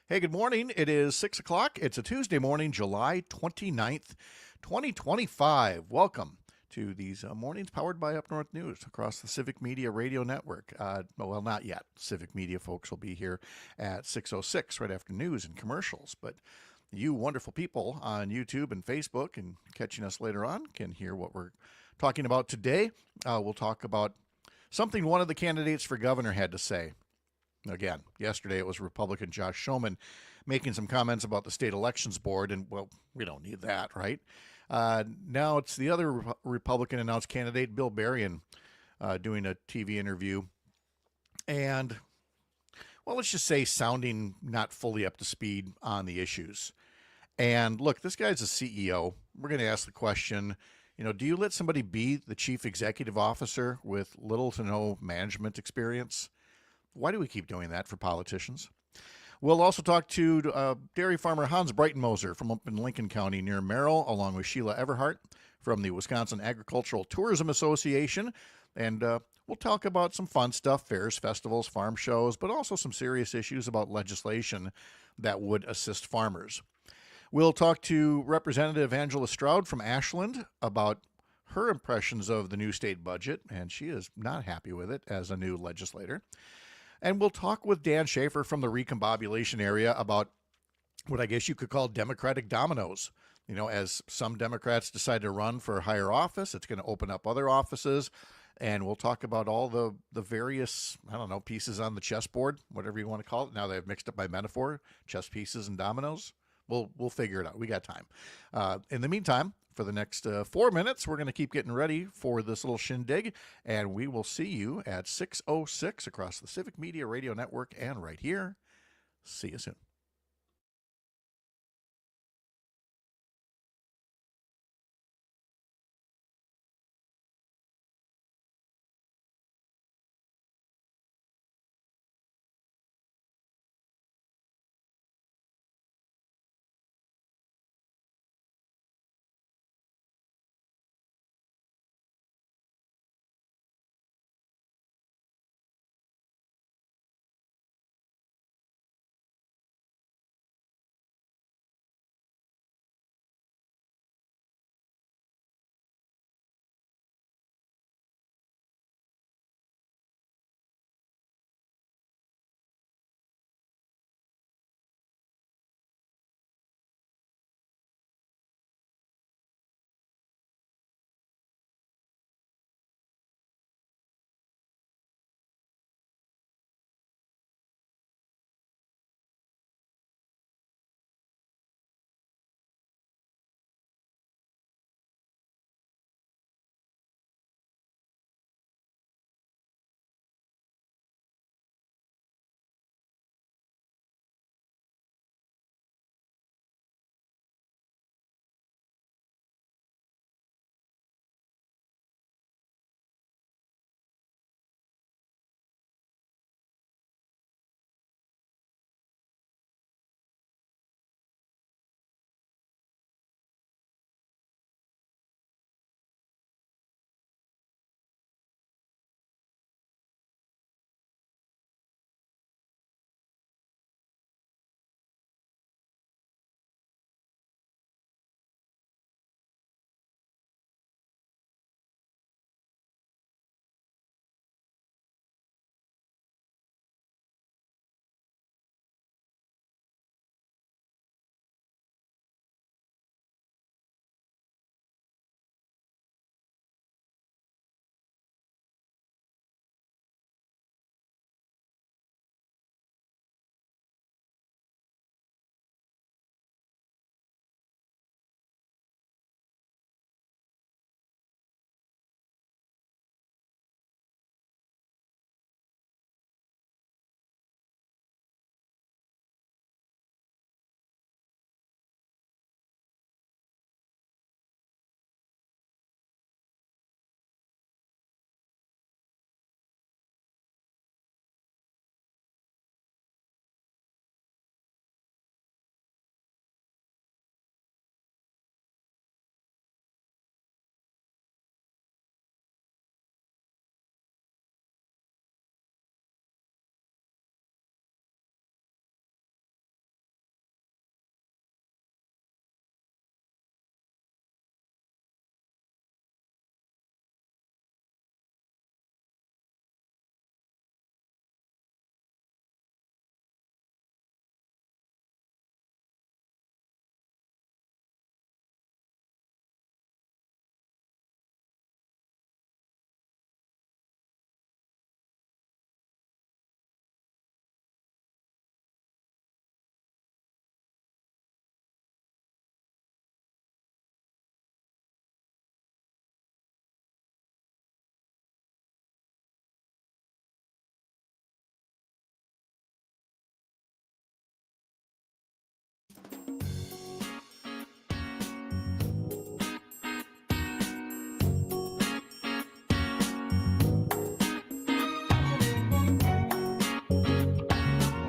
Hey, good morning. It is 6 o'clock. It's a Tuesday morning, July 29th, 2025. Welcome to these mornings powered by Up North News across the Civic Media Radio Network. Well, not yet. Civic Media folks will be here at 6:06 right after news and commercials. But you wonderful people on YouTube and Facebook and catching us later on can hear what we're talking about today. We'll talk about something one of the candidates for governor had to say. Again, yesterday it was Republican Josh Schoeman making some comments about the state elections board, and well, we don't need that, right? Now it's the other Republican announced candidate, Bill Berrien, doing a TV interview, and well, let's just say sounding not fully up to speed on the issues. And look, this guy's a CEO. We're going to ask the question, do you let somebody be the chief executive officer with little to no management experience? Why do we keep doing that for politicians? We'll also talk to dairy farmer Hans Breitenmoser from up in Lincoln County near Merrill, along with Sheila Everhart from the Wisconsin Agricultural Tourism Association. And we'll talk about some fun stuff, fairs, festivals, farm shows, but also some serious issues about legislation that would assist farmers. We'll talk to Representative Angela Stroud from Ashland about her impressions of the new state budget, and she is not happy with it as a new legislator. And we'll talk with Dan Schaefer from the recombobulation area about what I guess you could call Democratic dominoes. As some Democrats decide to run for higher office, it's going to open up other offices. And we'll talk about all the various, pieces on the chessboard, whatever you want to call it. Now they've mixed up my metaphor, chess pieces and dominoes. We'll figure it out. We got time. In the meantime, for the next 4 minutes, we're going to keep getting ready for this little shindig, and we will see you at 6:06 across the Civic Media Radio Network and right here. See you soon.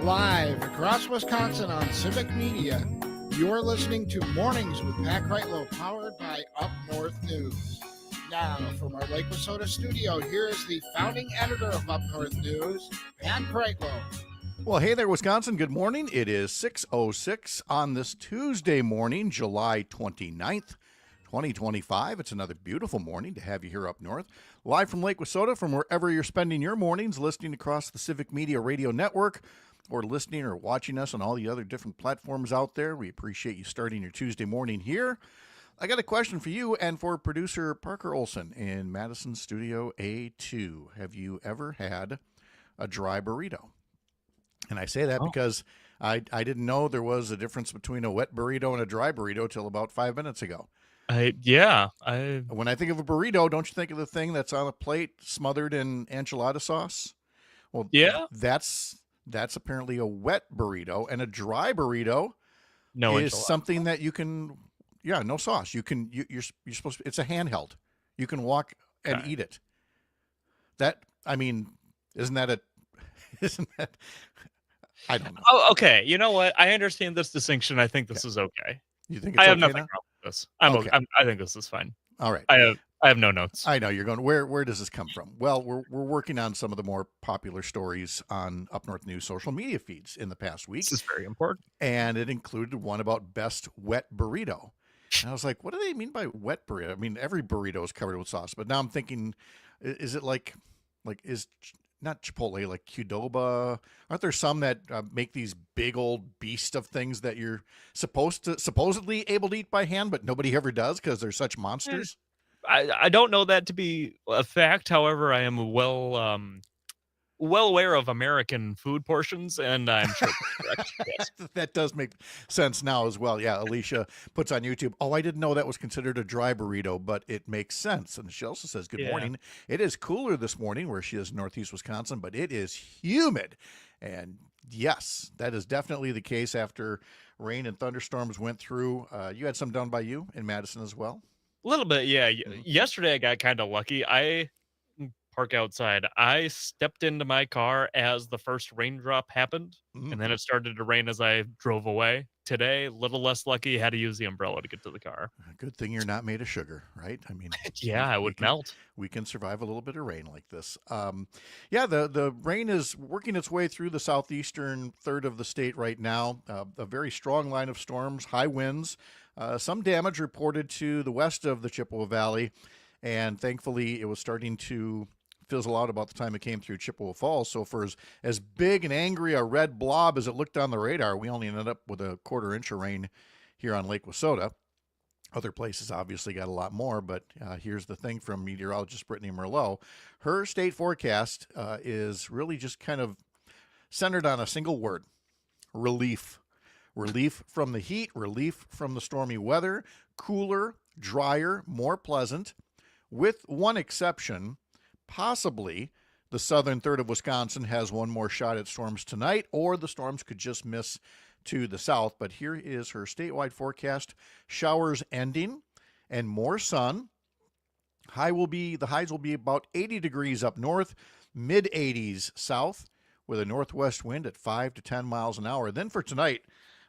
Live across Wisconsin on Civic Media, you're listening to Mornings with Pat Kreitlow, powered by Up North News. Now, from our Lake Wissota studio, here is the founding editor of Up North News, Pat Kreitlow. Well, hey there, Wisconsin. Good morning. It is 6:06 on this Tuesday morning, July 29th, 2025. It's another beautiful morning to have you here up north, live from Lake Wissota, from wherever you're spending your mornings, listening across the Civic Media Radio Network, or listening or watching us on all the other different platforms out there. We appreciate you starting your Tuesday morning here. I got a question for you and for producer Parker Olson in Madison Studio A2. Have you ever had a dry burrito? And I say that because I didn't know there was a difference between a wet burrito and a dry burrito till about 5 minutes ago. When I think of a burrito, don't you think of the thing that's on a plate smothered in enchilada sauce? Well, Yeah. That's apparently a wet burrito, and a dry burrito is enchilada. something that you can, no sauce. You're supposed to, it's a handheld. You can walk and eat it. Isn't that I don't know. Oh, okay. You know what? I understand this distinction. I think this is okay. You think it's I have okay nothing now? wrong with this. I'm okay. I think this is fine. All right. I have no notes. I know you're going, where does this come from? Well, we're working on some of the more popular stories on Up North News social media feeds in the past week. This is very important. And it included one about best wet burrito. And I was like, what do they mean by wet burrito? I mean, every burrito is covered with sauce, but now I'm thinking, is it like is not Chipotle, like Qdoba? Aren't there some that make these big old beast of things that you're supposedly able to eat by hand, but nobody ever does because they're such monsters? I don't know that to be a fact. However, I am well aware of American food portions, and I'm sure that's correct. Yes. That does make sense now as well. Yeah, Alicia puts on YouTube, I didn't know that was considered a dry burrito, but it makes sense. And she also says, good morning. It is cooler this morning where she is in Northeast Wisconsin, but it is humid. And yes, that is definitely the case after rain and thunderstorms went through. You had some down by you in Madison as well? A little bit, yeah. Yesterday I got kind of lucky. I park outside. I stepped into my car as the first raindrop happened, and then it started to rain as I drove away. Today, a little less lucky, had to use the umbrella to get to the car. Good thing you're not made of sugar, right? I mean, I would melt. We can survive a little bit of rain like this. The rain is working its way through the southeastern third of the state right now. A very strong line of storms, high winds, some damage reported to the west of the Chippewa Valley, and thankfully it was starting to fizzle out about the time it came through Chippewa Falls. So for as big and angry a red blob as it looked on the radar, we only ended up with a 1/4 inch of rain here on Lake Wissota. Other places obviously got a lot more, but here's the thing from meteorologist Brittany Merlot. Her state forecast is really just kind of centered on a single word: relief. Relief from the heat, relief from the stormy weather, cooler, drier, more pleasant, with one exception. Possibly the southern third of Wisconsin has one more shot at storms tonight, or the storms could just miss to the south. But here is her statewide forecast: showers ending and more sun. The highs will be about 80 degrees up north, mid 80s south, with a northwest wind at 5 to 10 miles an hour. Then for tonight,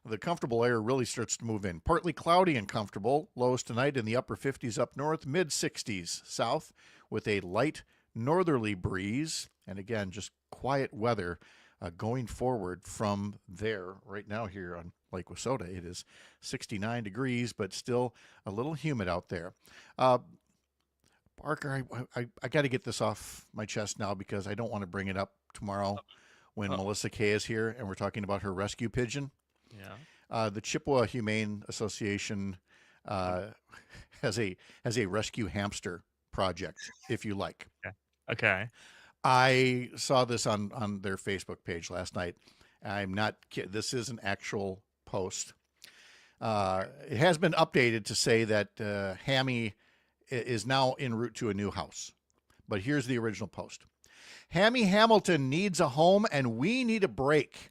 the comfortable air really starts to move in. Partly cloudy and comfortable. Lows tonight in the upper 50s up north, mid 60s south, with a light northerly breeze. And again, just quiet weather going forward from there. Right now here on Lake Wissota, it is 69 degrees, but still a little humid out there. Parker, I got to get this off my chest now because I don't want to bring it up tomorrow when Melissa Kay is here and we're talking about her rescue pigeon. Yeah. The Chippewa Humane Association has a rescue hamster project, if you like. Okay. I saw this on their Facebook page last night. I'm not kidding. This is an actual post. It has been updated to say that Hammy is now en route to a new house. But here's the original post. Hammy Hamilton needs a home and we need a break.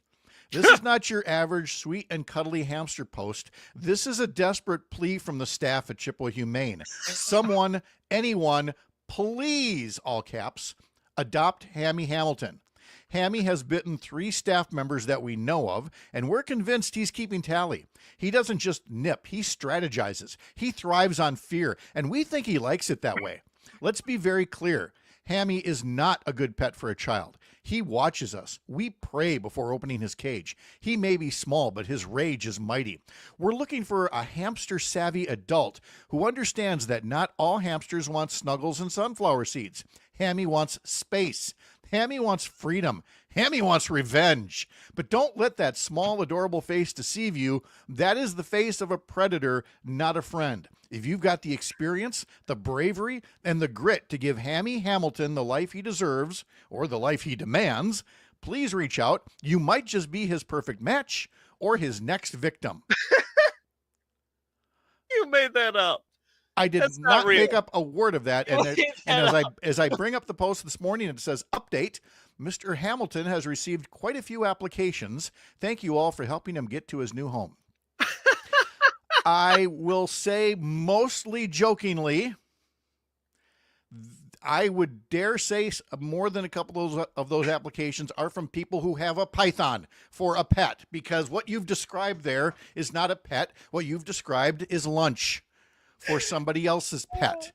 This is not your average sweet and cuddly hamster post. This is a desperate plea from the staff at Chippewa Humane. Someone, anyone, please, all caps, adopt Hammy Hamilton. Hammy has bitten 3 staff members that we know of, and we're convinced he's keeping tally. He doesn't just nip, he strategizes. He thrives on fear, and we think he likes it that way. Let's be very clear. Hammy is not a good pet for a child. He watches us. We pray before opening his cage. He may be small, but his rage is mighty. We're looking for a hamster-savvy adult who understands that not all hamsters want snuggles and sunflower seeds. Hammy wants space. Hammy wants freedom. Hammy wants revenge. But don't let that small, adorable face deceive you. That is the face of a predator, not a friend. If you've got the experience, the bravery, and the grit to give Hammy Hamilton the life he deserves, or the life he demands, please reach out. You might just be his perfect match, or his next victim. You made that up. I did not make up a word of that. And as I bring up the post this morning, it says, update, Mr. Hamilton has received quite a few applications. Thank you all for helping him get to his new home. I will say, mostly jokingly, I would dare say more than a couple of those applications are from people who have a python for a pet, because what you've described there is not a pet. What you've described is lunch for somebody else's pet.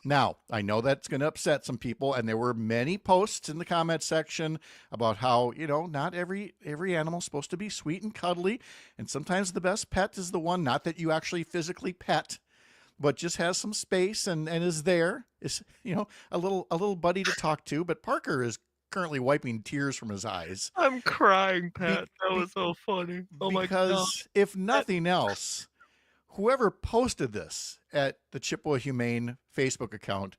Now, I know that's going to upset some people, and there were many posts in the comment section about how, not every animal is supposed to be sweet and cuddly, and sometimes the best pet is the one not that you actually physically pet, but just has some space and is there, is a little buddy to talk to. But Parker is currently wiping tears from his eyes. I'm crying, Pat. That was so funny. Oh my God. Because if nothing else, whoever posted this at the Chippewa Humane Facebook account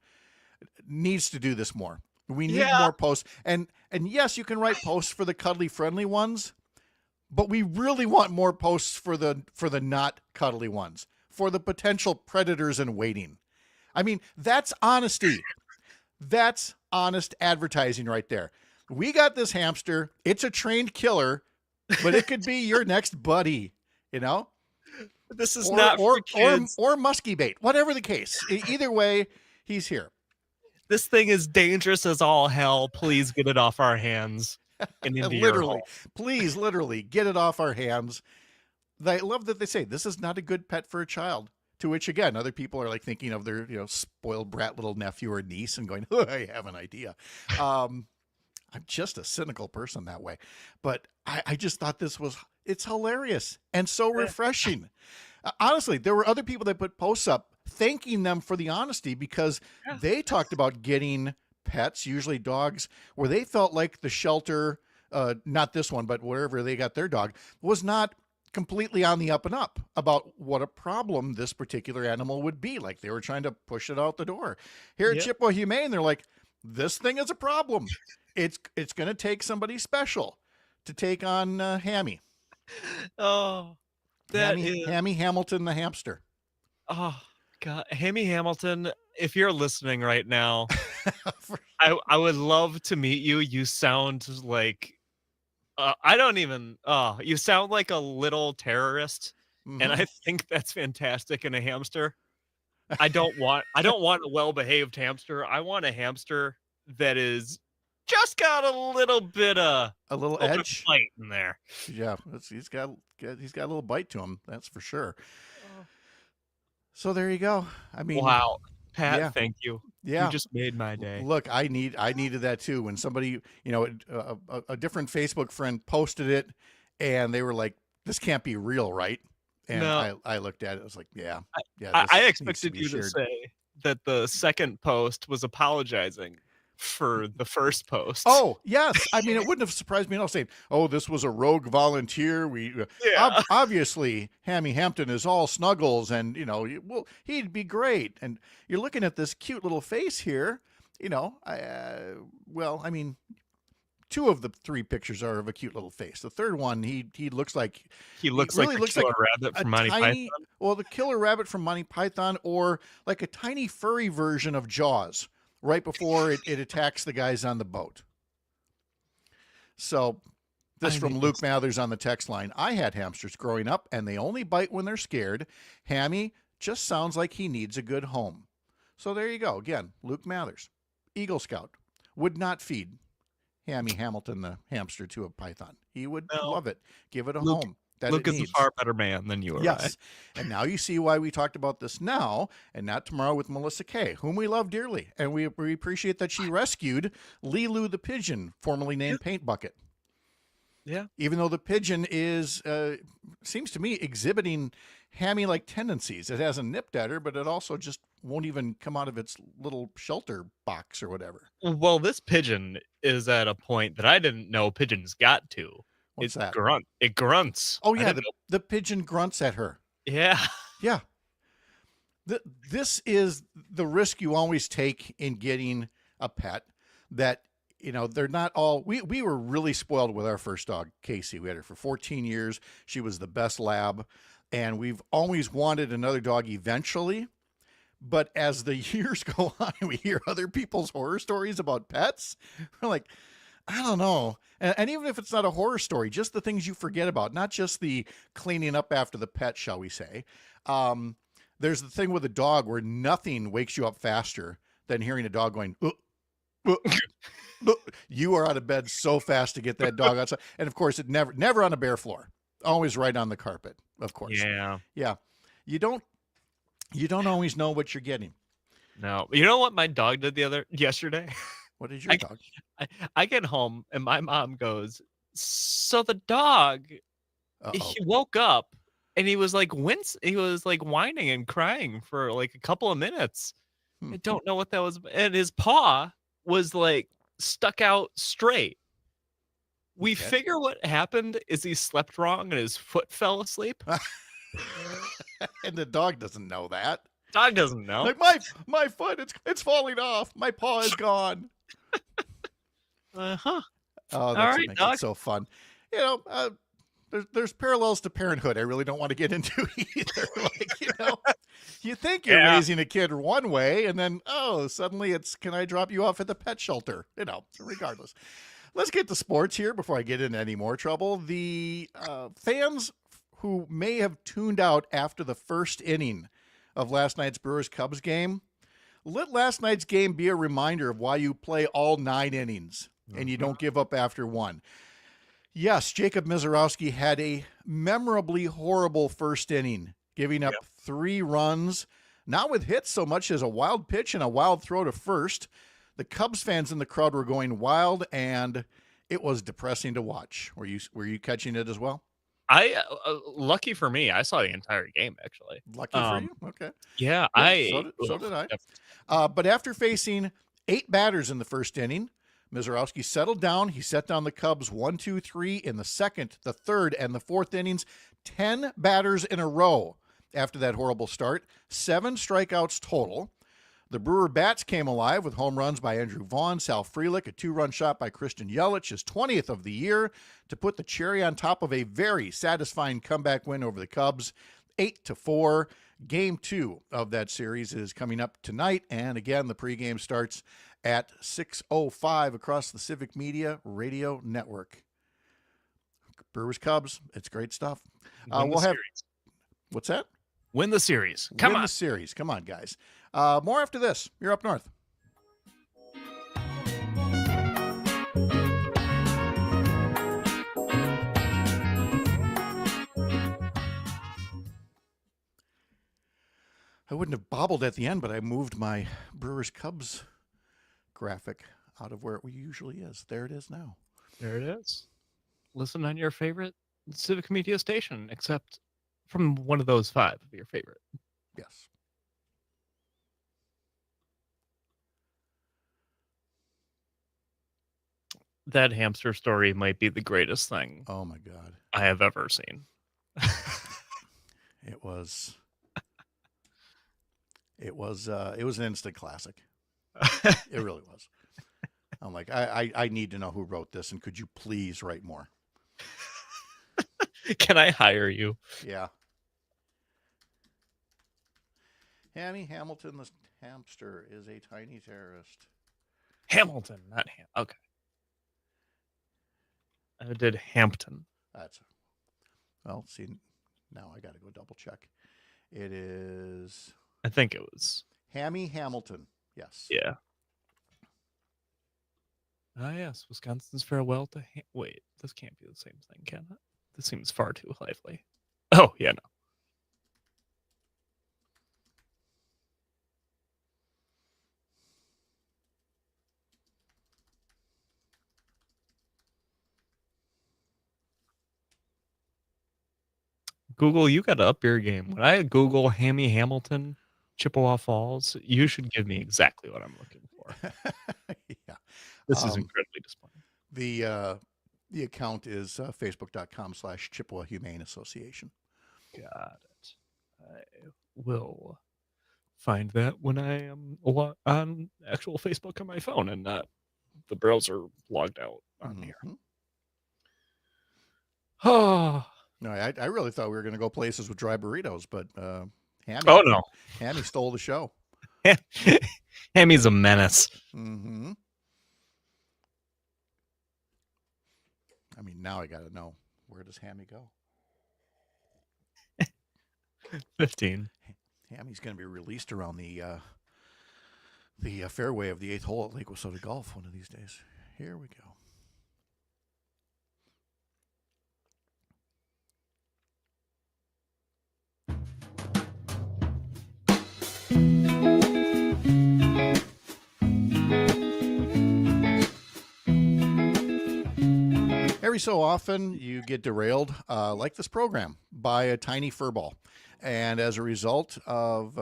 needs to do this more. We need more posts. And yes, you can write posts for the cuddly friendly ones, but we really want more posts for the not cuddly ones, for the potential predators in waiting. I mean, that's honesty. That's honest advertising right there. We got this hamster. It's a trained killer, but it could be your next buddy, This is not for kids. Or musky bait, whatever the case. Either way, he's here. This thing is dangerous as all hell. Please get it off our hands. And into literally, please, literally get it off our hands. I love that they say this is not a good pet for a child. To which, again, other people are like thinking of their spoiled brat little nephew or niece and going, oh, I have an idea. I'm just a cynical person that way. But I just thought it's hilarious and so refreshing. Honestly, there were other people that put posts up thanking them for the honesty, because they talked about getting pets, usually dogs, where they felt like the shelter, not this one, but wherever they got their dog, was not completely on the up and up about what a problem this particular animal would be. Like they were trying to push it out the door. Here at Chippewa Humane, they're like, this thing is a problem. It's going to take somebody special to take on Hammy. Oh, Hammy Hamilton the hamster. Oh God, Hammy Hamilton, if you're listening right now, I would love to meet you. You sound like you sound like a little terrorist, and I think that's fantastic in a hamster. I don't want a well-behaved hamster. I want a hamster that is just got a little bit of a little edge bite in there. Yeah, he's got a little bite to him, that's for sure. So there you go. I mean, wow, Pat, thank you. Yeah, you just made my day. Look, I needed that too. When somebody, a different Facebook friend posted it, and they were like, "This can't be real, right?" And I looked at it. I was like, "Yeah." I expected you to say that the second post was apologizing for the first post. Oh, yes. I mean, it wouldn't have surprised me at all saying, oh, this was a rogue volunteer. Obviously, Hammy Hampton is all snuggles and, he'd be great. And you're looking at this cute little face here. I mean, 2 of the 3 pictures are of a cute little face. The third one, he looks like the killer rabbit from Monty Python. Well, the killer rabbit from Monty Python, or like a tiny furry version of Jaws, right before it attacks the guys on the boat. So this from Luke Mathers on the text line. I had hamsters growing up, and they only bite when they're scared. Hammy just sounds like he needs a good home. So there you go. Again, Luke Mathers, Eagle Scout, would not feed Hammy Hamilton the hamster to a python. He would No, love it. Give it a Luke, home that Luke it is a needs. far better man than you or I. Yes. And now you see why we talked about this now and not tomorrow with Melissa Kay, whom we love dearly. And we appreciate that she rescued Lilu the pigeon, formerly named Paint Bucket. Yeah. Even though the pigeon is, seems to me, exhibiting hammy-like tendencies. It has a nipped at her, but it also just won't even come out of its little shelter box or whatever. Well, this pigeon is at a point that I didn't know pigeons got to. What's that? It grunts. Oh, yeah, the pigeon grunts at her. Yeah. Yeah. This is the risk you always take in getting a pet, that, they're not all, we were really spoiled with our first dog, Casey. We had her for 14 years. She was the best lab, and we've always wanted another dog eventually. But as the years go on, we hear other people's horror stories about pets. We're like, I don't know. And even if it's not a horror story, just the things you forget about, not just the cleaning up after the pet, shall we say. There's the thing with a dog where nothing wakes you up faster than hearing a dog going, you are out of bed so fast to get that dog outside. And of course, it never on a bare floor, always right on the carpet, of course. Yeah. Yeah. You don't always know what you're getting. No. You know what my dog did yesterday? What did your dog? I get home and my mom goes, so the dog, he woke up and he was like he was like whining and crying for like a couple of minutes. I don't know what that was. And his paw was like stuck out straight. We figure what happened is he slept wrong and his foot fell asleep. And the dog doesn't know that. Dog doesn't know. Like my foot, it's falling off. My paw is gone. Uh-huh. Oh, that's what makes it so fun. There's parallels to parenthood I really don't want to get into either. Like, you think you're raising a kid one way, and then, suddenly it's, can I drop you off at the pet shelter? Regardless. Let's get to sports here before I get into any more trouble. The fans who may have tuned out after the first inning of last night's Brewers-Cubs game, let last night's game be a reminder of why you play all 9 innings and you don't give up after 1. Yes, Jacob Misiorowski had a memorably horrible first inning, giving up 3 runs, not with hits so much as a wild pitch and a wild throw to first. The Cubs fans in the crowd were going wild, and it was depressing to watch. Were you catching it as well? Lucky for me, I saw the entire game, actually. Lucky for you? Okay. Yeah, so did I. But after facing 8 batters in the first inning, Misiorowski settled down. He set down the Cubs 1, 2, 3 in the second, the third, and the fourth innings. 10 batters in a row after that horrible start. 7 strikeouts total. The Brewer bats came alive with home runs by Andrew Vaughn, Sal Frelick, a 2-run shot by Christian Yelich, his 20th of the year, to put the cherry on top of a very satisfying comeback win over the Cubs, 8-4. Game 2 of that series is coming up tonight, and again, the pregame starts at 6:05 across the Civic Media Radio Network. Brewers Cubs, it's great stuff. We'll have what's that? Win the series. Win the series. Come on, guys. More after this. You're up north. I wouldn't have bobbled at the end, but I moved my Brewers Cubs graphic out of where it usually is. There it is now. There it is. Listen on your favorite Civic Media station, except from one of those 5 of your favorite. Yes. That hamster story might be the greatest thing. Oh my God. I have ever seen. It was an instant classic. It really was. I'm like, I need to know who wrote this, and could you please write more? Can I hire you? Yeah. Hammy Hamilton, the hamster, is a tiny terrorist. Hamilton, not okay. I did Hampton. Well, see, now I got to go double check. It is. I think it was Hammy Hamilton. Yes. Yeah. Ah, yes, Wisconsin's farewell to. Wait, this can't be the same thing, can it? This seems far too lively. Oh, yeah, no. Google, you got to up your game. When I Google Hammy Hamilton, Chippewa Falls, you should give me exactly what I'm looking for. Yeah. This is incredibly disappointing. The account is facebook.com/Chippewa Humane Association. Got it. I will find that when I am on actual Facebook on my phone and not the browser logged out on here. Oh, No, I really thought we were going to go places with dry burritos, but Hammy stole the show. Hammy's a menace. Mm-hmm. I mean, now I got to know, where does Hammy go? 15. Hammy's going to be released around the fairway of the 8th hole at Lake Wissota Golf one of these days. Here we go. Every so often, you get derailed, like this program, by a tiny furball. And as a result of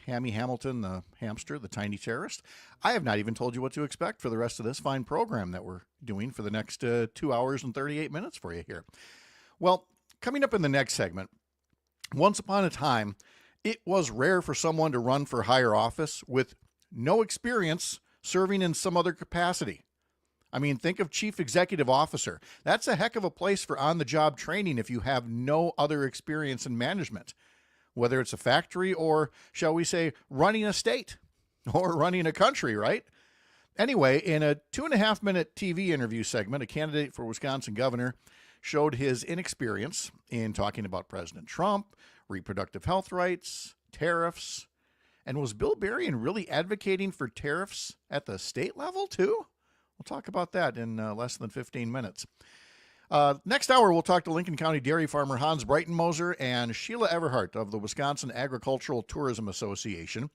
Hammy Hamilton, the hamster, the tiny terrorist, I have not even told you what to expect for the rest of this fine program that we're doing for the next 2 hours and 38 minutes for you here. Well, coming up in the next segment, once upon a time, it was rare for someone to run for higher office with no experience serving in some other capacity. I mean, think of chief executive officer. That's a heck of a place for on-the-job training if you have no other experience in management, whether it's a factory or, shall we say, running a state or running a country, right? Anyway, in a 2.5-minute TV interview segment, a candidate for Wisconsin governor showed his inexperience in talking about President Trump, reproductive health rights, tariffs, and was Bill Berrien really advocating for tariffs at the state level too? We'll talk about that in less than 15 minutes. Next hour, we'll talk to Lincoln County dairy farmer Hans Breitenmoser and Sheila Everhart of the Wisconsin Agricultural Tourism Association.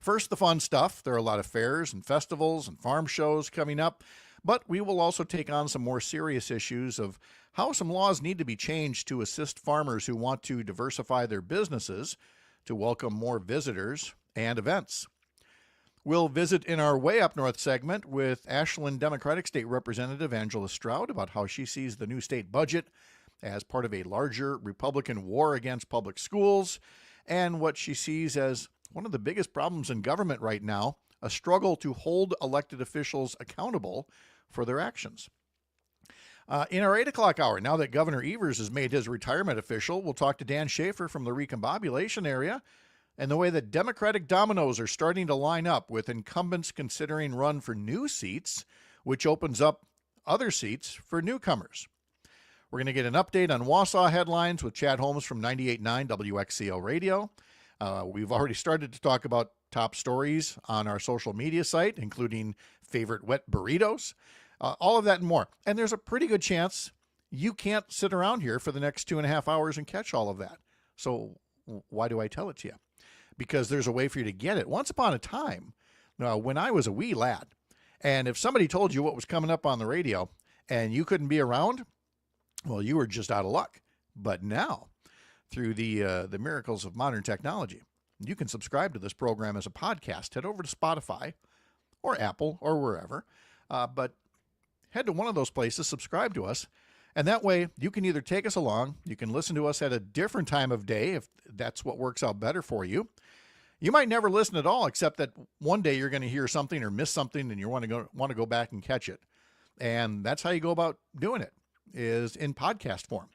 First, the fun stuff. There are a lot of fairs and festivals and farm shows coming up, but we will also take on some more serious issues of how some laws need to be changed to assist farmers who want to diversify their businesses to welcome more visitors and events. We'll visit in our Way Up North segment with Ashland Democratic State Representative Angela Stroud about how she sees the new state budget as part of a larger Republican war against public schools and what she sees as one of the biggest problems in government right now, a struggle to hold elected officials accountable for their actions. In our 8 o'clock hour, now that Governor Evers has made his retirement official, we'll talk to Dan Schaefer from the recombobulation area and the way that Democratic dominoes are starting to line up with incumbents considering run for new seats, which opens up other seats for newcomers. We're going to get an update on Wausau headlines with Chad Holmes from 98.9 WXCO Radio. We've already started to talk about top stories on our social media site, including favorite wet burritos, all of that and more. And there's a pretty good chance you can't sit around here for the next 2.5 hours and catch all of that. So why do I tell it to you? Because there's a way for you to get it. Once upon a time, when I was a wee lad, and if somebody told you what was coming up on the radio and you couldn't be around, well, you were just out of luck. But now, through the miracles of modern technology, you can subscribe to this program as a podcast. Head over to Spotify or Apple or wherever, but head to one of those places, subscribe to us, and that way you can either take us along, you can listen to us at a different time of day if that's what works out better for you. You might never listen at all, except that one day you're going to hear something or miss something and you want to go back and catch it. And that's how you go about doing it, is in podcast form.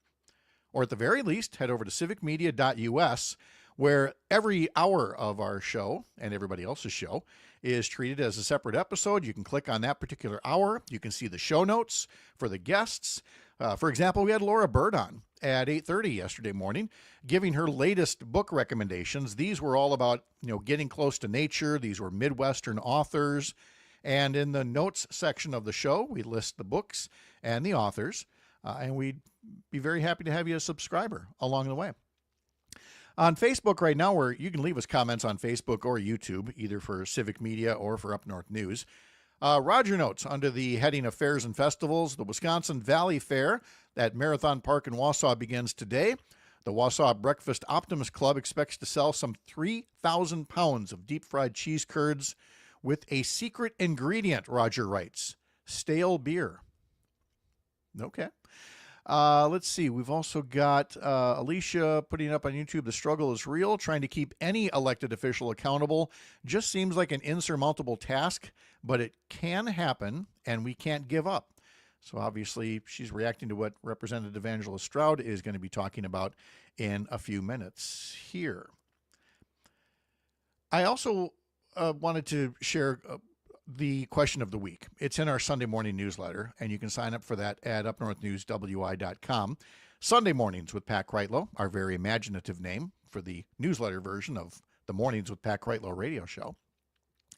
Or at the very least, head over to civicmedia.us, where every hour of our show and everybody else's show is treated as a separate episode. You can click on that particular hour. You can see the show notes for the guests. For example, we had Laura Bird on at 8:30 yesterday morning, giving her latest book recommendations. These were all about, getting close to nature. These were Midwestern authors And in the notes section of the show, we list the books and the authors, and we'd be very happy to have you a subscriber along the way. On Facebook right now, where you can leave us comments on Facebook or YouTube, either for Civic Media or for Up North News. Roger notes under the heading of fairs and festivals, the Wisconsin Valley Fair at Marathon Park in Wausau begins today. The Wausau Breakfast Optimist Club expects to sell some 3,000 pounds of deep-fried cheese curds with a secret ingredient, Roger writes, stale beer. Okay. Let's see. We've also got Alicia putting up on YouTube, the struggle is real. Trying to keep any elected official accountable just seems like an insurmountable task, but it can happen, and we can't give up. So obviously, she's reacting to what Representative Angela Stroud is going to be talking about in a few minutes here. I also wanted to share the question of the week. It's in our Sunday morning newsletter, and you can sign up for that at upnorthnewswi.com. Sunday Mornings with Pat Kreitlow, our very imaginative name for the newsletter version of the Mornings with Pat Kreitlow radio show.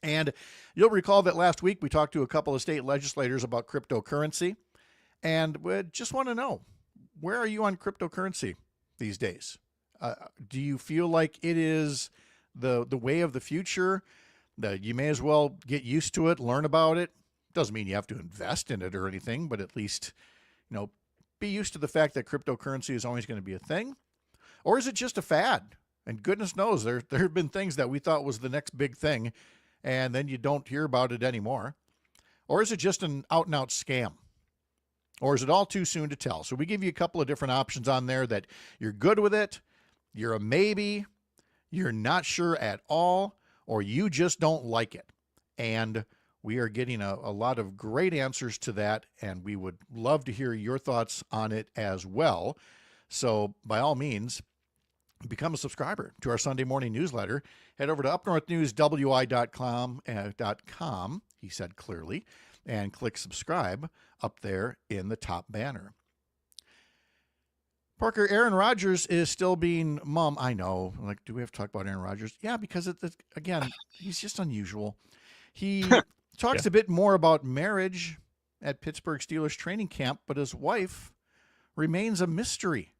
And you'll recall that last week we talked to a couple of state legislators about cryptocurrency, and we just want to know, where are you on cryptocurrency these days? Do you feel like it is the way of the future? That you may as well get used to it, learn about it. Doesn't mean you have to invest in it or anything, but at least, be used to the fact that cryptocurrency is always going to be a thing. Or is it just a fad? And goodness knows, there have been things that we thought was the next big thing, and then you don't hear about it anymore. Or is it just an out-and-out scam? Or is it all too soon to tell? So we give you a couple of different options on there that you're good with it, you're a maybe, you're not sure at all, or you just don't like it. And we are getting a lot of great answers to that, and we would love to hear your thoughts on it as well. So by all means, become a subscriber to our Sunday morning newsletter. Head over to upnorthnewswi.com, he said clearly, and click subscribe up there in the top banner. Parker, Aaron Rodgers is still being mum. I know. Like, do we have to talk about Aaron Rodgers? Yeah, because again, he's just unusual. He talks a bit more about marriage at Pittsburgh Steelers training camp, but his wife remains a mystery.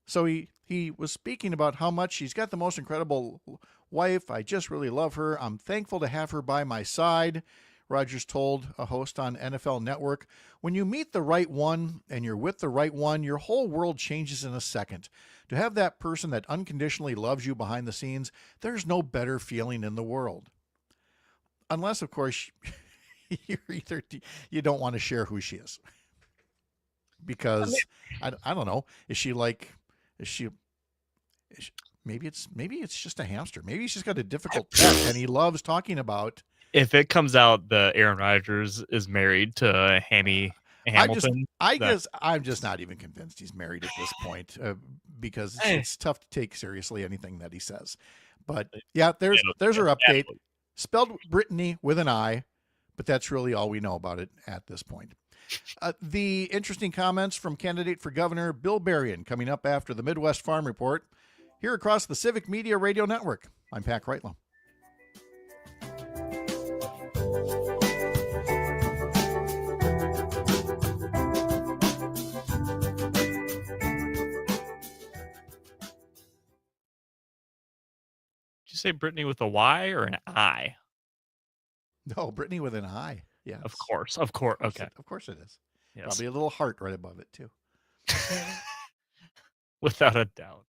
So he was speaking about how much he's got the most incredible wife. I just really love her. I'm thankful to have her by my side. Rodgers told a host on NFL Network, when you meet the right one and you're with the right one, your whole world changes in a second. To have that person that unconditionally loves you behind the scenes, there's no better feeling in the world. Unless, of course, you don't want to share who she is. Because, I don't know, maybe it's just a hamster. Maybe he's just got a difficult pet and he loves talking about. If it comes out that Aaron Rodgers is married to Hamilton, I guess I'm just not even convinced he's married at this point because it's tough to take seriously anything that he says. But yeah, there's our update. Spelled Brittany with an I, but that's really all we know about it at this point. The interesting comments from candidate for governor Bill Berrien coming up after the Midwest Farm Report here across the Civic Media Radio Network. I'm Pat Kreitlow. Did you say Brittany with a Y or an I? No, Brittany with an I. Yeah. Of course. Okay. Of course it is. Yes. Probably a little heart right above it, too. Without a doubt.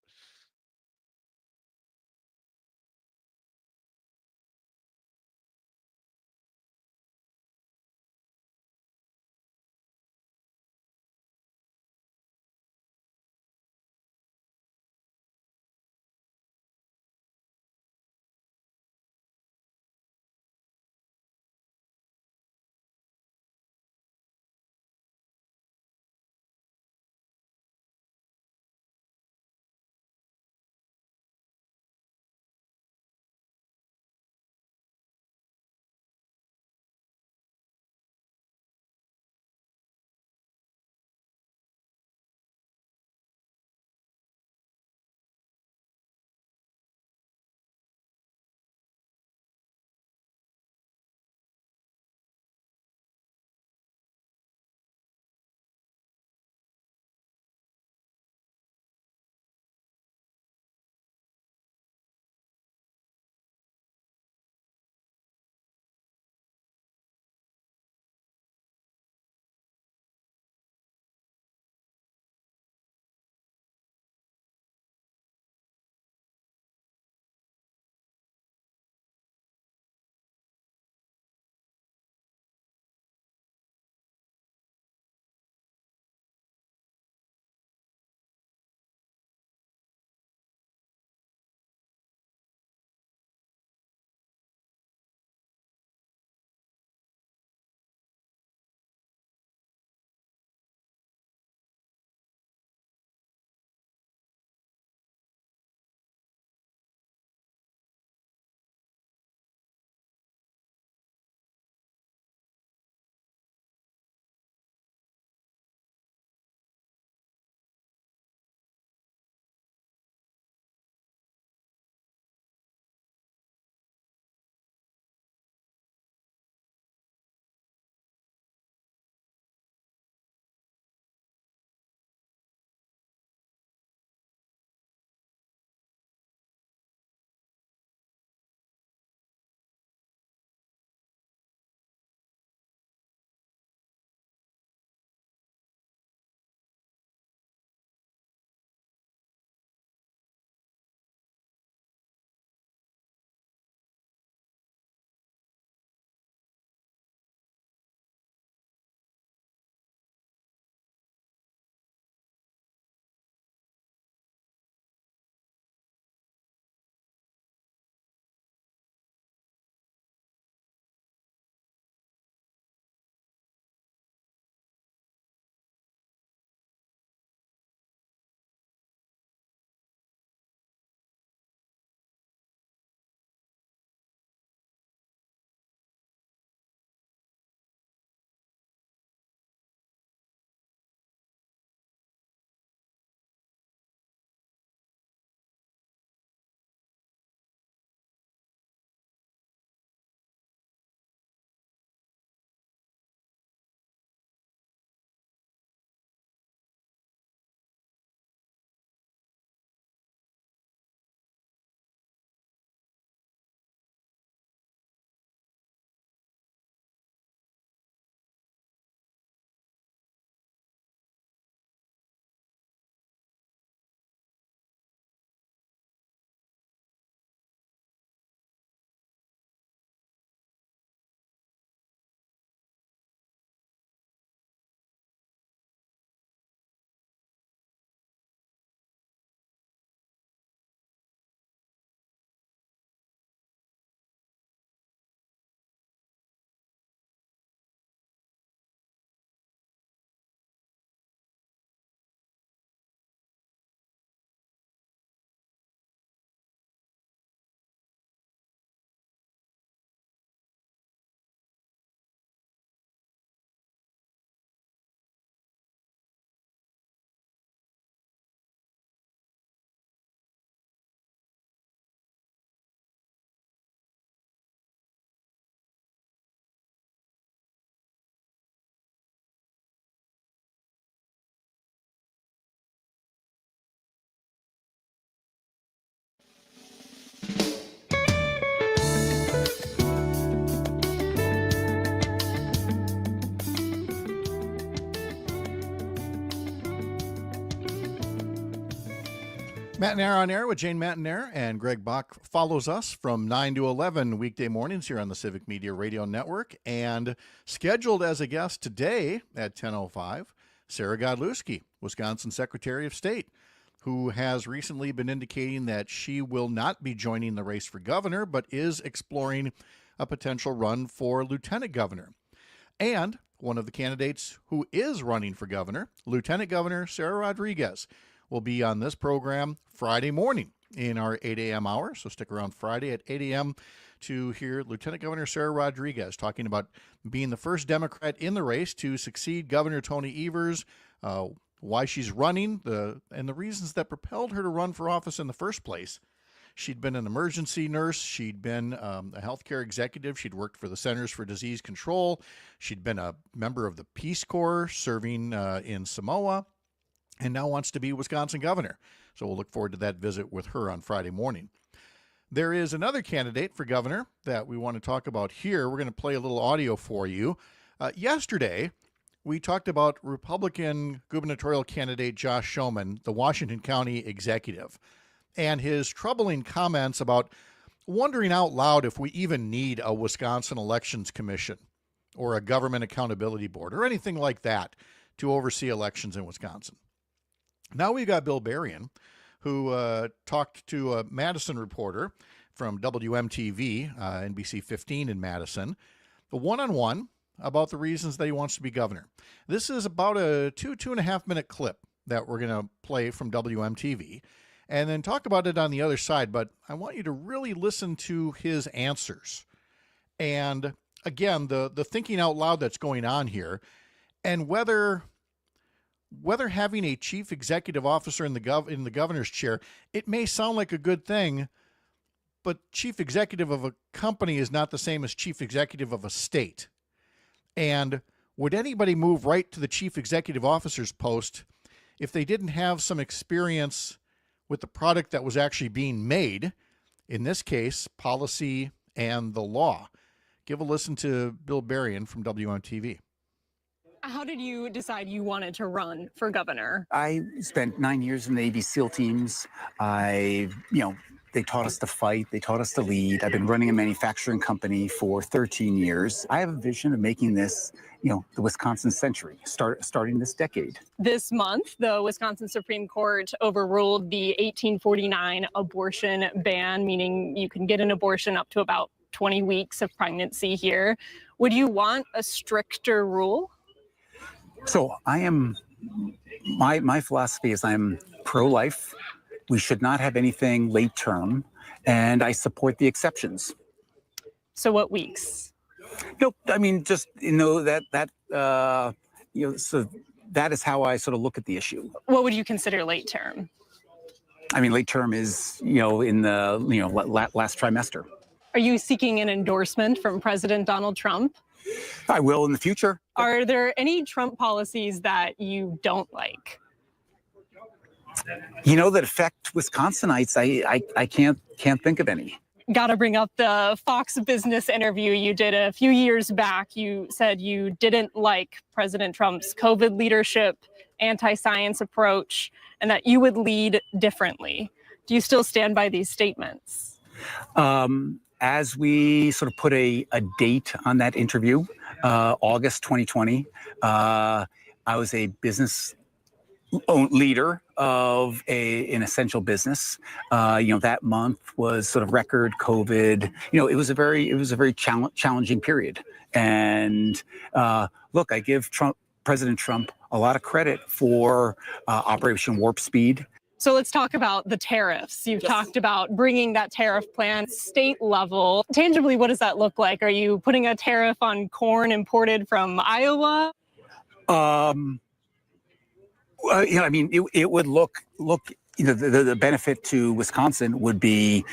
Matinaire on Air with Jane Matinaire, and Greg Bach follows us from 9 to 11 weekday mornings here on the Civic Media Radio Network. And scheduled as a guest today at 10:05, Sarah Godlewski, Wisconsin Secretary of State, who has recently been indicating that she will not be joining the race for governor, but is exploring a potential run for lieutenant governor. And one of the candidates who is running for governor, Lieutenant Governor Sarah Rodriguez, will be on this program Friday morning in our 8 a.m. hour. So stick around Friday at 8 a.m. to hear Lieutenant Governor Sarah Rodriguez talking about being the first Democrat in the race to succeed Governor Tony Evers, why she's running, and the reasons that propelled her to run for office in the first place. She'd been an emergency nurse. She'd been a healthcare executive. She'd worked for the Centers for Disease Control. She'd been a member of the Peace Corps serving in Samoa, and now wants to be Wisconsin governor. So we'll look forward to that visit with her on Friday morning. There is another candidate for governor that we want to talk about here. We're going to play a little audio for you. Yesterday, we talked about Republican gubernatorial candidate Josh Schoeman, the Washington County executive, and his troubling comments about wondering out loud if we even need a Wisconsin Elections Commission or a government accountability board or anything like that to oversee elections in Wisconsin. Now we've got Bill Berrien, who talked to a Madison reporter from WMTV, NBC 15 in Madison, one-on-one about the reasons that he wants to be governor. This is about a 2.5 minute clip that we're going to play from WMTV and then talk about it on the other side. But I want you to really listen to his answers. And again, the thinking out loud that's going on here, and whether having a chief executive officer in the governor's chair, it may sound like a good thing, but chief executive of a company is not the same as chief executive of a state. And would anybody move right to the chief executive officer's post if they didn't have some experience with the product that was actually being made, in this case, policy and the law? Give a listen to Bill Berrien from WMTV. How did you decide you wanted to run for governor? I spent 9 years in the Navy SEAL teams. They taught us to fight. They taught us to lead. I've been running a manufacturing company for 13 years. I have a vision of making this, the Wisconsin century, starting this decade. This month, the Wisconsin Supreme Court overruled the 1849 abortion ban, meaning you can get an abortion up to about 20 weeks of pregnancy here. Would you want a stricter rule? So my philosophy is I'm pro-life. We should not have anything late term, and I support the exceptions. So what weeks? Nope. I mean, just, so that is how I sort of look at the issue. What would you consider late term? I mean, late term is, in the, last trimester. Are you seeking an endorsement from President Donald Trump? I will in the future. Are there any Trump policies that you don't like? That affect Wisconsinites. I can't think of any. Got to bring up the Fox Business interview you did a few years back. You said you didn't like President Trump's COVID leadership, anti-science approach, and that you would lead differently. Do you still stand by these statements? As we sort of put a date on that interview, August 2020, I was a business leader of an essential business. That month was sort of record COVID. It was a very challenging period. And look, I give President Trump a lot of credit for Operation Warp Speed. So let's talk about the tariffs. You've talked about bringing that tariff plan state level. Tangibly, what does that look like? Are you putting a tariff on corn imported from Iowa? It would look. The benefit to Wisconsin would be,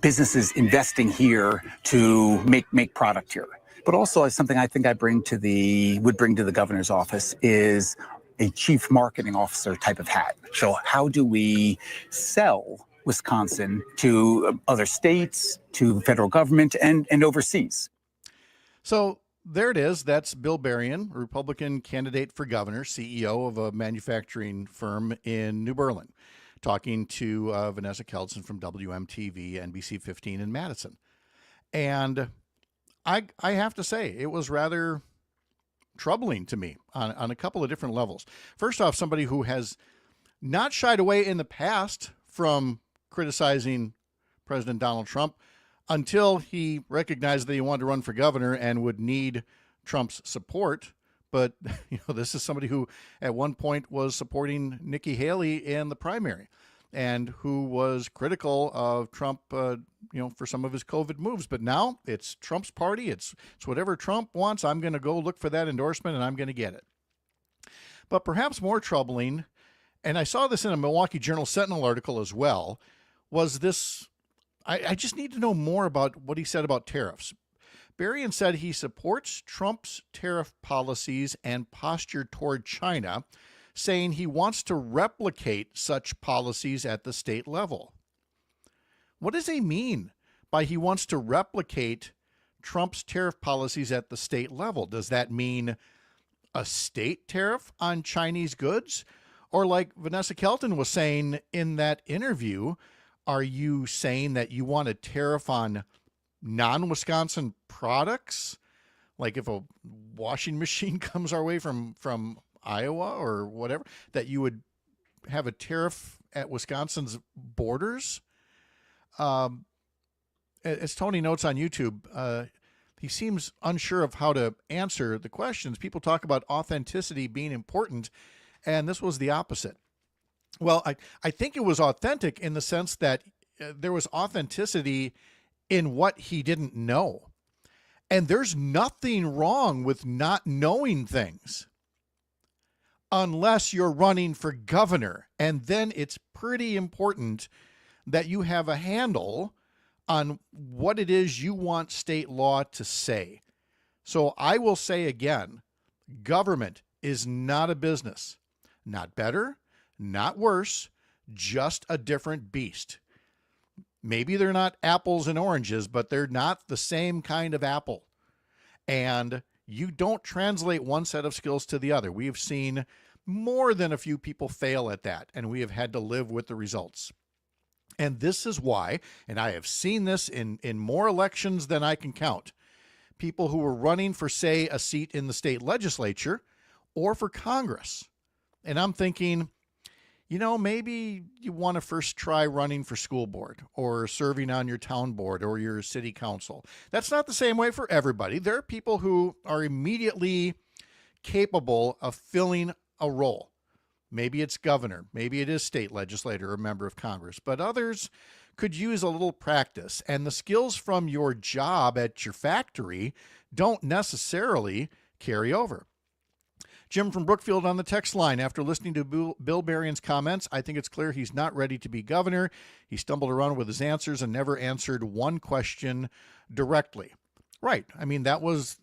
businesses investing here to make product here. But also, something I think would bring to the governor's office is a chief marketing officer type of hat. So how do we sell Wisconsin to other states, to federal government, and overseas? So there it is. That's Bill Berrien, Republican candidate for governor, CEO of a manufacturing firm in New Berlin. talking to Vanessa Kelson from WMTV, NBC 15 in Madison. And I have to say, it was rather troubling to me on a couple of different levels. First off, somebody who has not shied away in the past from criticizing President Donald Trump until he recognized that he wanted to run for governor and would need Trump's support. But this is somebody who at one point was supporting Nikki Haley in the primary and who was critical of Trump, for some of his COVID moves. But now it's Trump's party. It's whatever Trump wants. I'm going to go look for that endorsement and I'm going to get it. But perhaps more troubling, and I saw this in a Milwaukee Journal Sentinel article as well, was this. I just need to know more about what he said about tariffs. Berrien said he supports Trump's tariff policies and posture toward China, saying he wants to replicate such policies at the state level. What does he mean by he wants to replicate Trump's tariff policies at the state level? Does that mean a state tariff on Chinese goods? Or like Vanessa Kelton was saying in that interview, are you saying that you want a tariff on non-Wisconsin products? Like if a washing machine comes our way from Iowa or whatever, that you would have a tariff at Wisconsin's borders? As Tony notes on YouTube, he seems unsure of how to answer the questions. People talk about authenticity being important, and this was the opposite. Well, I think it was authentic in the sense that there was authenticity in what he didn't know. And there's nothing wrong with not knowing things unless you're running for governor. And then it's pretty important that you have a handle on what it is you want state law to say. So I will say again, government is not a business. Not better, not worse, just a different beast. Maybe they're not apples and oranges, but they're not the same kind of apple. And you don't translate one set of skills to the other. We have seen more than a few people fail at that, and we have had to live with the results. And this is why, and I have seen this in more elections than I can count, people who were running for, say, a seat in the state legislature or for Congress. And I'm thinking, maybe you want to first try running for school board or serving on your town board or your city council. That's not the same way for everybody. There are people who are immediately capable of filling a role. Maybe it's governor, maybe it is state legislator or member of Congress, but others could use a little practice. And the skills from your job at your factory don't necessarily carry over. Jim from Brookfield on the text line. After listening to Bill Berrien's comments, I think it's clear he's not ready to be governor. He stumbled around with his answers and never answered one question directly. Right. I mean, that was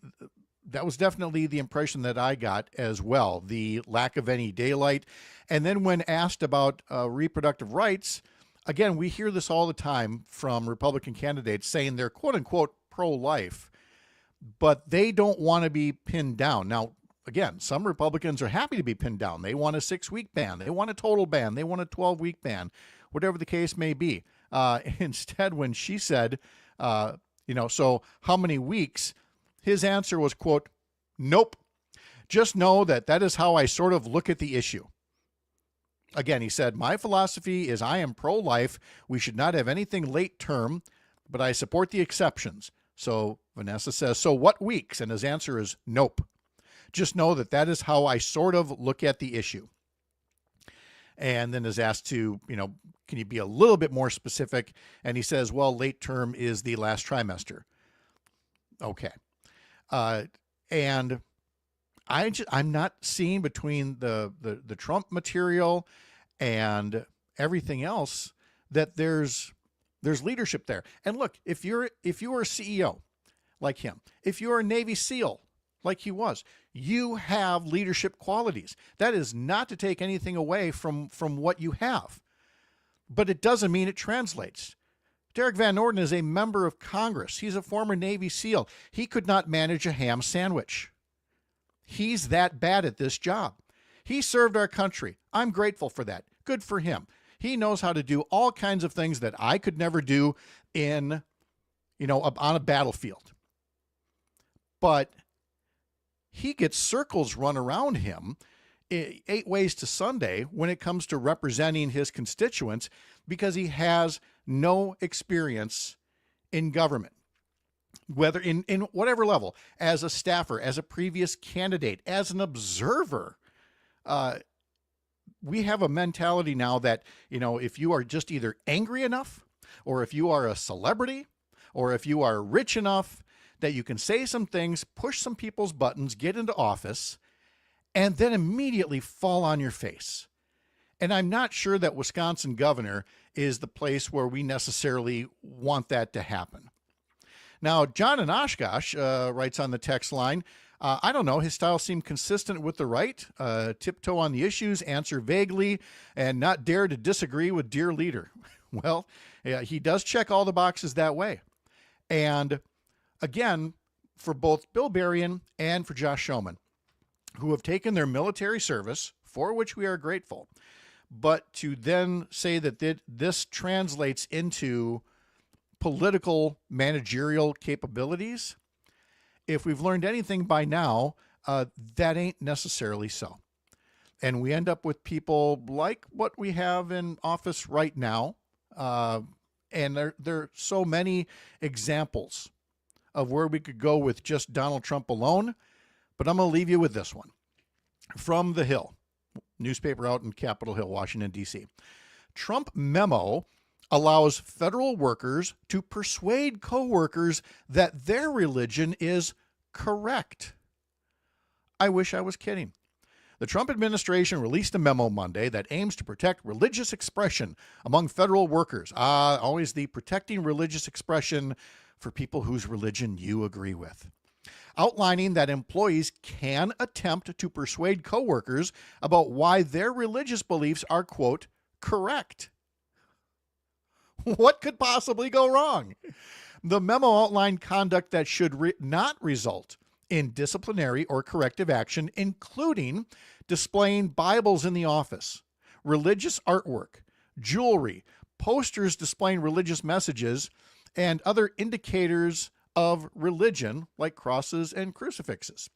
definitely the impression that I got as well, the lack of any daylight. And then when asked about reproductive rights, again, we hear this all the time from Republican candidates saying they're quote-unquote pro-life, but they don't want to be pinned down. Now, again, some Republicans are happy to be pinned down. They want a 6-week ban. They want a total ban. They want a 12-week ban, whatever the case may be. Instead, when she said, so how many weeks, his answer was, quote, nope. Just know that is how I sort of look at the issue. Again, he said, my philosophy is I am pro-life. We should not have anything late term, but I support the exceptions. So Vanessa says, so what weeks? And his answer is nope. Just know that is how I sort of look at the issue. And then is asked to, can you be a little bit more specific? And he says, well, late term is the last trimester. Okay. And I'm not seeing between the Trump material and everything else that there's leadership there. And look, if you are a CEO like him, if you're a Navy SEAL like he was, you have leadership qualities. That is not to take anything away from what you have, but it doesn't mean it translates. Derek Van Orden is a member of Congress. He's a former Navy SEAL. He could not manage a ham sandwich. He's that bad at this job. He served our country. I'm grateful for that. Good for him. He knows how to do all kinds of things that I could never do on a battlefield. But he gets circles run around him 8 ways to Sunday when it comes to representing his constituents because he has no experience in government, whether in whatever level, as a staffer, as a previous candidate, as an observer. We have a mentality now that, if you are just either angry enough, or if you are a celebrity, or if you are rich enough that you can say some things, push some people's buttons, get into office, and then immediately fall on your face. And I'm not sure that Wisconsin governor is the place where we necessarily want that to happen. Now, John in Oshkosh writes on the text line, I don't know, his style seemed consistent with the right, tiptoe on the issues, answer vaguely, and not dare to disagree with dear leader. Well, yeah, he does check all the boxes that way. And again, for both Bill Berrien and for Josh Schoeman, who have taken their military service, for which we are grateful, but to then say that this translates into political managerial capabilities, if we've learned anything by now, that ain't necessarily so. And we end up with people like what we have in office right now. And there are so many examples of where we could go with just Donald Trump alone. But I'm going to leave you with this one. From The Hill, newspaper out in Capitol Hill, Washington, D.C. Trump memo allows federal workers to persuade coworkers that their religion is correct. I wish I was kidding. The Trump administration released a memo Monday that aims to protect religious expression among federal workers. Always the protecting religious expression for people whose religion you agree with. Outlining that employees can attempt to persuade coworkers about why their religious beliefs are, quote, correct. What could possibly go wrong? The memo outlined conduct that should not result in disciplinary or corrective action, including displaying Bibles in the office, religious artwork, jewelry, posters displaying religious messages, and other indicators of religion like crosses and crucifixes.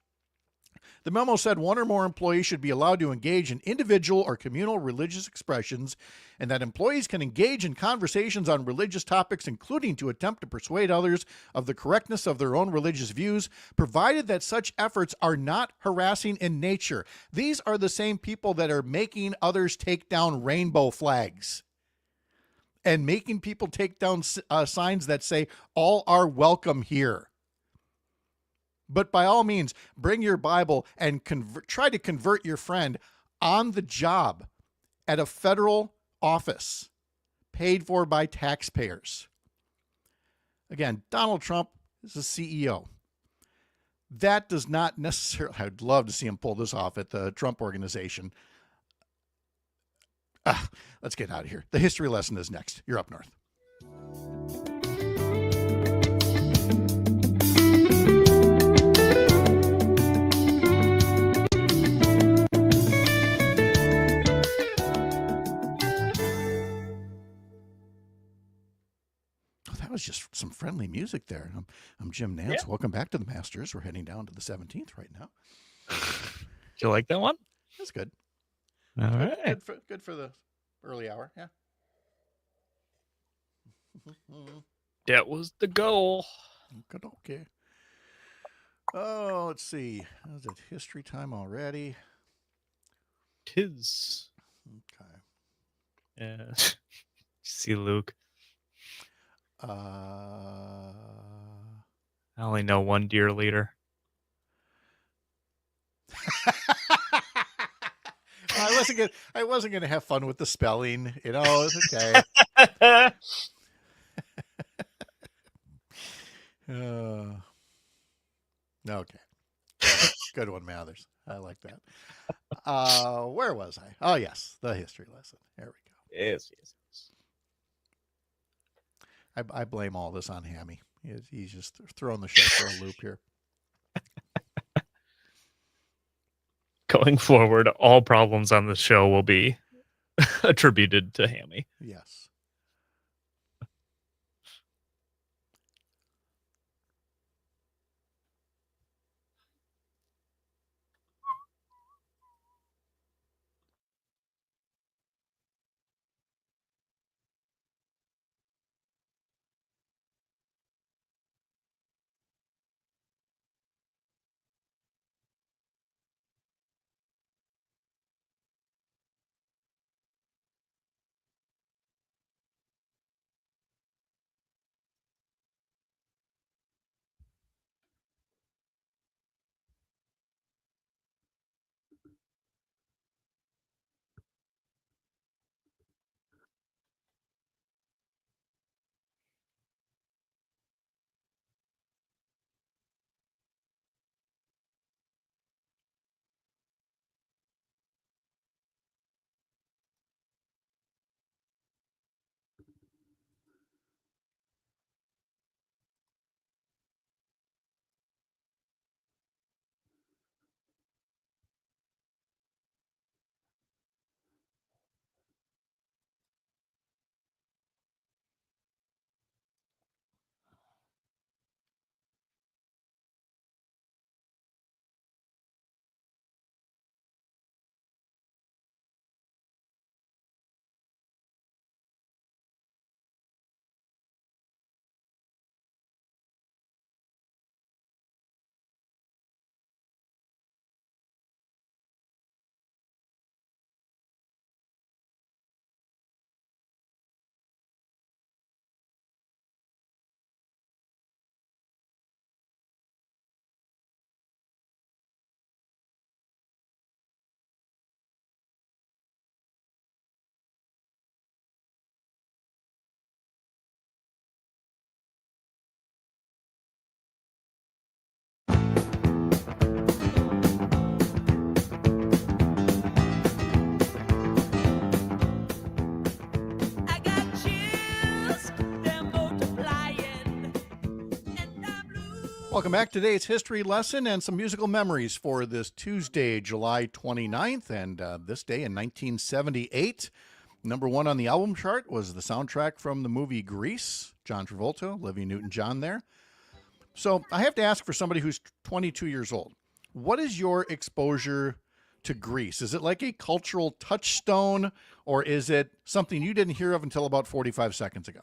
The memo said one or more employees should be allowed to engage in individual or communal religious expressions, and that employees can engage in conversations on religious topics, including to attempt to persuade others of the correctness of their own religious views, provided that such efforts are not harassing in nature. These are the same people that are making others take down rainbow flags and making people take down signs that say, all are welcome here. But by all means, bring your Bible and try to convert your friend on the job at a federal office paid for by taxpayers. Again, Donald Trump is a CEO. That does not necessarily, I'd love to see him pull this off at the Trump Organization. Let's get out of here. The history lesson is next. You're up north. That was just some friendly music there. I'm Jim Nance. Yeah. Welcome back to the Masters. We're heading down to the 17th right now. Do you like that one? That's good. All right. Good for the early hour. Yeah. That was the goal. Okay. Oh, let's see. Is it history time already? Tis. Okay. Yeah. See Luke. I only know one dear leader. I wasn't gonna have fun with the spelling. It's okay. Okay. Good one, Mathers. I like that. Where was I? Oh yes, the history lesson. There we go. Yes. I blame all this on Hammy. He's just throwing the show for a loop here. Going forward, all problems on the show will be attributed to Hammy. Yes. Welcome back. Today's history lesson and some musical memories for this Tuesday, July 29th. And this day in 1978, number one on the album chart was the soundtrack from the movie Grease. John Travolta, Olivia Newton-John there. So I have to ask for somebody who's 22 years old, what is your exposure to Grease? Is it like a cultural touchstone, or is it something you didn't hear of until about 45 seconds ago?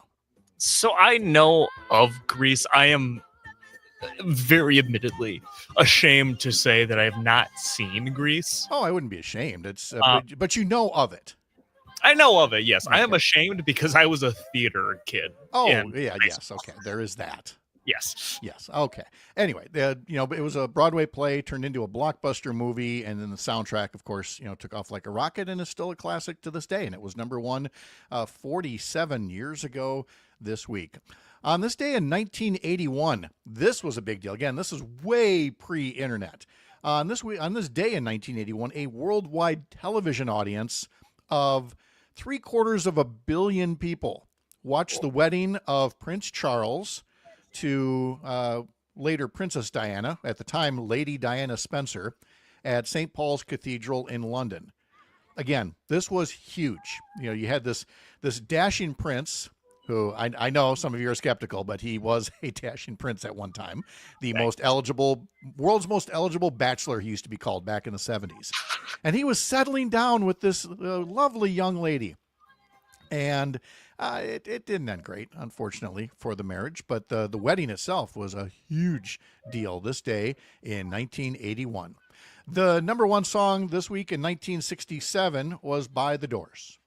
So I know of Grease. I am very admittedly ashamed to say that I have not seen Grease. Oh, I wouldn't be ashamed. It's but you know of it. I know of it, yes. Okay. I am ashamed because I was a theater kid. Oh, yeah, yes. Okay, there is that. Yes. Yes. Okay. Anyway, it was a Broadway play turned into a blockbuster movie, and then the soundtrack, of course, took off like a rocket and is still a classic to this day. And it was number one 47 years ago this week. On this day in 1981, this was a big deal. Again, this is way pre-internet. On this day in 1981, a worldwide television audience of 750 million people watched the wedding of Prince Charles to later Princess Diana, at the time Lady Diana Spencer, at St. Paul's Cathedral in London. Again, this was huge. You had this dashing prince who I know some of you are skeptical, but he was a dashing prince at one time. The world's most eligible bachelor, he used to be called back in the 70s. And he was settling down with this lovely young lady. And it didn't end great, unfortunately, for the marriage. But the wedding itself was a huge deal this day in 1981. The number one song this week in 1967 was by The Doors.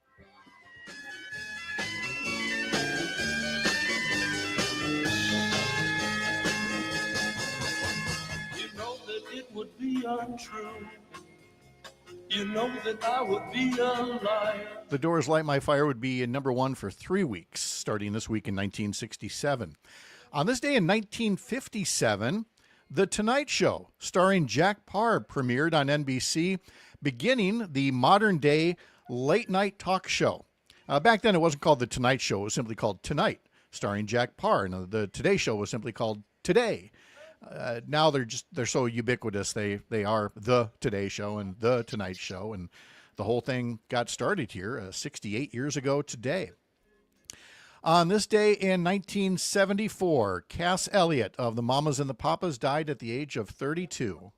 Would be untrue. You know that I would be a liar. The Doors' Light My Fire would be in number one for 3 weeks, starting this week in 1967. On this day in 1957, The Tonight Show, starring Jack Paar, premiered on NBC, beginning the modern-day late-night talk show. Back then, it wasn't called The Tonight Show. It was simply called Tonight, starring Jack Paar. And the Today Show was simply called Today. Now they're so ubiquitous. They are the Today Show and the Tonight Show, and the whole thing got started here 68 years ago today. On this day in 1974, Cass Elliot of the Mamas and the Papas died at the age of 32.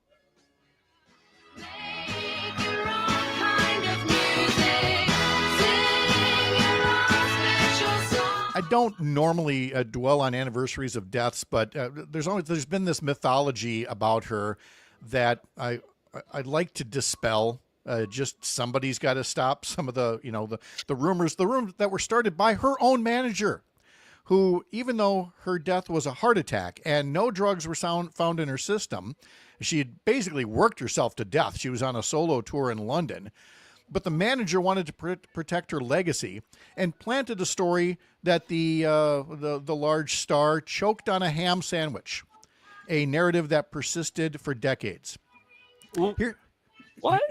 I don't normally dwell on anniversaries of deaths, but there's been this mythology about her that I'd like to dispel. Just somebody's got to stop some of the rumors that were started by her own manager, who, even though her death was a heart attack and no drugs were found in her system, she had basically worked herself to death. She was on a solo tour in London. But the manager wanted to protect her legacy and planted a story that the large star choked on a ham sandwich, a narrative that persisted for decades. Here, What?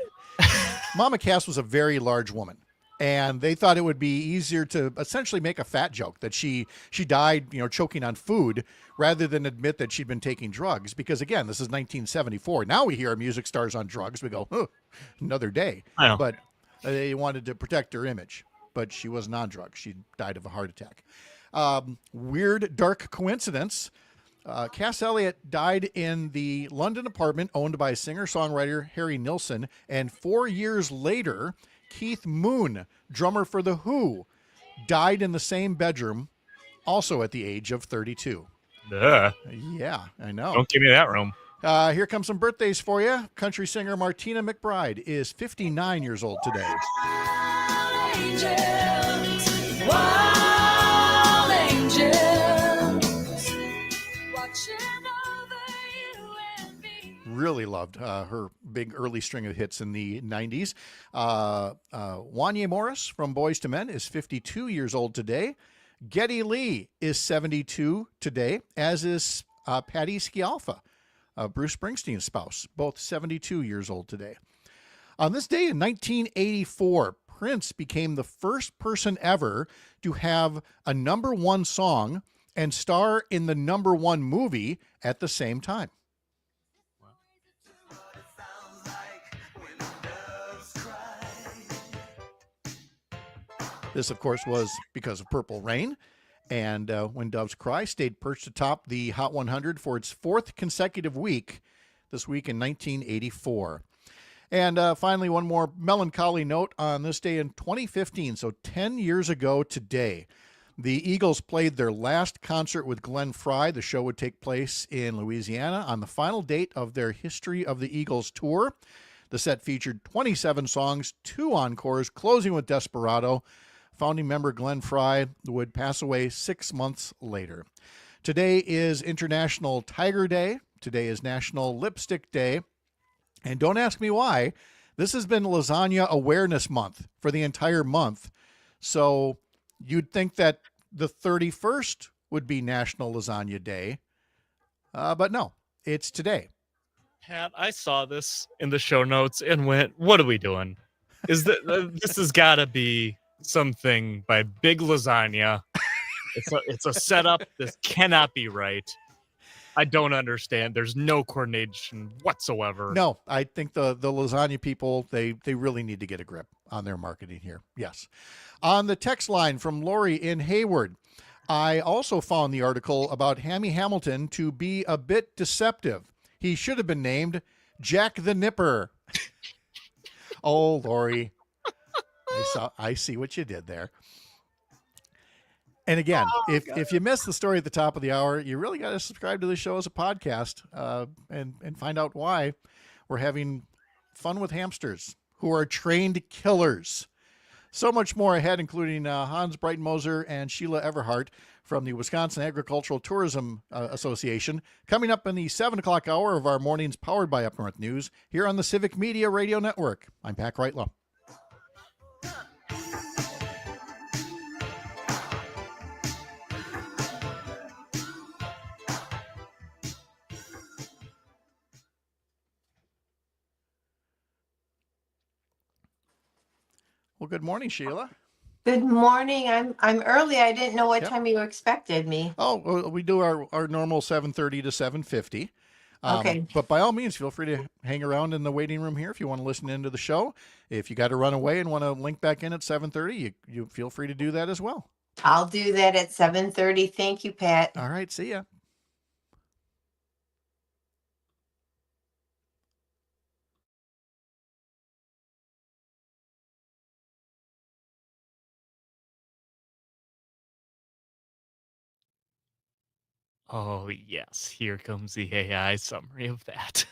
Mama Cass was a very large woman, and they thought it would be easier to essentially make a fat joke that she died, choking on food, rather than admit that she'd been taking drugs. Because again, this is 1974. Now we hear music stars on drugs, we go, oh, another day. But they wanted to protect her image, but she wasn't on drugs. She died of a heart attack. Weird, dark coincidence. Cass Elliot died in the London apartment owned by singer-songwriter Harry Nilsson, and 4 years later, Keith Moon, drummer for The Who, died in the same bedroom, also at the age of 32. Duh. Yeah, I know. Don't give me that room. Here come some birthdays for you. Country singer Martina McBride is 59 years old today. Wild angels, wild angels, watching over you and me. Really loved her big early string of hits in the 90s. Wanya Morris from Boys to Men is 52 years old today. Geddy Lee is 72 today, as is Patty Scialfa, Bruce Springsteen's spouse, both 72 years old today. On this day in 1984, Prince became the first person ever to have a number one song and star in the number one movie at the same time. This, of course, was because of Purple Rain. And When Doves Cry stayed perched atop the Hot 100 for its fourth consecutive week, this week in 1984. And finally, one more melancholy note on this day in 2015, so 10 years ago today, the Eagles played their last concert with Glenn Frey. The show would take place in Louisiana on the final date of their History of the Eagles tour. The set featured 27 songs, 2 encores, closing with Desperado. Founding member Glenn Frey would pass away 6 months later. Today is International Tiger Day. Today is National Lipstick Day. And don't ask me why. This has been Lasagna Awareness Month for the entire month. So you'd think that the 31st would be National Lasagna Day. But no, it's today. Pat, I saw this in the show notes and went, what are we doing? This has got to be something by Big Lasagna. It's a setup. This cannot be right. I don't understand. There's no coordination whatsoever. No, I think the lasagna people, they really need to get a grip on their marketing here. Yes. On the text line from Lori in Hayward, I also found the article about Hammy Hamilton to be a bit deceptive. He should have been named Jack the Nipper. Oh, Lori. I see what you did there. And again, if you missed the story at the top of the hour, you really got to subscribe to the show as a podcast and find out why we're having fun with hamsters who are trained killers. So much more ahead, including Hans Breitenmoser and Sheila Everhart from the Wisconsin Agricultural Tourism Association, coming up in the 7 o'clock hour of our mornings powered by Up North News here on the Civic Media Radio Network. I'm Pat Kreitlow. Well, good morning, Sheila. Good morning. I'm early. I didn't know what time you expected me. Oh, well, we do our normal 7:30 to 7:50. Okay. But by all means, feel free to hang around in the waiting room here if you want to listen into the show. If you got to run away and want to link back in at 7:30, you feel free to do that as well. I'll do that at 7:30. Thank you, Pat. All right, see ya. Oh, yes. Here comes the AI summary of that.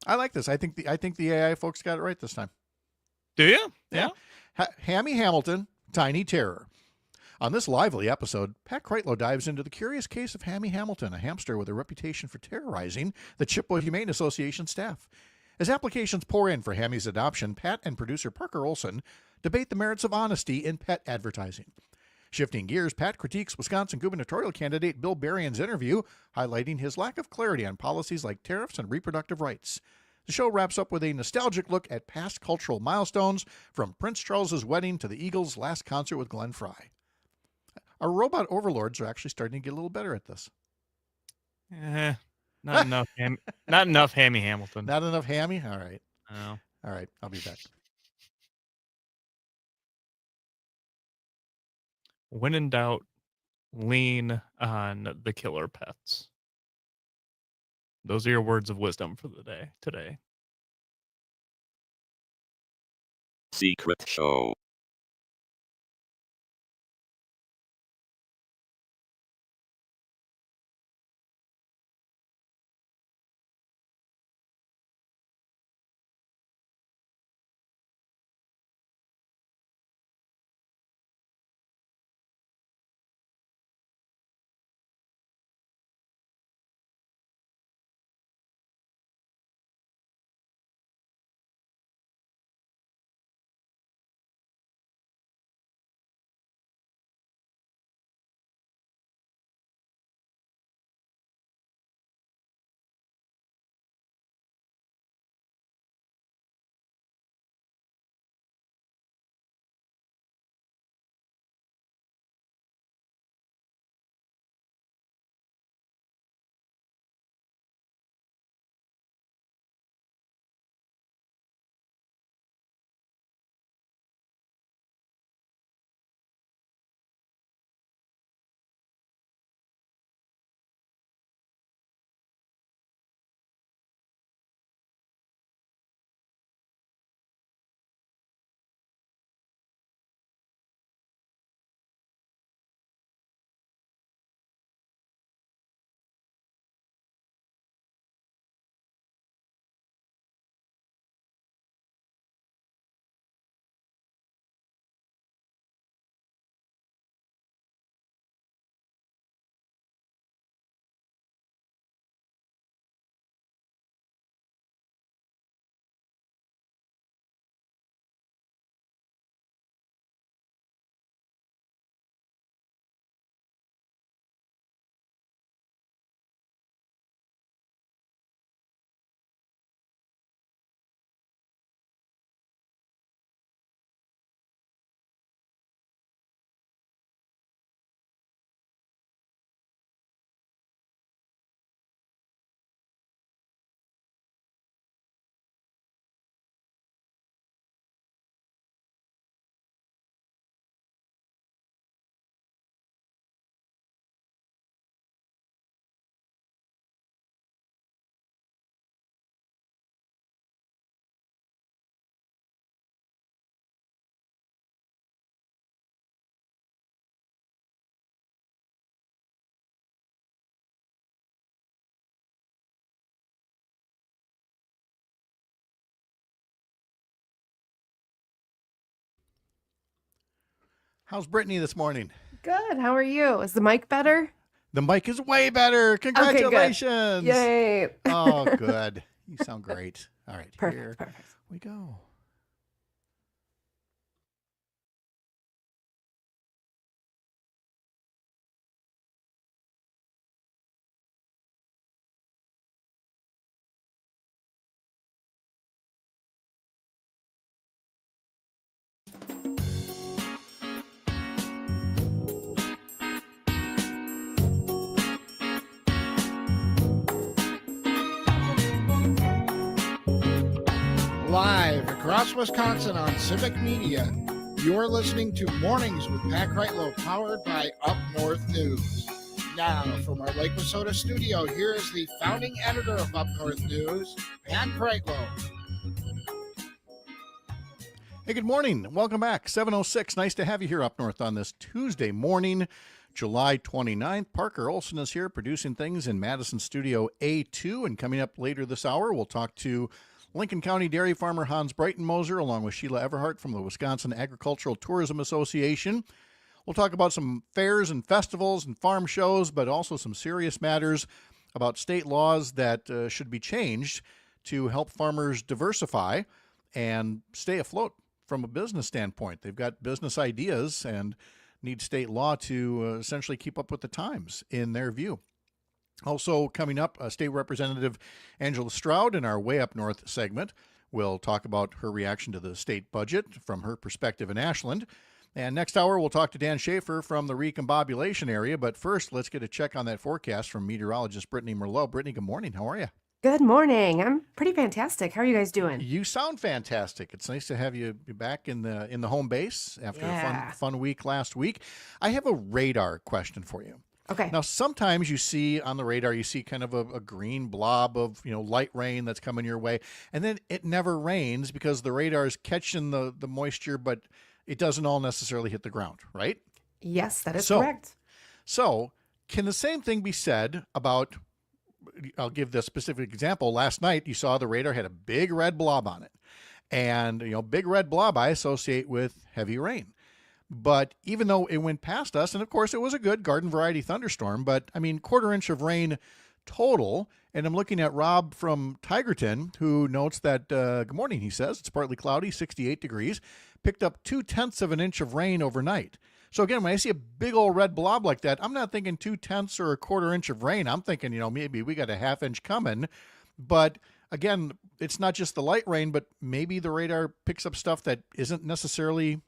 I like this. I think the AI folks got it right this time. Do you? Yeah. Hammy Hamilton, Tiny Terror. On this lively episode, Pat Kreitlow dives into the curious case of Hammy Hamilton, a hamster with a reputation for terrorizing the Chippewa Humane Association staff. As applications pour in for Hammy's adoption, Pat and producer Parker Olson debate the merits of honesty in pet advertising. Shifting gears, Pat critiques Wisconsin gubernatorial candidate Bill Berrien's interview, highlighting his lack of clarity on policies like tariffs and reproductive rights. The show wraps up with a nostalgic look at past cultural milestones, from Prince Charles's wedding to the Eagles' last concert with Glenn Frey. Our robot overlords are actually starting to get a little better at this. Not enough. Not enough Hammy Hamilton. Not enough Hammy? All right. No. All right. I'll be back. When in doubt, lean on the killer pets. Those are your words of wisdom for the day today. Secret Show. How's Brittany this morning? Good. How are you? Is the mic better? The mic is way better. Congratulations. Yay. Oh, good. You sound great. All right, here Perfect. we go. Live across Wisconsin on Civic Media, you're listening to Mornings with Pat Kreitlow, powered by Up North News. Now, from our Lake Wissota studio, here is the founding editor of Up North News, Pat Kreitlow. Hey, good morning. Welcome back. 7:06. Nice to have you here up north on this Tuesday morning, July 29th. Parker Olson is here producing things in Madison Studio A2. And coming up later this hour, we'll talk to Lincoln County dairy farmer Hans Breitenmoser, along with Sheila Everhart from the Wisconsin Agricultural Tourism Association. We'll talk about some fairs and festivals and farm shows, but also some serious matters about state laws that should be changed to help farmers diversify and stay afloat from a business standpoint. They've got business ideas and need state law to essentially keep up with the times, in their view. Also coming up, State Representative Angela Stroud in our Way Up North segment will talk about her reaction to the state budget from her perspective in Ashland. And next hour, we'll talk to Dan Schaefer from the recombobulation area. But first, let's get a check on that forecast from meteorologist Brittany Merlot. Brittany, good morning. How are you? Good morning. I'm pretty fantastic. How are you guys doing? You sound fantastic. It's nice to have you back in the home base after a fun week last week. I have a radar question for you. Okay. Now, sometimes you see on the radar, you see kind of a green blob of, light rain that's coming your way. And then it never rains because the radar is catching the moisture, but it doesn't all necessarily hit the ground, right? Yes, that is correct. So can the same thing be said about, I'll give this specific example. Last night, you saw the radar had a big red blob on it. And, big red blob I associate with heavy rain. But even though it went past us, and of course it was a good garden variety thunderstorm, but I mean, quarter inch of rain total. And I'm looking at Rob from Tigerton, who notes that, good morning, he says, it's partly cloudy, 68 degrees, picked up 2/10 of an inch of rain overnight. So again, when I see a big old red blob like that, I'm not thinking 2/10 or a quarter inch of rain. I'm thinking, maybe we got a half inch coming. But again, it's not just the light rain, but maybe the radar picks up stuff that isn't necessarily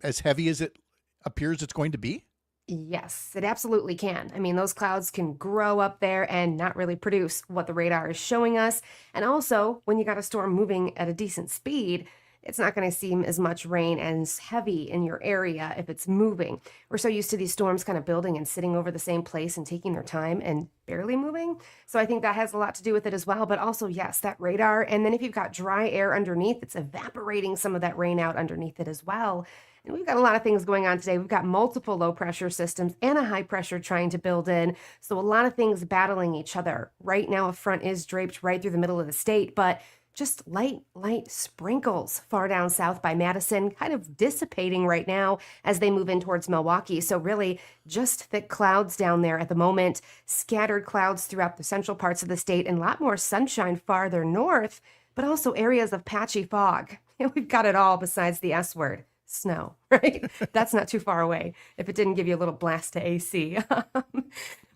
as heavy as it appears it's going to be? Yes, it absolutely can. I mean, those clouds can grow up there and not really produce what the radar is showing us. And also, when you got a storm moving at a decent speed, it's not going to seem as much rain as heavy in your area if it's moving. We're so used to these storms kind of building and sitting over the same place and taking their time and barely moving. So I think that has a lot to do with it as well. But also, yes, that radar. And then if you've got dry air underneath, it's evaporating some of that rain out underneath it as well. And we've got a lot of things going on today. We've got multiple low pressure systems and a high pressure trying to build in. So a lot of things battling each other. Right now, a front is draped right through the middle of the state, but just light sprinkles far down south by Madison, kind of dissipating right now as they move in towards Milwaukee. So really just thick clouds down there at the moment, scattered clouds throughout the central parts of the state, and a lot more sunshine farther north, but also areas of patchy fog. We've got it all besides the S word. Snow, right? That's not too far away if it didn't give you a little blast to AC.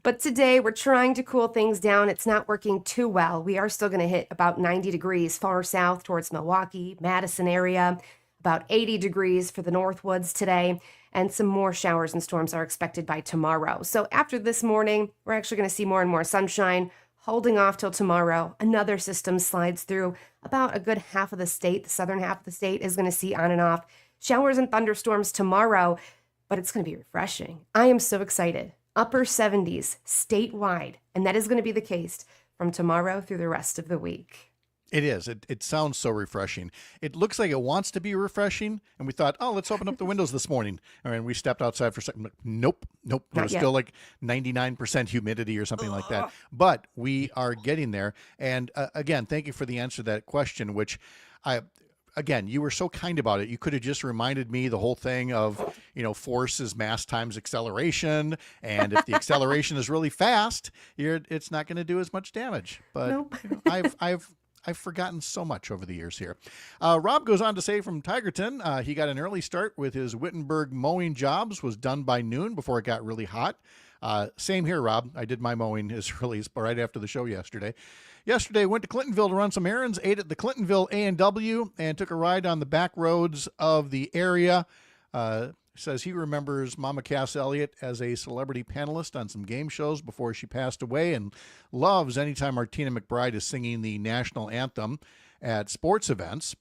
But today we're trying to cool things down. It's not working too well. We are still going to hit about 90 degrees far south towards Milwaukee, Madison area, about 80 degrees for the Northwoods today, and some more showers and storms are expected by tomorrow. So after this morning, we're actually going to see more and more sunshine, holding off till tomorrow. Another system slides through about a good half of the state. The southern half of the state is going to see on and off showers and thunderstorms tomorrow, but it's going to be refreshing. I am so excited. Upper 70s statewide, and that is going to be the case from tomorrow through the rest of the week. It is. It sounds so refreshing. It looks like it wants to be refreshing, and we thought, let's open up the windows this morning. And we stepped outside for a second. Nope. It was still like 99% humidity or something like that. But we are getting there. And again, thank you for the answer to that question, which again, you were so kind about it. You could have just reminded me the whole thing of, force is mass times acceleration. And if the acceleration is really fast, it's not going to do as much damage. But Nope. I've forgotten so much over the years here. Rob goes on to say from Tigerton, he got an early start with his Wittenberg mowing jobs, was done by noon before it got really hot. Same here, Rob. I did my mowing as early right after the show yesterday. Yesterday, went to Clintonville to run some errands, ate at the Clintonville A&W, and took a ride on the back roads of the area. Says he remembers Mama Cass Elliott as a celebrity panelist on some game shows before she passed away, and loves anytime Martina McBride is singing the national anthem at sports events.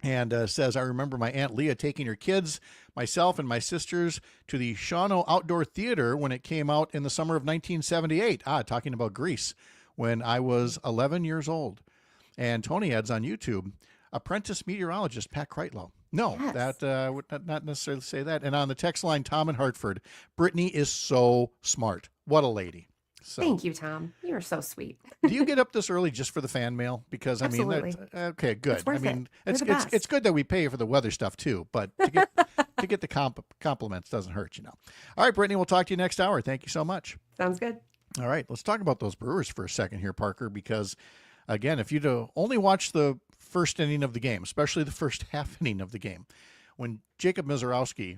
And says, I remember my Aunt Leah taking her kids, myself, and my sisters to the Shawano Outdoor Theater when it came out in the summer of 1978. Talking about Grease, when I was 11 years old. And Tony adds on YouTube, apprentice meteorologist Pat Kreitlow. No, Yes. that would not necessarily say that. And on the text line, Tom in Hartford, Brittany is so smart. What a lady. So, Thank you, Tom. You're so sweet. do you get up this early just for the fan mail? Because Absolutely. Okay, good. It's worth it. You're it's the best. it's good that we pay you for the weather stuff too, but to get the compliments doesn't hurt, All right, Brittany, we'll talk to you next hour. Thank you so much. Sounds good. All right, let's talk about those Brewers for a second here, Parker, because again, if you'd only watched the first inning of the game, especially the first half inning of the game, when Jacob Mizorowski,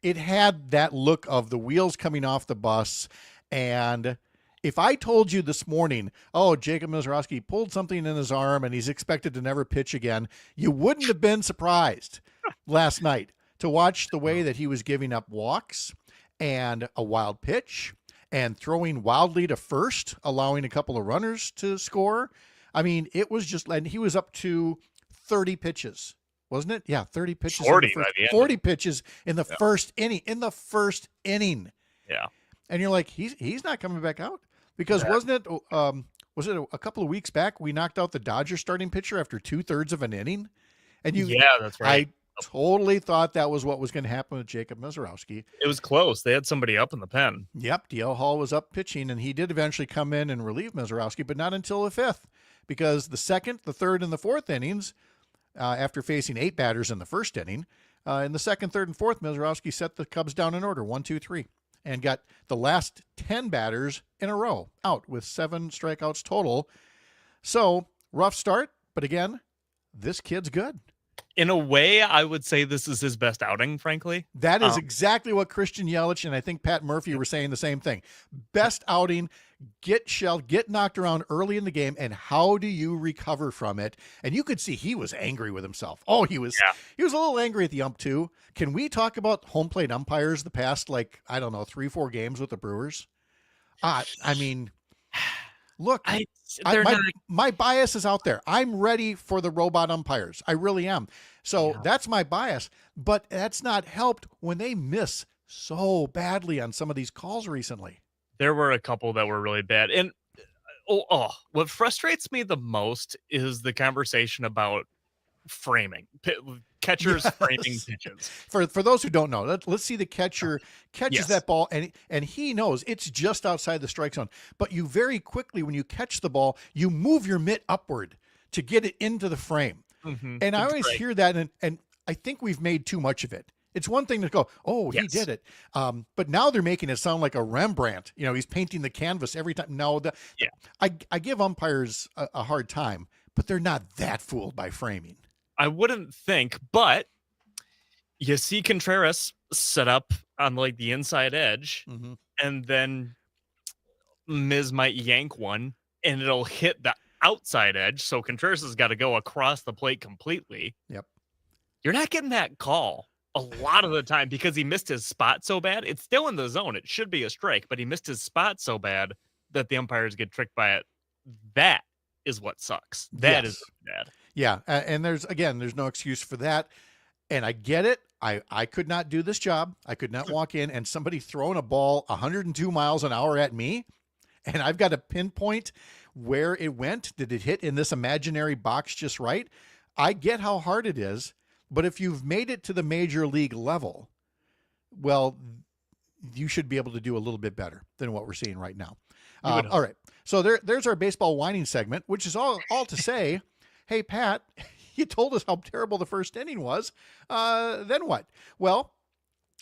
it had that look of the wheels coming off the bus. And if I told you this morning, Jacob Mizorowski pulled something in his arm and he's expected to never pitch again, you wouldn't have been surprised last night to watch the way that he was giving up walks and a wild pitch and throwing wildly to first, allowing a couple of runners to score. It was just, and he was up to 30 pitches, wasn't it? Yeah, 30 pitches. 40 by the end. 40 pitches in the first inning. Yeah. And you're like, he's not coming back out, because wasn't it? Was it a couple of weeks back we knocked out the Dodgers starting pitcher after 2/3 of an inning? And that's right. I totally thought that was what was going to happen with Jacob Mizorowski. It was close. They had somebody up in the pen. Yep, DL Hall was up pitching, and he did eventually come in and relieve Mizorowski, but not until the fifth, because the second, the third, and the fourth innings, after facing 8 batters in the first inning, in the second, third, and fourth, Mizorowski set the Cubs down in order, 1, 2, 3. And got the last 10 batters in a row out with 7 strikeouts total. So, rough start, but again, this kid's good. In a way, I would say this is his best outing, frankly. That is exactly what Christian Yelich and I think Pat Murphy were saying the same thing. Best outing, get shelled, get knocked around early in the game, and how do you recover from it? And you could see he was angry with himself. He was a little angry at the ump too. Can we talk about home plate umpires the past 3-4 games with the Brewers? Look, my bias is out there. I'm ready for the robot umpires. I really am. So that's my bias, but that's not helped when they miss so badly on some of these calls recently. There were a couple that were really bad. And what frustrates me the most is the conversation about framing. Catchers framing pitches. For those who don't know, let's see the catcher catches that ball, and he knows it's just outside the strike zone. But you very quickly, when you catch the ball, you move your mitt upward to get it into the frame. Mm-hmm. And I always hear that, and I think we've made too much of it. It's one thing to go, he did it. But now they're making it sound like a Rembrandt. He's painting the canvas every time. No, I give umpires a hard time, but they're not that fooled by framing. I wouldn't think, but you see Contreras set up on the inside edge, and then Miz might yank one, and it'll hit the outside edge. So Contreras has got to go across the plate completely. Yep. You're not getting that call a lot of the time because he missed his spot so bad. It's still in the zone. It should be a strike, but he missed his spot so bad that the umpires get tricked by it. That is what sucks. That is bad. Yeah, and there's no excuse for that. And I get it. I could not do this job. I could not walk in and somebody throwing a ball 102 miles an hour at me, and I've got to pinpoint where it went. Did it hit in this imaginary box just right? I get how hard it is, but if you've made it to the major league level, well, you should be able to do a little bit better than what we're seeing right now. All right. So there's our baseball whining segment, which is all to say, hey, Pat, You told us how terrible the first inning was. Then what? Well,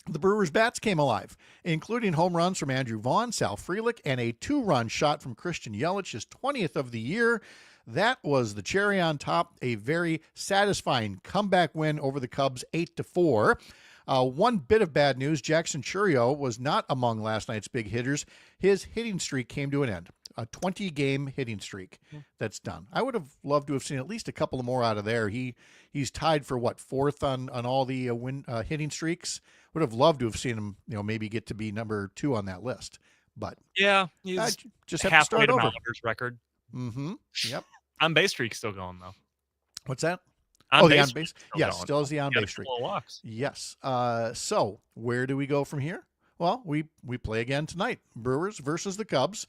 the Brewers' bats came alive, including home runs from Andrew Vaughn, Sal Frelick, and a 2-run shot from Christian Yelich, his 20th of the year. That was the cherry on top, a very satisfying comeback win over the Cubs, 8-4. One bit of bad news, Jackson Chourio was not among last night's big hitters. His hitting streak came to an end, a 20-game hitting streak that's done. I would have loved to have seen at least a couple more out of there. He's tied for, what, 4th on all the hitting streaks? Would have loved to have seen him, maybe get to be number 2 on that list. But yeah, he's just have to halfway start to over. Molitor's record. Mm-hmm. Yep. On base streak still going though. What's that? On the base on base. streak Yes, going. still is the on Got a base streak. couple of walks. Yes. So where do we go from here? Well, we play again tonight. Brewers versus the Cubs.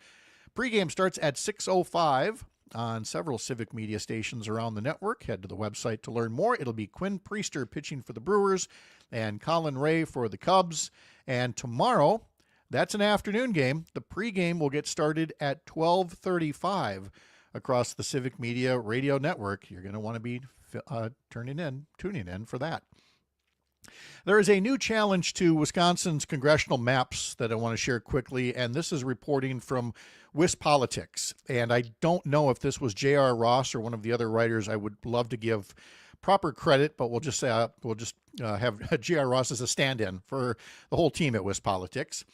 Pregame starts at 6:05 on several Civic Media stations around the network. Head to the website to learn more. It'll be Quinn Priester pitching for the Brewers and Colin Ray for the Cubs. And tomorrow, that's an afternoon game. The pregame will get started at 12:35 across the Civic Media radio network. You're going to want to be tuning in for that. There is a new challenge to Wisconsin's congressional maps that I want to share quickly, and this is reporting from WisPolitics. And I don't know if this was J.R. Ross or one of the other writers. I would love to give proper credit, but we'll just say have J.R. Ross as a stand-in for the whole team at WisPolitics.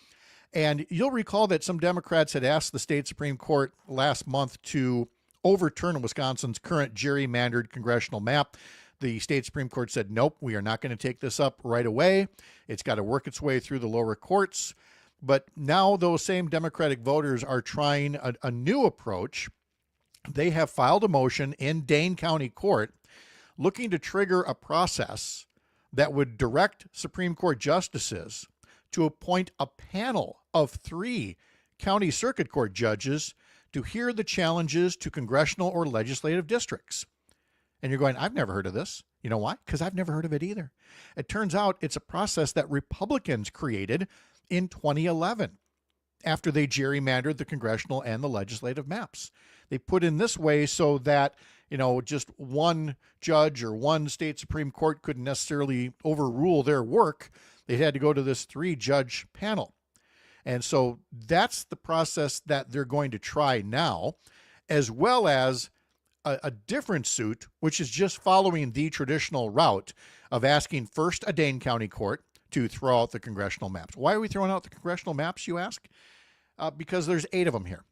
And you'll recall that some Democrats had asked the state Supreme Court last month to overturn Wisconsin's current gerrymandered congressional map. The state Supreme Court said, nope, we are not going to take this up right away. It's got to work its way through the lower courts. But now those same Democratic voters are trying a new approach. They have filed a motion in Dane County Court looking to trigger a process that would direct Supreme Court justices to appoint a panel of 3 county circuit court judges to hear the challenges to congressional or legislative districts. And you're going, I've never heard of this. You know why? Because I've never heard of it either. It turns out it's a process that Republicans created in 2011 after they gerrymandered the congressional and the legislative maps. They put in this way so that, just one judge or one state Supreme Court couldn't necessarily overrule their work. They had to go to this 3-judge panel. And so that's the process that they're going to try now, as well as a different suit, which is just following the traditional route of asking first a Dane County court to throw out the congressional maps. Why are we throwing out the congressional maps, you ask? Because there's 8 of them here.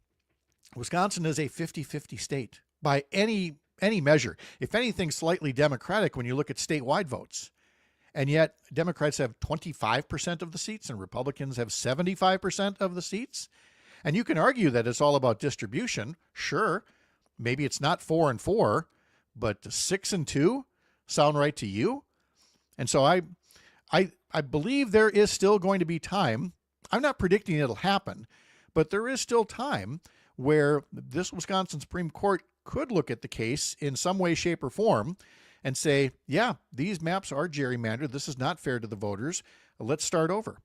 Wisconsin is a 50-50 state by any measure. If anything, slightly Democratic when you look at statewide votes. And yet Democrats have 25% of the seats and Republicans have 75% of the seats. And you can argue that it's all about distribution. Sure, maybe it's not 4 and 4, but 6 and 2 sound right to you? And so I believe there is still going to be time. I'm not predicting it'll happen, but there is still time where this Wisconsin Supreme Court could look at the case in some way, shape, or form and say, yeah, these maps are gerrymandered. This is not fair to the voters. Let's start over.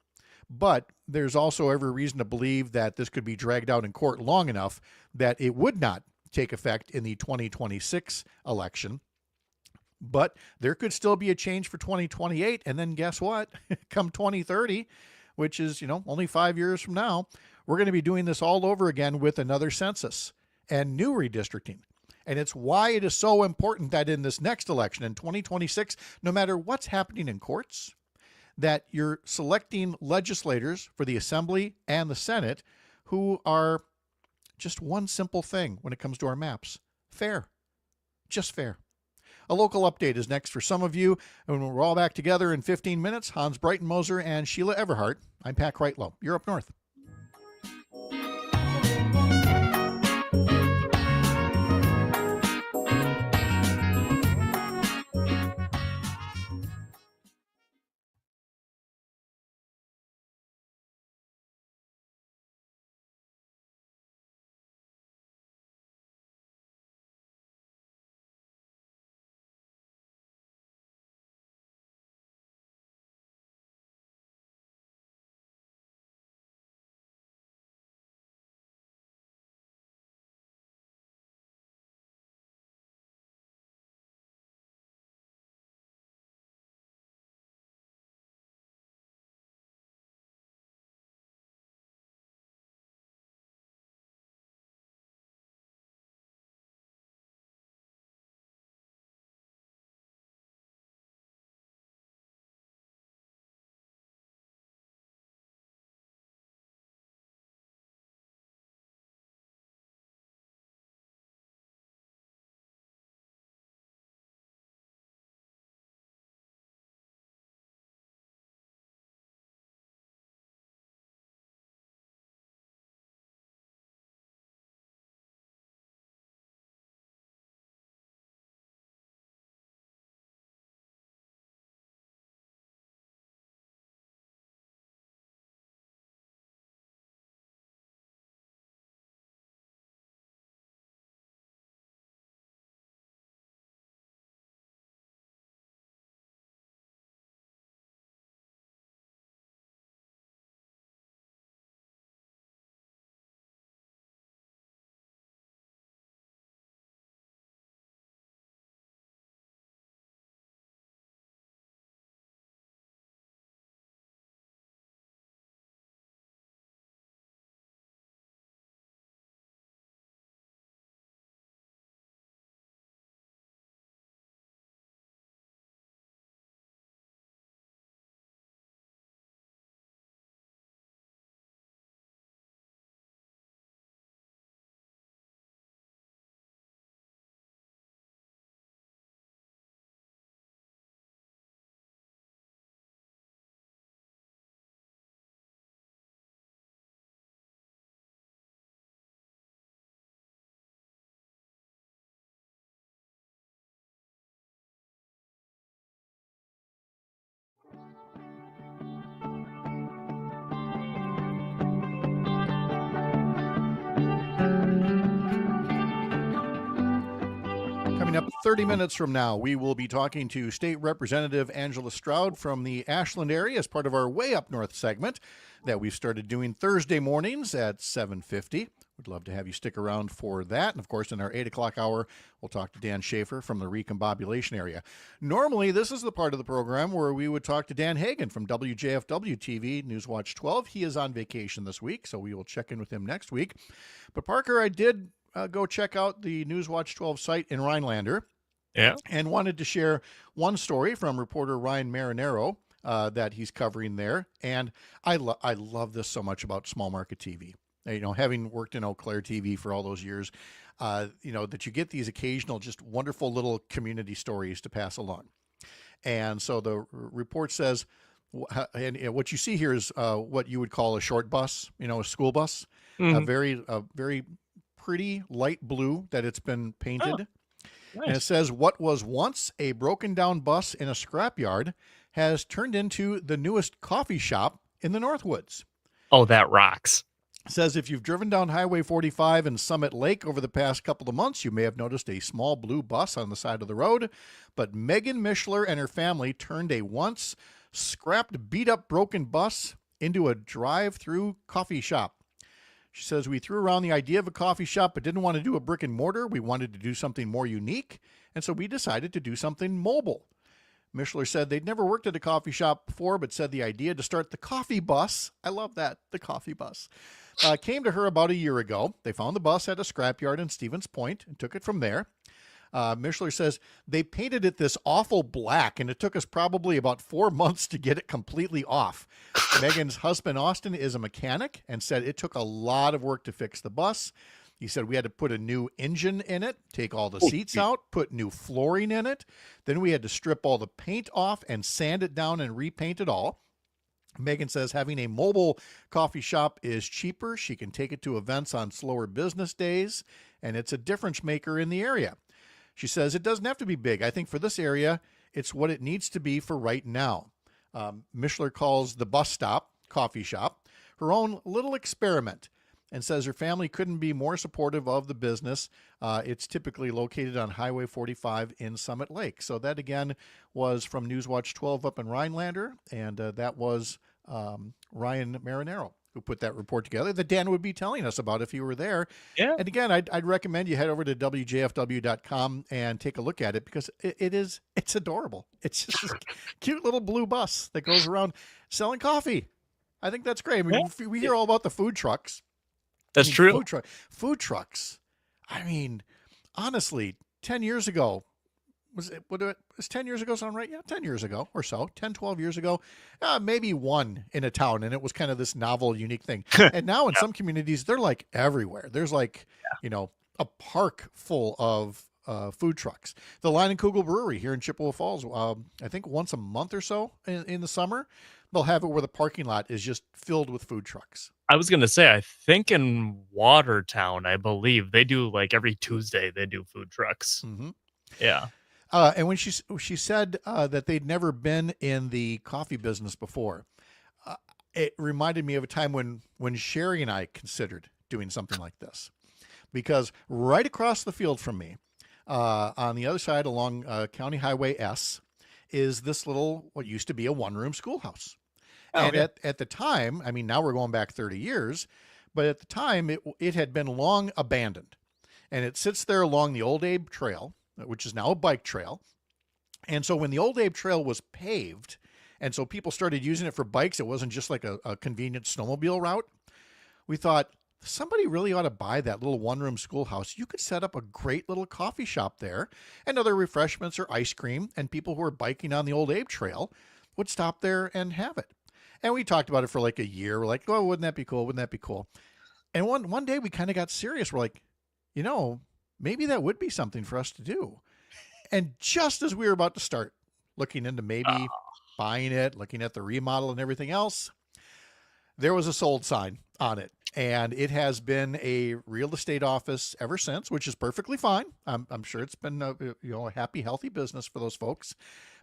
But there's also every reason to believe that this could be dragged out in court long enough that it would not take effect in the 2026 election. But there could still be a change for 2028. And then guess what? Come 2030, which is, only 5 years from now, we're going to be doing this all over again with another census and new redistricting. And it's why it is so important that in this next election, in 2026, no matter what's happening in courts, that you're selecting legislators for the Assembly and the Senate who are just one simple thing when it comes to our maps. Fair. Just fair. A local update is next for some of you. And when we're all back together in 15 minutes, Hans Breitenmoser and Sheila Everhart. I'm Pat Kreitlow. You're up north. 30 minutes from now, we will be talking to State Representative Angela Stroud from the Ashland area as part of our Way Up North segment that we've started doing Thursday mornings at 7:50. We'd love to have you stick around for that. And, of course, in our 8 o'clock hour, we'll talk to Dan Schaefer from the recombobulation area. Normally, this is the part of the program where we would talk to Dan Hagan from WJFW TV, Newswatch 12. He is on vacation this week, so we will check in with him next week. But, Parker, I did go check out the Newswatch 12 site in Rhinelander. Yeah. And wanted to share one story from reporter Ryan Marinero that he's covering there. And I love this so much about small market TV. You know, having worked in Eau Claire TV for all those years, you know, that you get these occasional just wonderful little community stories to pass along. And so the report says, and what you see here is what you would call a short bus, you know, a school bus, a very pretty light blue that it's been painted. Oh, nice. And it says, what was once a broken down bus in a scrapyard has turned into the newest coffee shop in the Northwoods. Oh, that rocks. It says, if you've driven down Highway 45 in Summit Lake over the past couple of months, you may have noticed a small blue bus on the side of the road. But Megan Mishler and her family turned a once scrapped, beat up, broken bus into a drive-through coffee shop. She says, we threw around the idea of a coffee shop, but didn't want to do a brick and mortar. We wanted to do something more unique. And so we decided to do something mobile. Mishler said they'd never worked at a coffee shop before, but said the idea to start the coffee bus, I love that, the coffee bus, came to her about a year ago. They found the bus at a scrapyard in Stevens Point and took it from there. Mishler says they painted it this awful black, and it took us probably about 4 months to get it completely off. Megan's husband, Austin, is a mechanic and said it took a lot of work to fix the bus. He said we had to put a new engine in it, take all the seats out, put new flooring in it. Then we had to strip all the paint off and sand it down and repaint it all. Megan says having a mobile coffee shop is cheaper. She can take it to events on slower business days, and it's a difference maker in the area. She says it doesn't have to be big. I think for this area, it's what it needs to be for right now. Mishler calls the bus stop, coffee shop, her own little experiment, and says her family couldn't be more supportive of the business. It's typically located on Highway 45 in Summit Lake. So that, again, was from Newswatch 12 up in Rhinelander, and that was Ryan Marinero who put that report together that Dan would be telling us about if you were there. Yeah. And again, I'd recommend you head over to WJFW.com and take a look at it because it's adorable. It's just a cute little blue bus that goes around selling coffee. I think that's great. I mean, we hear all about the food trucks. That's true. Food trucks. I mean, honestly, 10 years ago, was 10 years ago sound right? Yeah, 10 years ago or so, 10, 12 years ago, maybe one in a town. And it was kind of this novel, unique thing. And now in some communities, they're like everywhere. There's like, you know, a park full of food trucks. The Line and Kugel Brewery here in Chippewa Falls, I think once a month or so in the summer, they'll have it where the parking lot is just filled with food trucks. I was going to say, I think in Watertown, I believe they do like every Tuesday, they do food trucks. Mm-hmm. Yeah. And when she said that they'd never been in the coffee business before, it reminded me of a time when Sherry and I considered doing something like this. Because right across the field from me, on the other side along County Highway S, is this little, what used to be a one-room schoolhouse. And at the time, I mean, now we're going back 30 years, but at the time, it had been long abandoned. And it sits there along the Old Abe Trail, which is now a bike trail. And so when the Old Abe Trail was paved, and so people started using it for bikes, it wasn't just like a convenient snowmobile route, we thought, somebody really ought to buy that little one-room schoolhouse. You could set up a great little coffee shop there, and other refreshments or ice cream, and people who are biking on the Old Abe Trail would stop there and have it. And we talked about it for like a year. We're like, oh, wouldn't that be cool? Wouldn't that be cool? And one day we kind of got serious. We're like, you know, maybe that would be something for us to do. And just as we were about to start looking into maybe buying it, looking at the remodel and everything else, there was a sold sign on it. And it has been a real estate office ever since, which is perfectly fine. I'm sure it's been a happy, healthy business for those folks.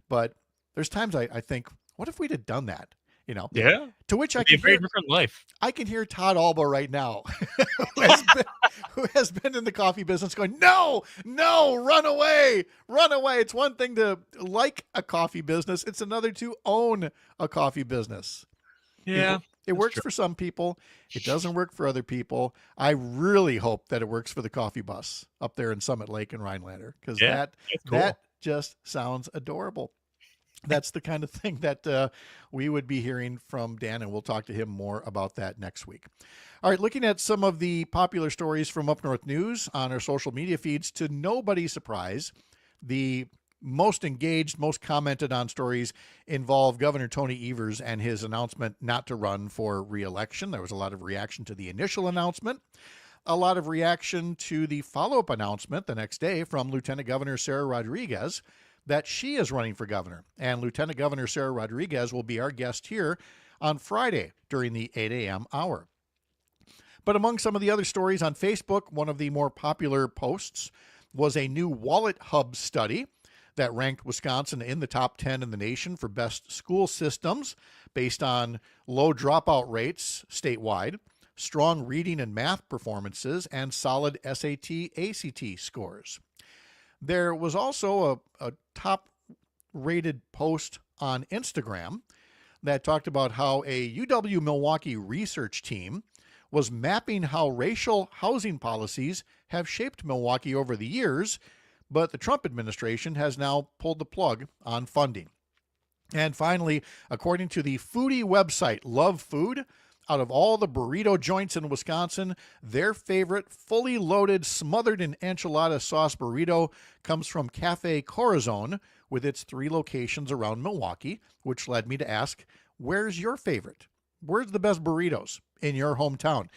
But there's times I think, what if we'd have done that Yeah. To which It'd be a very different life. I can hear Todd Alba right now, who has been in the coffee business going, no, run away. It's one thing to like a coffee business. It's another to own a coffee business. Yeah. It works for some people. It doesn't work for other people. I really hope that it works for the coffee bus up there in Summit Lake and Rhinelander, because that just sounds adorable. That's the kind of thing that we would be hearing from Dan, and we'll talk to him more about that next week. All right, looking at some of the popular stories from Up North News on our social media feeds, to nobody's surprise, the most engaged, most commented on stories involve Governor Tony Evers and his announcement not to run for re-election. There was a lot of reaction to the initial announcement, a lot of reaction to the follow-up announcement the next day from Lieutenant Governor Sarah Rodriguez that she is running for governor. And Lieutenant Governor Sarah Rodriguez will be our guest here on Friday during the 8 a.m. hour. But among some of the other stories on Facebook, one of the more popular posts was a new Wallet Hub study that ranked Wisconsin in the top 10 in the nation for best school systems based on low dropout rates statewide, strong reading and math performances, and solid SAT, ACT scores. There was also a top-rated post on Instagram that talked about how a UW-Milwaukee research team was mapping how racial housing policies have shaped Milwaukee over the years, but the Trump administration has now pulled the plug on funding. And finally, according to the foodie website Love Food, out of all the burrito joints in Wisconsin, their favorite fully loaded, smothered in enchilada sauce burrito comes from Cafe Corazon with its 3 locations around Milwaukee, which led me to ask, where's your favorite? Where's the best burritos in your hometown?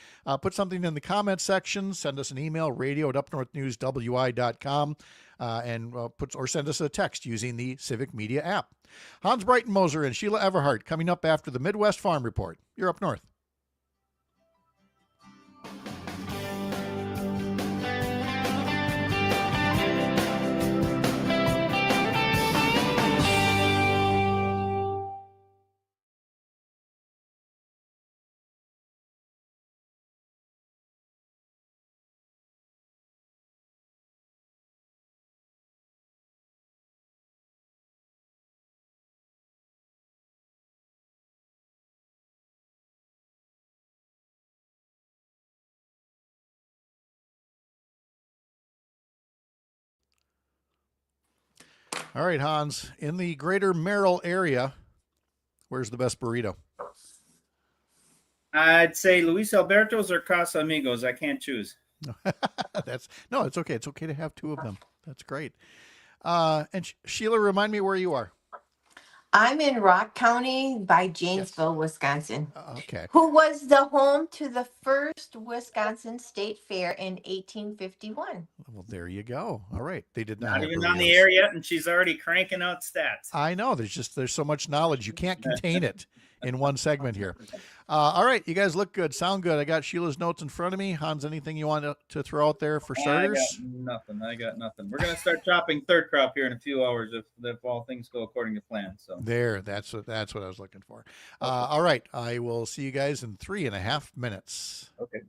Put something in the comments section. Send us an email, radio@upnorthnewswi.com, or send us a text using the Civic Media app. Hans Breitenmoser and Sheila Everhart coming up after the Midwest Farm Report. You're up north. All right, Hans, in the greater Merrill area, where's the best burrito? I'd say Luis Alberto's or Casa Amigos. I can't choose. It's okay. It's okay to have 2 of them. That's great. And Sheila, remind me where you are. I'm in Rock County by Janesville, Wisconsin. Okay. Who was the home to the first Wisconsin State Fair in 1851? Well, there you go. All right. They did not even on the air yet, and she's already cranking out stats. I know. There's so much knowledge. You can't contain it in one segment here. All right. You guys look good. Sound good. I got Sheila's notes in front of me. Hans, anything you want to throw out there for starters? I got nothing. We're going to start chopping third crop here in a few hours if all things go according to plan. So that's what I was looking for. All right. I will see you guys in 3.5 minutes. Okay.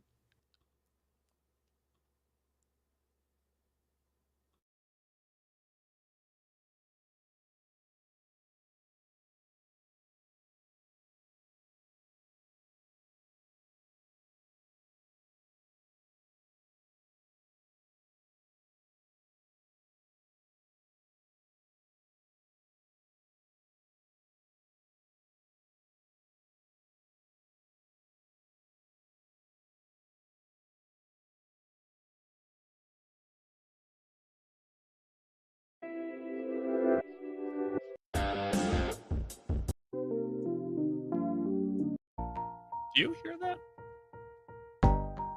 Do you hear that?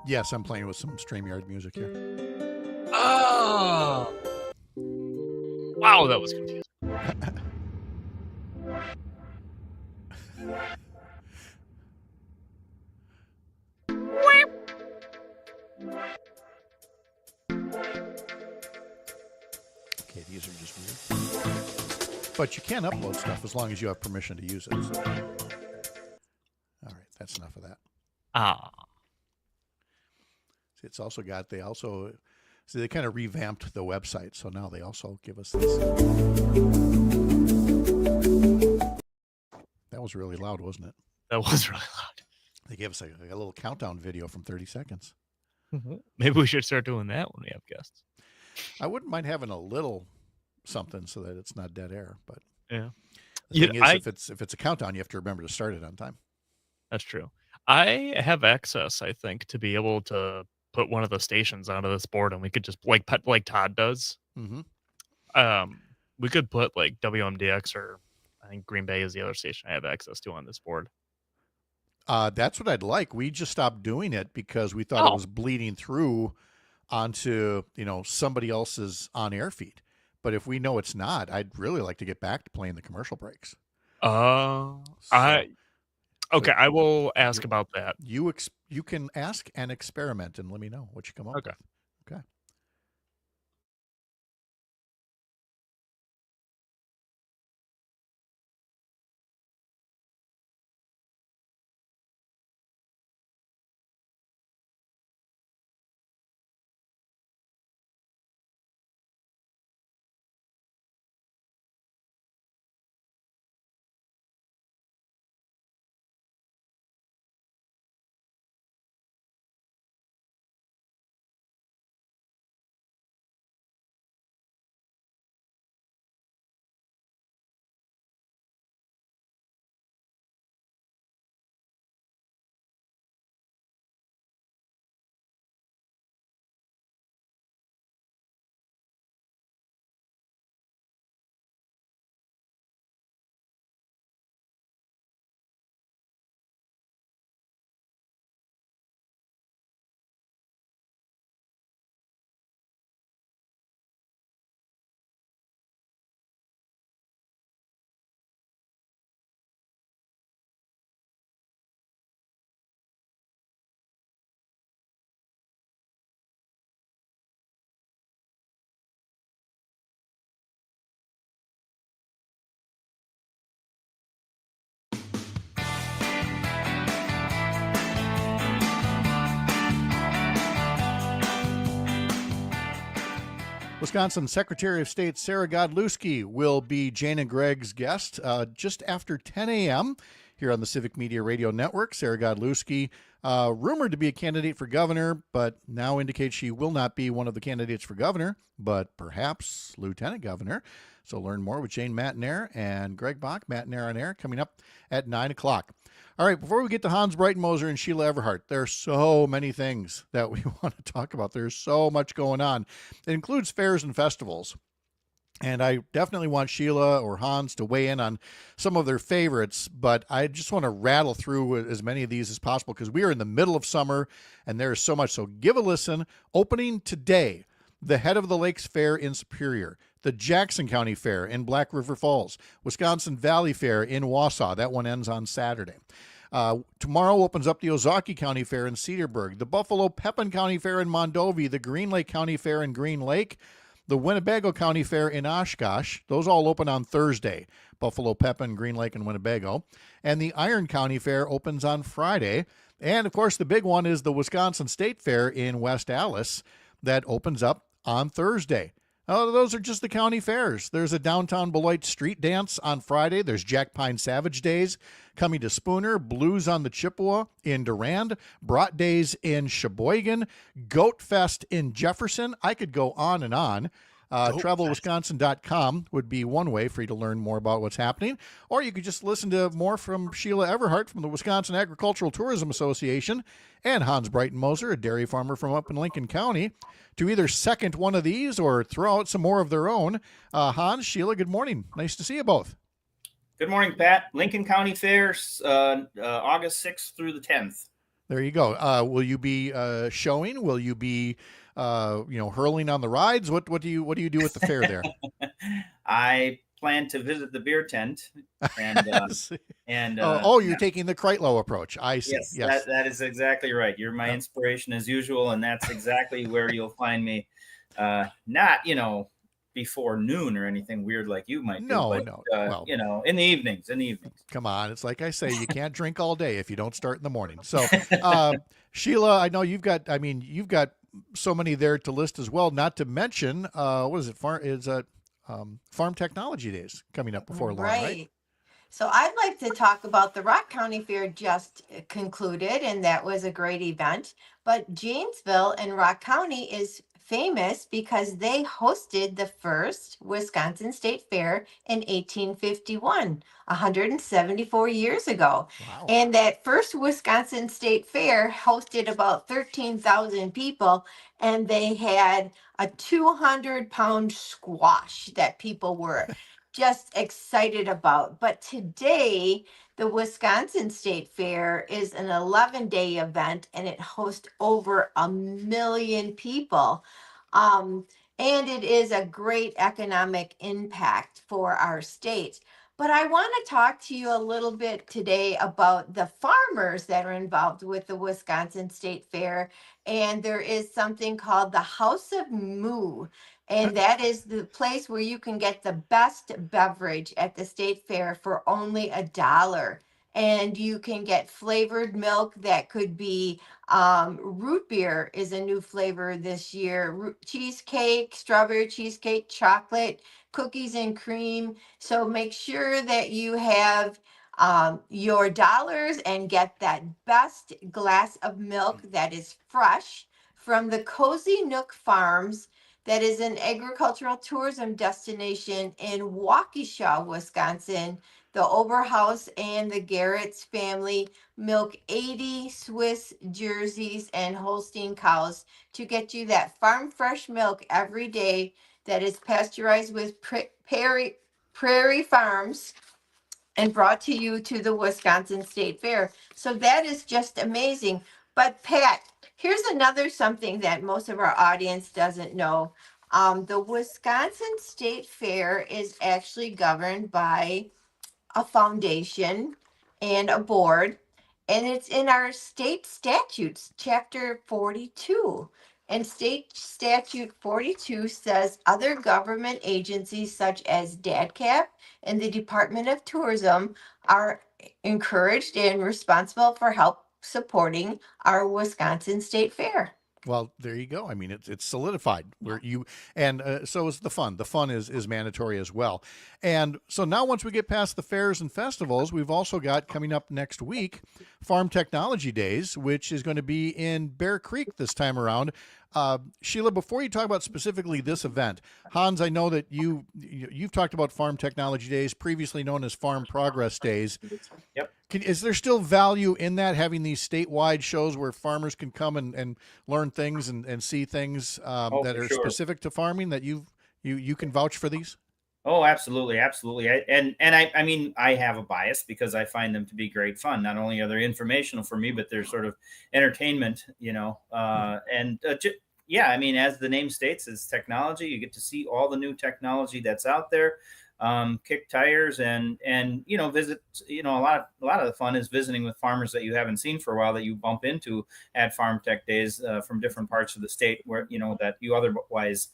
Yes, I'm playing with some StreamYard music here. Oh! Wow, that was confusing. Okay, these are just weird. But you can upload stuff as long as you have permission to use it. So. That's enough of that. It's also got, they kind of revamped the website. So now they also give us this. That was really loud, wasn't it? That was really loud. They gave us a little countdown video from 30 seconds. Maybe we should start doing that when we have guests. I wouldn't mind having a little something so that it's not dead air, but yeah. The thing is, if it's a countdown, you have to remember to start it on time. That's true. I have access, I think, to be able to put one of the stations onto this board, and we could just like Todd does. Mm-hmm. We could put like WMDX, or I think Green Bay is the other station I have access to on this board. That's what I'd like. We just stopped doing it because we thought it was bleeding through onto somebody else's on-air feed. But if we know it's not, I'd really like to get back to playing the commercial breaks. I will ask about that. You can ask and experiment and let me know what you come up with. Okay. Wisconsin Secretary of State Sarah Godlewski will be Jane and Greg's guest just after 10 a.m. here on the Civic Media Radio Network. Sarah Godlewski, rumored to be a candidate for governor, but now indicates she will not be one of the candidates for governor, but perhaps lieutenant governor. So learn more with Jane Matinair and Greg Bach, Matinair on Air, coming up at 9 o'clock. All right, before we get to Hans Breitenmoser and Sheila Everhart, there are so many things that we want to talk about. There's so much going on. It includes fairs and festivals. And I definitely want Sheila or Hans to weigh in on some of their favorites, but I just want to rattle through as many of these as possible because we are in the middle of summer and there is so much. So give a listen. Opening today, the Head of the Lakes Fair in Superior, the Jackson County Fair in Black River Falls, Wisconsin Valley Fair in Wausau. That one ends on Saturday. Tomorrow opens up the Ozaukee County Fair in Cedarburg, the Buffalo Pepin County Fair in Mondovi, the Green Lake County Fair in Green Lake, the Winnebago County Fair in Oshkosh. Those all open on Thursday. Buffalo, Pepin, Green Lake, and Winnebago. And the Iron County Fair opens on Friday. And, of course, the big one is the Wisconsin State Fair in West Allis that opens up on Thursday. Oh, those are just the county fairs. There's a downtown Beloit street dance on Friday. There's Jack Pine Savage Days coming to Spooner, Blues on the Chippewa in Durand, Brat Days in Sheboygan, Goat Fest in Jefferson. I could go on and on. TravelWisconsin.com would be one way for you to learn more about what's happening. Or you could just listen to more from Sheila Everhart from the Wisconsin Agricultural Tourism Association and Hans Breitenmoser, a dairy farmer from up in Lincoln County, to either second one of these or throw out some more of their own. Hans, Sheila, good morning. Nice to see you both. Good morning, Pat. Lincoln County Fairs, August 6th through the 10th. There you go. Will you be showing? Will you be hurling on the rides? What do you do at the fair there? I plan to visit the beer tent, and you're taking the Kreitlow approach. I see. Yes. That is exactly right. You're my inspiration as usual, and that's exactly where you'll find me. Not before noon or anything weird like you might do. No, But, no. Well, you know, in the evenings. come on. It's like I say, you can't drink all day if you don't start in the morning. So, Sheila, I know you've got so many there to list as well, not to mention, what is it? Farm Technology Days coming up before long, right? So I'd like to talk about the Rock County Fair just concluded, and that was a great event. But Janesville and Rock County is famous because they hosted the first Wisconsin State Fair in 1851, 174 years ago. Wow. And that first Wisconsin State Fair hosted about 13,000 people, and they had a 200-pound squash that people were just excited about. But today, the Wisconsin State Fair is an 11-day event, and it hosts over 1 million people. And it is a great economic impact for our state. But I want to talk to you a little bit today about the farmers that are involved with the Wisconsin State Fair. And there is something called the House of Moo. And that is the place where you can get the best beverage at the state fair for only $1. And you can get flavored milk that could be root beer is a new flavor this year. Cheesecake, strawberry cheesecake, chocolate, cookies and cream. So make sure that you have your dollars and get that best glass of milk that is fresh from the Cozy Nook Farms. That is an agricultural tourism destination in Waukesha, Wisconsin. The Oberhaus and the Garrett's family milk 80 Swiss Jerseys and Holstein cows to get you that farm fresh milk every day that is pasteurized with Prairie Farms and brought to you to the Wisconsin State Fair. So that is just amazing. But Pat, here's another something that most of our audience doesn't know. The Wisconsin State Fair is actually governed by a foundation and a board, and it's in our state statutes, chapter 42. And state statute 42 says other government agencies such as DADCAP and the Department of Tourism are encouraged and responsible for help supporting our Wisconsin State Fair. Well, there you go. I mean, it's solidified where so is the fun. The fun is mandatory as well. And so now once we get past the fairs and festivals, we've also got coming up next week, Farm Technology Days, which is going to be in Bear Creek this time around. Sheila, before you talk about specifically this event, Hans, I know that you've talked about Farm Technology Days, previously known as Farm Progress Days. Yep. Is there still value in that, having these statewide shows where farmers can come and learn things and see things that are specific to farming, that you can vouch for these? Oh, absolutely. Absolutely. I mean, I have a bias because I find them to be great fun. Not only are they informational for me, but they're sort of entertainment, you know, yeah, I mean, as the name states, it's technology. You get to see all the new technology that's out there, kick tires and, you know, visit, you know, a lot of the fun is visiting with farmers that you haven't seen for a while that you bump into at Farm Tech Days from different parts of the state where, you know, that you otherwise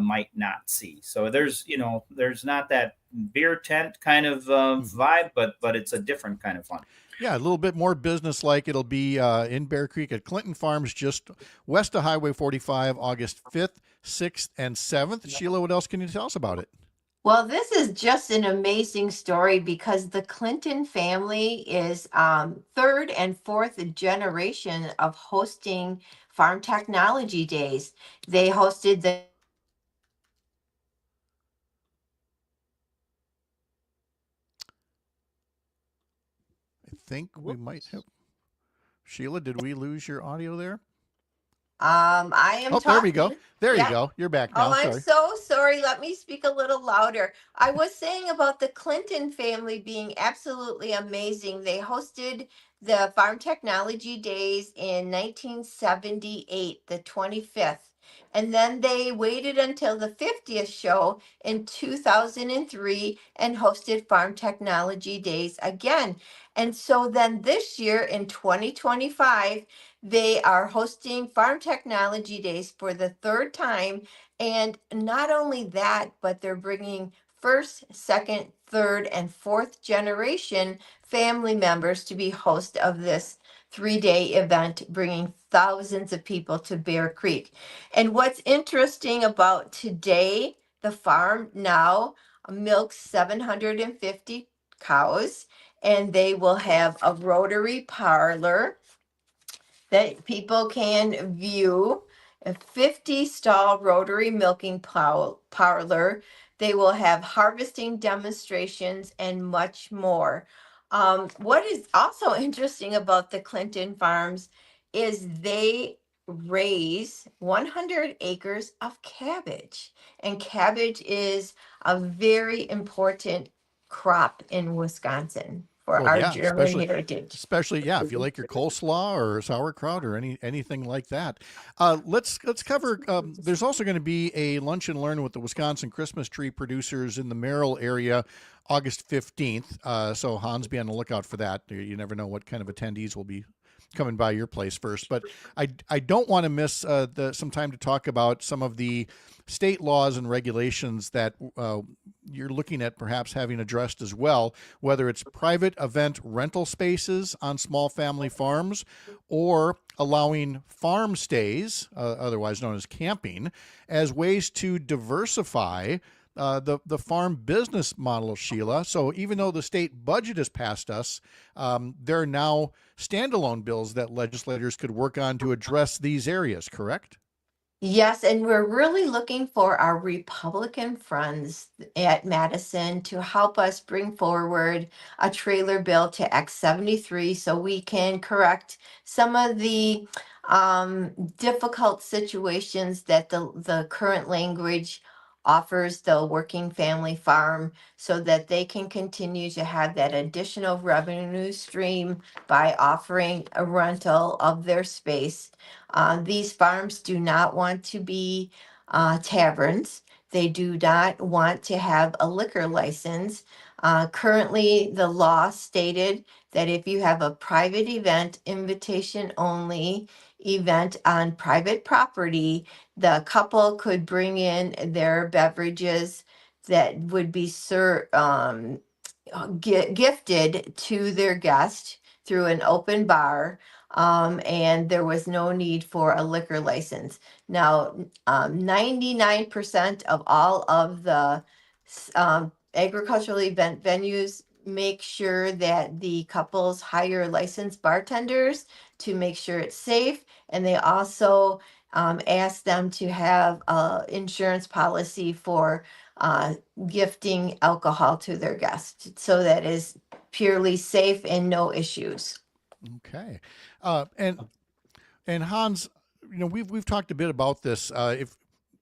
might not see. So there's not that beer tent kind of vibe, but it's a different kind of fun. Yeah, a little bit more business-like. It'll be in Bear Creek at Clinton Farms, just west of Highway 45, August 5th, 6th, and 7th. Sheila, what else can you tell us about it? Well, this is just an amazing story because the Clinton family is third and fourth generation of hosting Farm Technology Days. They hosted the I think we might have. Sheila, did we lose your audio there? I am there we go. talking. There Yeah. you go. You're back now. Oh, I'm Sorry. so sorry. Let me speak a little louder. I was saying about the Clinton family being absolutely amazing. They hosted the Farm Technology Days in 1978, the 25th. And then they waited until the 50th show in 2003 and hosted Farm Technology Days again. And so then this year in 2025, they are hosting Farm Technology Days for the third time. And not only that, but they're bringing first, second, third, and fourth generation family members to be host of this 3-day event, bringing thousands of people to Bear Creek. And what's interesting about today, the farm now milks 750 cows, and they will have a rotary parlor that people can view, a 50 stall rotary milking parlor. They will have harvesting demonstrations and much more. What is also interesting about the Clinton Farms is they raise 100 acres of cabbage, and cabbage is a very important crop in Wisconsin for Well, our yeah, German heritage. especially if you like your coleslaw or sauerkraut or anything like that. Let's cover. There's also going to be a lunch and learn with the Wisconsin Christmas tree producers in the Merrill area, August 15th. So Hans, be on the lookout for that. You never know what kind of attendees will be coming by your place first. But I don't want to miss some time to talk about some of the state laws and regulations that you're looking at perhaps having addressed as well, whether it's private event rental spaces on small family farms or allowing farm stays, otherwise known as camping, as ways to diversify the farm business model, Sheila. So even though the state budget has passed us, there are now standalone bills that legislators could work on to address these areas, correct? Yes, and we're really looking for our Republican friends at Madison to help us bring forward a trailer bill to X 73 so we can correct some of the difficult situations that the current language offers the working family farm so that they can continue to have that additional revenue stream by offering a rental of their space. These farms do not want to be taverns. They do not want to have a liquor license. Currently, the law stated that if you have a private event, invitation only event on private property, the couple could bring in their beverages that would be gifted to their guest through an open bar, and there was no need for a liquor license. Now, 99% of all of the agricultural event venues make sure that the couples hire licensed bartenders to make sure it's safe, and they also ask them to have an insurance policy for gifting alcohol to their guests, so that is purely safe and no issues. Okay, and Hans, we've talked a bit about this. If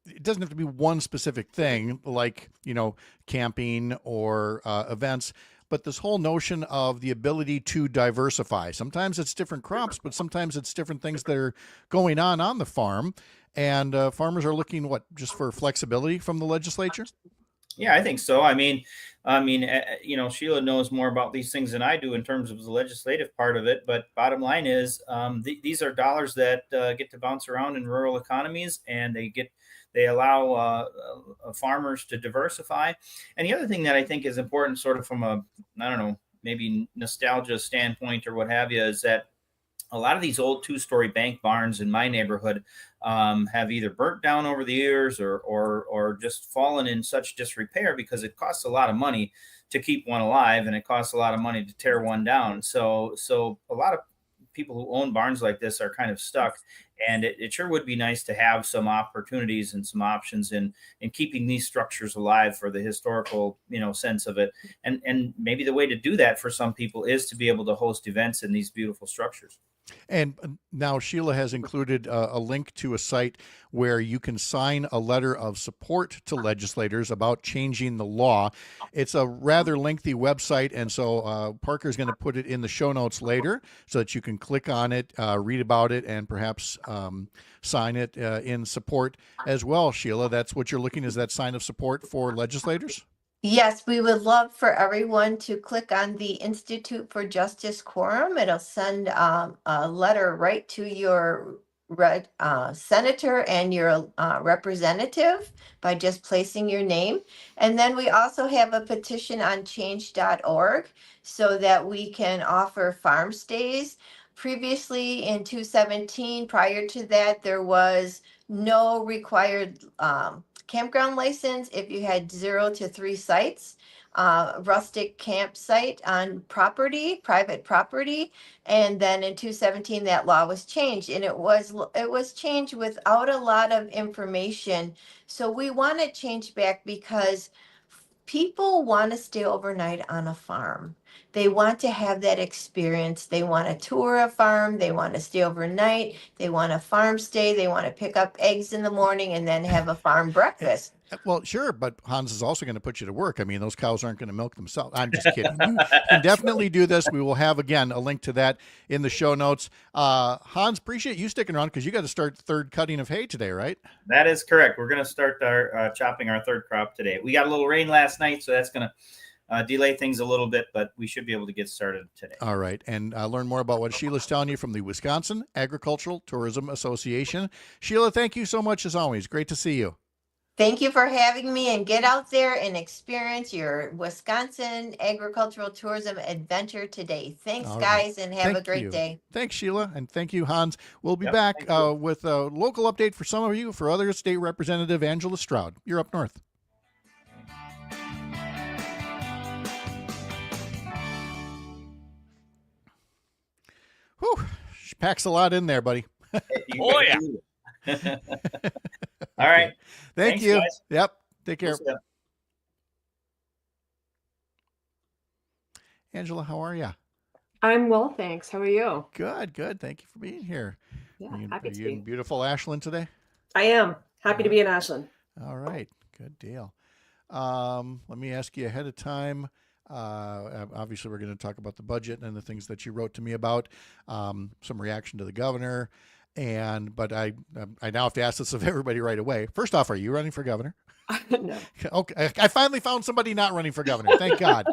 it doesn't have to be one specific thing, like camping or events, but this whole notion of the ability to diversify. Sometimes it's different crops, but sometimes it's different things that are going on the farm, and farmers are looking just for flexibility from the legislature. Yeah, I think so. Sheila knows more about these things than I do in terms of the legislative part of it. But bottom line is, these are dollars that get to bounce around in rural economies, and they allow farmers to diversify. And the other thing that I think is important, sort of from a, I don't know, maybe nostalgia standpoint or what have you, is that a lot of these old 2-story bank barns in my neighborhood have either burnt down over the years or just fallen in such disrepair because it costs a lot of money to keep one alive, and it costs a lot of money to tear one down. So a lot of people who own barns like this are kind of stuck, and it sure would be nice to have some opportunities and some options in keeping these structures alive for the historical sense of it. And maybe the way to do that for some people is to be able to host events in these beautiful structures. And now Sheila has included a link to a site where you can sign a letter of support to legislators about changing the law. It's a rather lengthy website, and so Parker's going to put it in the show notes later so that you can click on it, read about it, and perhaps sign it in support as well, Sheila. That's what you're looking, is that sign of support for legislators? Yes, we would love for everyone to click on the Institute for Justice Quorum. It'll send a letter right to your senator and your representative by just placing your name. And then we also have a petition on change.org so that we can offer farm stays. Previously in 2017, prior to that, there was no required campground license if you had 0 to 3 sites, rustic campsite on property, private property. And then in 2017, that law was changed, and it was changed without a lot of information. So we want to change back because people want to stay overnight on a farm. They want to have that experience. They want to tour a farm. They want to stay overnight. They want a farm stay. They want to pick up eggs in the morning and then have a farm breakfast. Well, sure, but Hans is also going to put you to work. I mean, those cows aren't going to milk themselves. I'm just kidding. You can definitely do this. We will have, again, a link to that in the show notes. Hans, appreciate you sticking around because you got to start third cutting of hay today, right? That is correct. We're going to start our chopping our third crop today. We got a little rain last night, so that's going to delay things a little bit, but we should be able to get started today. All right. And learn more about what Sheila's telling you from the Wisconsin Agricultural Tourism Association. Sheila, thank you so much as always. Great to see you. Thank you for having me, and get out there and experience your Wisconsin agricultural tourism adventure today. Thanks, guys, and have a great day. Thanks, Sheila, and thank you, Hans. We'll be back with a local update for some of you. For others, State Representative Angela Stroud. You're up north. Whew, she packs a lot in there, buddy. Oh, yeah. All right. Thanks, you. Guys. Yep. Take care. Angela, how are you? I'm well, thanks. How are you? Good, good. Thank you for being here. Yeah, are happy to you be. in beautiful Ashland today? I am. Happy to be in Ashland. All right. Good deal. Let me ask you ahead of time. Obviously, we're going to talk about the budget and the things that you wrote to me about, some reaction to the governor. But I now have to ask this of everybody right away. First off, are you running for governor? No. Okay. I finally found somebody not running for governor. Thank God.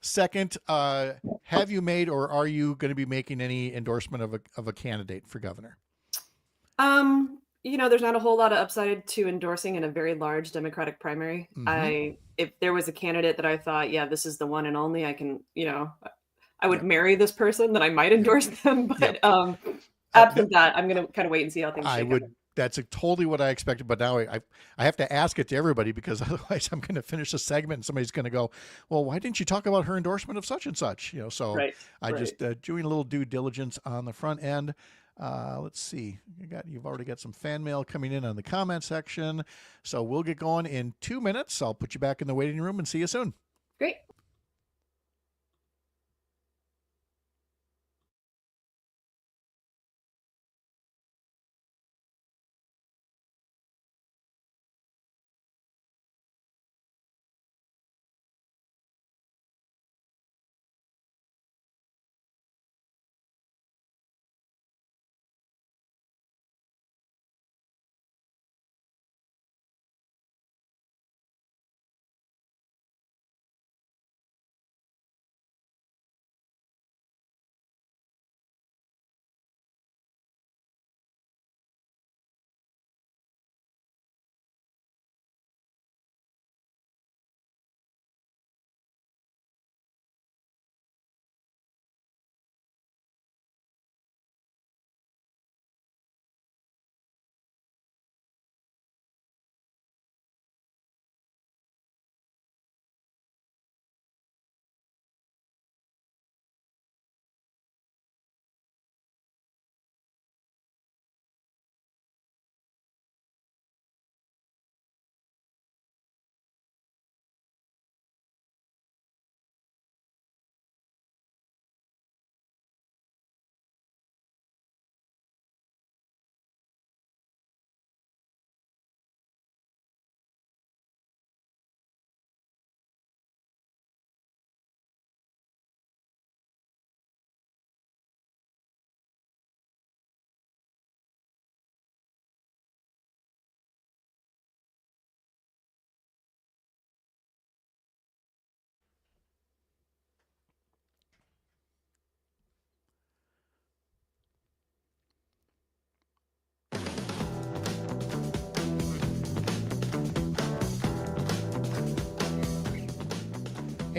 Second, have you made or are you going to be making any endorsement of a candidate for governor? There's not a whole lot of upside to endorsing in a very large Democratic primary. Mm-hmm. If there was a candidate that I thought, yeah, this is the one and only, I can, I would marry this person, then I might endorse them. But absent that, I'm going to kind of wait and see how things shake out. That's totally what I expected, but now I have to ask it to everybody because otherwise I'm going to finish the segment and somebody's going to go, well, why didn't you talk about her endorsement of such and such? So just doing a little due diligence on the front end. Let's see, you've already got some fan mail coming in on the comment section. So we'll get going in 2 minutes. I'll put you back in the waiting room and see you soon. Great.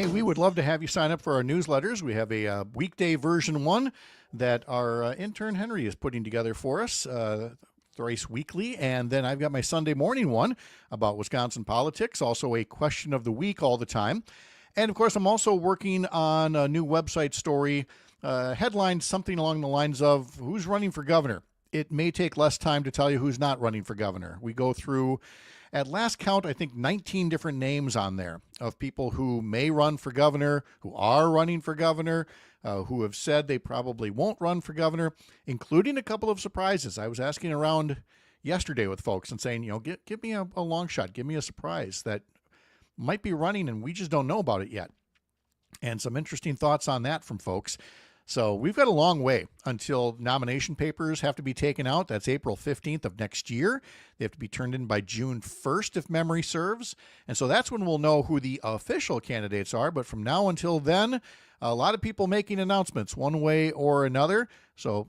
Hey, we would love to have you sign up for our newsletters. We have a weekday version one that our intern Henry is putting together for us thrice weekly. And then I've got my Sunday morning one about Wisconsin politics, also a question of the week all the time. And of course, I'm also working on a new website story, headlined something along the lines of who's running for governor. It may take less time to tell you who's not running for governor. We go through, at last count, I think 19 different names on there of people who may run for governor, who are running for governor, who have said they probably won't run for governor, including a couple of surprises. I was asking around yesterday with folks and saying, give me a long shot, give me a surprise that might be running and we just don't know about it yet. And some interesting thoughts on that from folks. So we've got a long way until nomination papers have to be taken out. That's April 15th of next year. They have to be turned in by June 1st, if memory serves. And so that's when we'll know who the official candidates are. But from now until then, a lot of people making announcements one way or another. So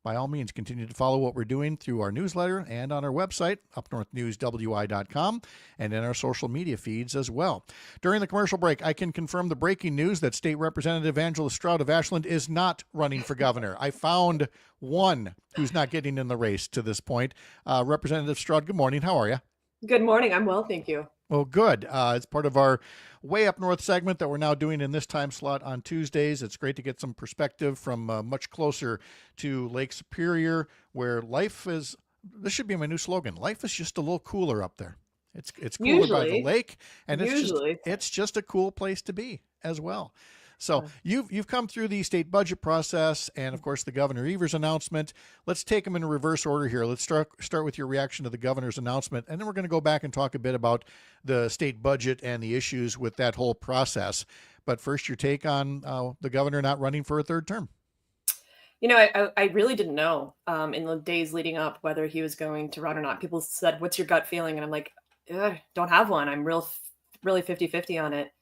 by all means, continue to follow what we're doing through our newsletter and on our website, upnorthnewswi.com, and in our social media feeds as well. During the commercial break, I can confirm the breaking news that State Representative Angela Stroud of Ashland is not running for governor. I found one who's not getting in the race to this point. Representative Stroud, good morning. How are you? Good morning. I'm well, thank you. Well, good. It's part of our Way Up North segment that we're now doing in this time slot on Tuesdays. It's great to get some perspective from much closer to Lake Superior, where life is, this should be my new slogan, life is just a little cooler up there. It's cooler by the lake, and it's just a cool place to be as well. So you've come through the state budget process and, of course, the Governor Evers announcement. Let's take them in reverse order here. Let's start with your reaction to the governor's announcement, and then we're going to go back and talk a bit about the state budget and the issues with that whole process. But first, your take on the governor not running for a third term. I really didn't know in the days leading up whether he was going to run or not. People said, "What's your gut feeling?" And I'm like, don't have one. I'm really 50-50 on it.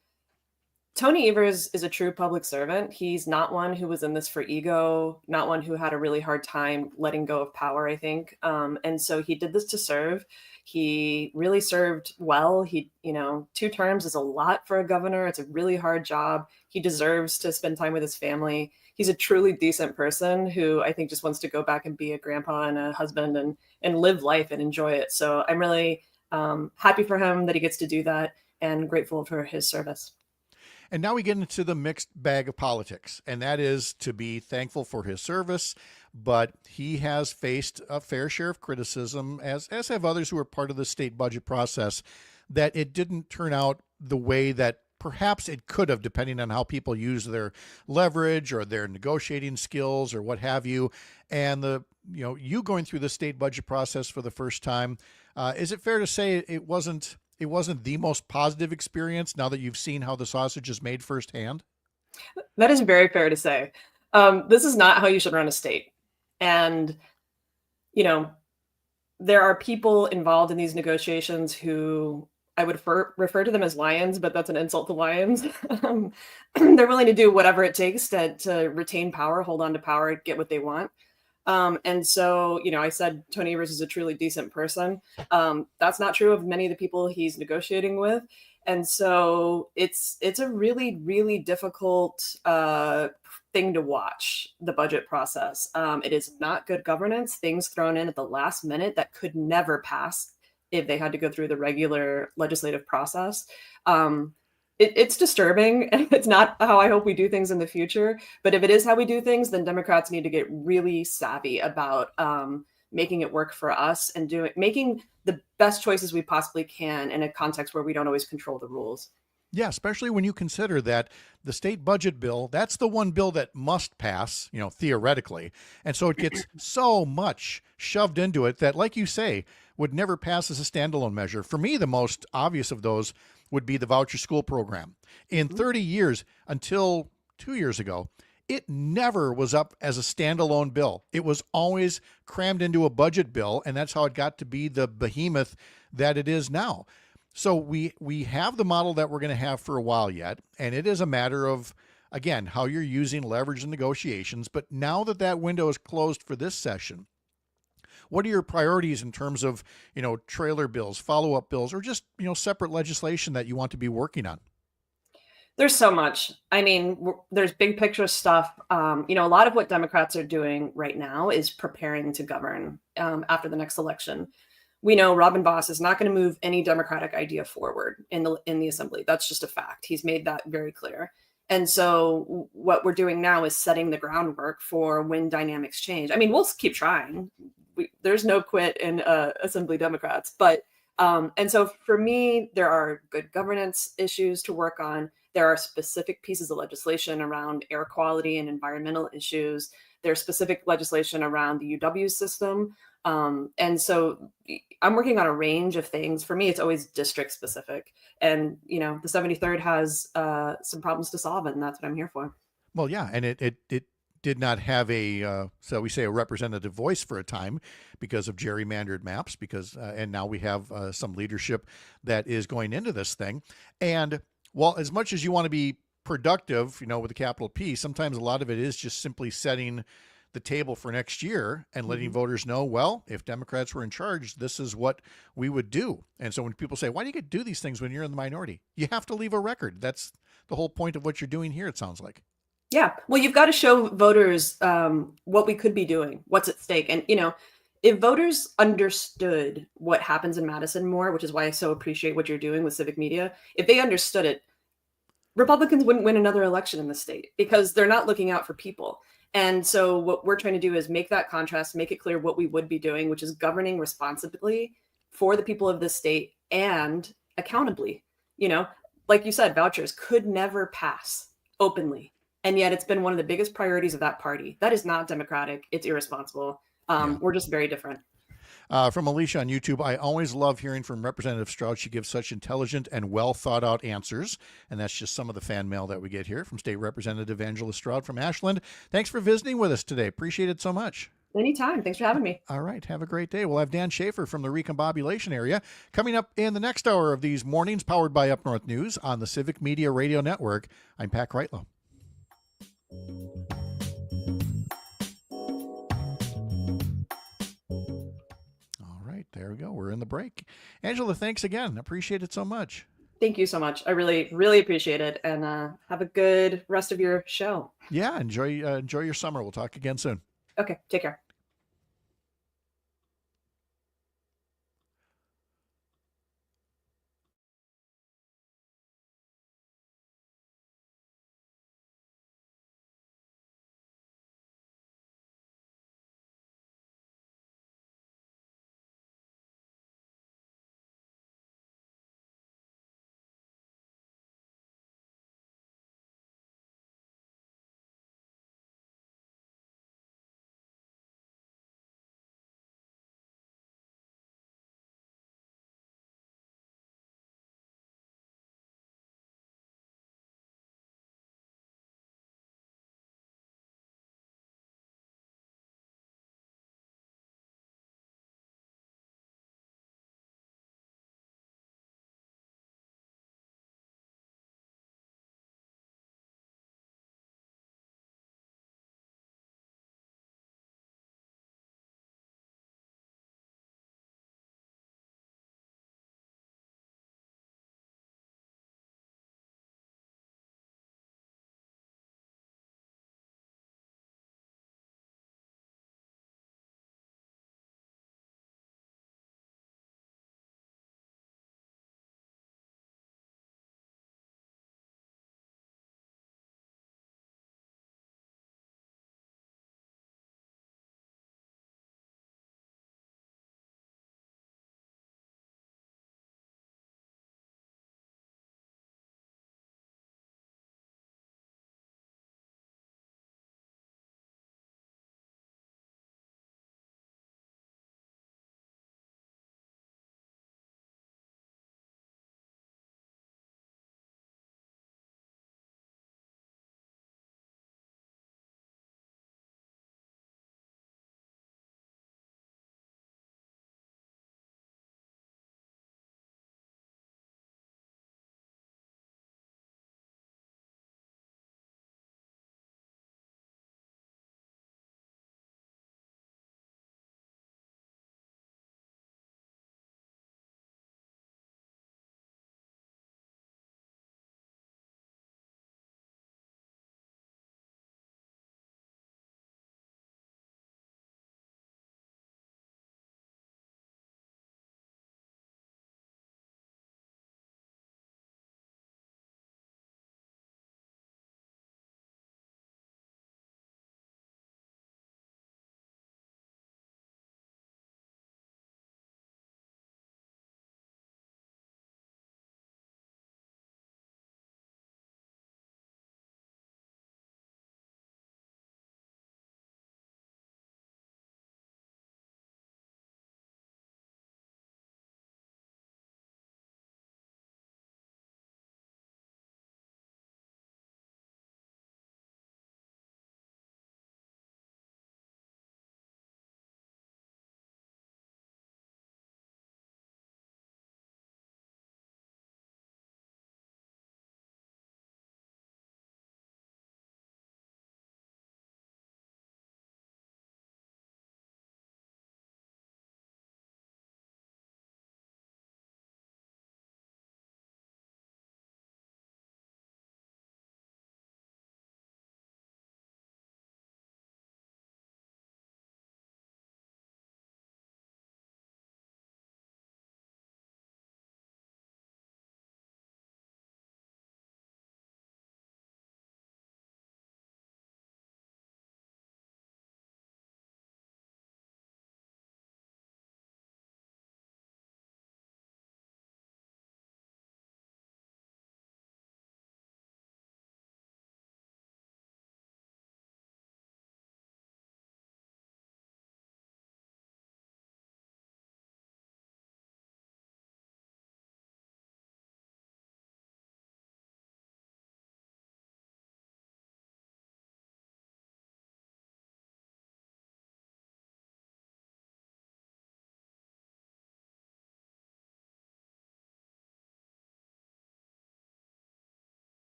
Tony Evers is a true public servant. He's not one who was in this for ego, not one who had a really hard time letting go of power, I think. And so he did this to serve. He really served well. 2 terms is a lot for a governor. It's a really hard job. He deserves to spend time with his family. He's a truly decent person who I think just wants to go back and be a grandpa and a husband and live life and enjoy it. So I'm really happy for him that he gets to do that and grateful for his service. And now we get into the mixed bag of politics, and that is to be thankful for his service, but he has faced a fair share of criticism, as have others who are part of the state budget process, that it didn't turn out the way that perhaps it could have, depending on how people use their leverage or their negotiating skills or what have you. And you going through the state budget process for the first time, is it fair to say it wasn't the most positive experience now that you've seen how the sausage is made firsthand? That is very fair to say. This is not how you should run a state. And, there are people involved in these negotiations who I would refer to them as lions, but that's an insult to lions. They're willing to do whatever it takes to retain power, hold on to power, get what they want. And so, I said Tony Evers is a truly decent person. That's not true of many of the people he's negotiating with. And so it's a really, really difficult thing to watch, the budget process. It is not good governance, things thrown in at the last minute that could never pass if they had to go through the regular legislative process. It's disturbing, and it's not how I hope we do things in the future. But if it is how we do things, then Democrats need to get really savvy about making it work for us and making the best choices we possibly can in a context where we don't always control the rules. Yeah, especially when you consider that the state budget bill, that's the one bill that must pass, theoretically. And so it gets so much shoved into it that, like you say, would never pass as a standalone measure. For me, the most obvious of those would be the voucher school program. In 30 years, until 2 years ago, it never was up as a standalone bill. It was always crammed into a budget bill, and that's how it got to be the behemoth that it is now. So we have the model that we're going to have for a while yet, and it is a matter of, again, how you're using leverage in negotiations. But now that window is closed for this session, what are your priorities in terms of, trailer bills, follow-up bills, or just, separate legislation that you want to be working on? There's so much. I mean, there's big picture stuff. You know, a lot of what Democrats are doing right now is preparing to govern after the next election. We know Robin Voss is not going to move any Democratic idea forward in the assembly. That's just a fact. He's made that very clear. And so what we're doing now is setting the groundwork for when dynamics change. I mean, we'll keep trying. There's no quit in Assembly Democrats. But and so for me, there are good governance issues to work on. There are specific pieces of legislation around air quality and environmental issues. There's specific legislation around the UW system. And so I'm working on a range of things. For me, it's always district specific. And, you know, the 73rd has some problems to solve, and that's what I'm here for. Well, yeah, and it did not have a so we say a representative voice for a time because of gerrymandered maps, because and now we have some leadership that is going into this thing. And well, as much as you want to be productive, you know, with a capital P, sometimes a lot of it is just simply setting the table for next year and letting voters know, well, if Democrats were in charge, this is what we would do. And so when people say, why do you get to do these things when you're in the minority? You have to leave a record. That's the whole point of what you're doing here, it sounds like. Yeah. Well, you've got to show voters what we could be doing, what's at stake. And, you know, if voters understood what happens in Madison more, which is why I so appreciate what you're doing with civic media, if they understood it, Republicans wouldn't win another election in the state because they're not looking out for people. And so what we're trying to do is make that contrast, make it clear what we would be doing, which is governing responsibly for the people of this state and accountably. You know, like you said, vouchers could never pass openly. And yet it's been one of the biggest priorities of that party. That is not democratic. It's irresponsible. We're just very different. From Alicia on YouTube, I always love hearing from Representative Stroud. She gives such intelligent and well thought out answers. And that's just some of the fan mail that we get here from State Representative Angela Stroud from Ashland. Thanks for visiting with us today. Appreciate it so much. Anytime. Thanks for having me. All right. Have a great day. We'll have Dan Schaefer from the Recombobulation area coming up in the next hour of these mornings powered by Up North News on the Civic Media Radio Network. I'm Pat Kreitlow. There we go. We're in the break. Angela, thanks again. Appreciate it so much. Thank you so much. I really, really appreciate it. And have a good rest of your show. Yeah, enjoy your summer. We'll talk again soon. Okay, take care.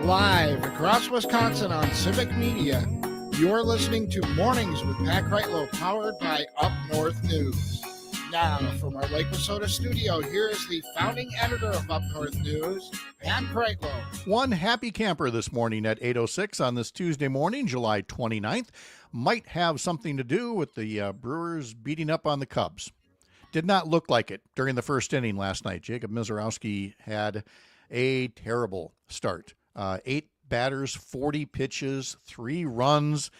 Live across Wisconsin on Civic Media, you're listening to Mornings with Pat Kreitlow, powered by Up North News. Now, from our Lake Wissota studio, here is the founding editor of Up North News, Pat Kreitlow. One happy camper this morning at 8:06 on this Tuesday morning, July 29th, might have something to do with the Brewers beating up on the Cubs. Did not look like it during the first inning last night. Jacob Mizorowski had a terrible start. 8 batters, 40 pitches, 3 runs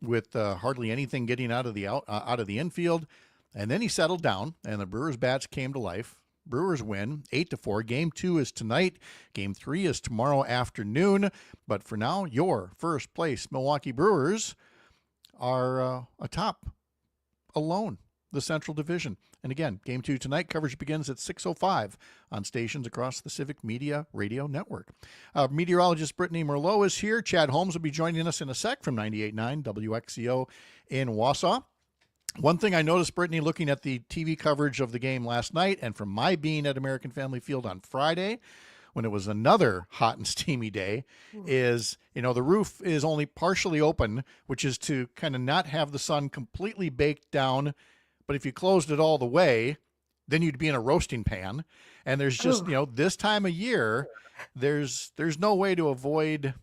with hardly anything getting out of the infield. And then he settled down, and the Brewers' bats came to life. Brewers win 8-4. Game 2 is tonight. Game 3 is tomorrow afternoon. But for now, your first place Milwaukee Brewers are atop alone the Central Division. And again, Game 2 tonight. Coverage begins at 6:05 on stations across the Civic Media Radio Network. Meteorologist Brittany Merlot is here. Chad Holmes will be joining us in a sec from 98.9 WXCO in Wausau. One thing I noticed, Brittany, looking at the TV coverage of the game last night and from my being at American Family Field on Friday, when it was another hot and steamy day, is, the roof is only partially open, which is to kind of not have the sun completely baked down. But if you closed it all the way, then you'd be in a roasting pan. And there's just, this time of year, there's no way to avoid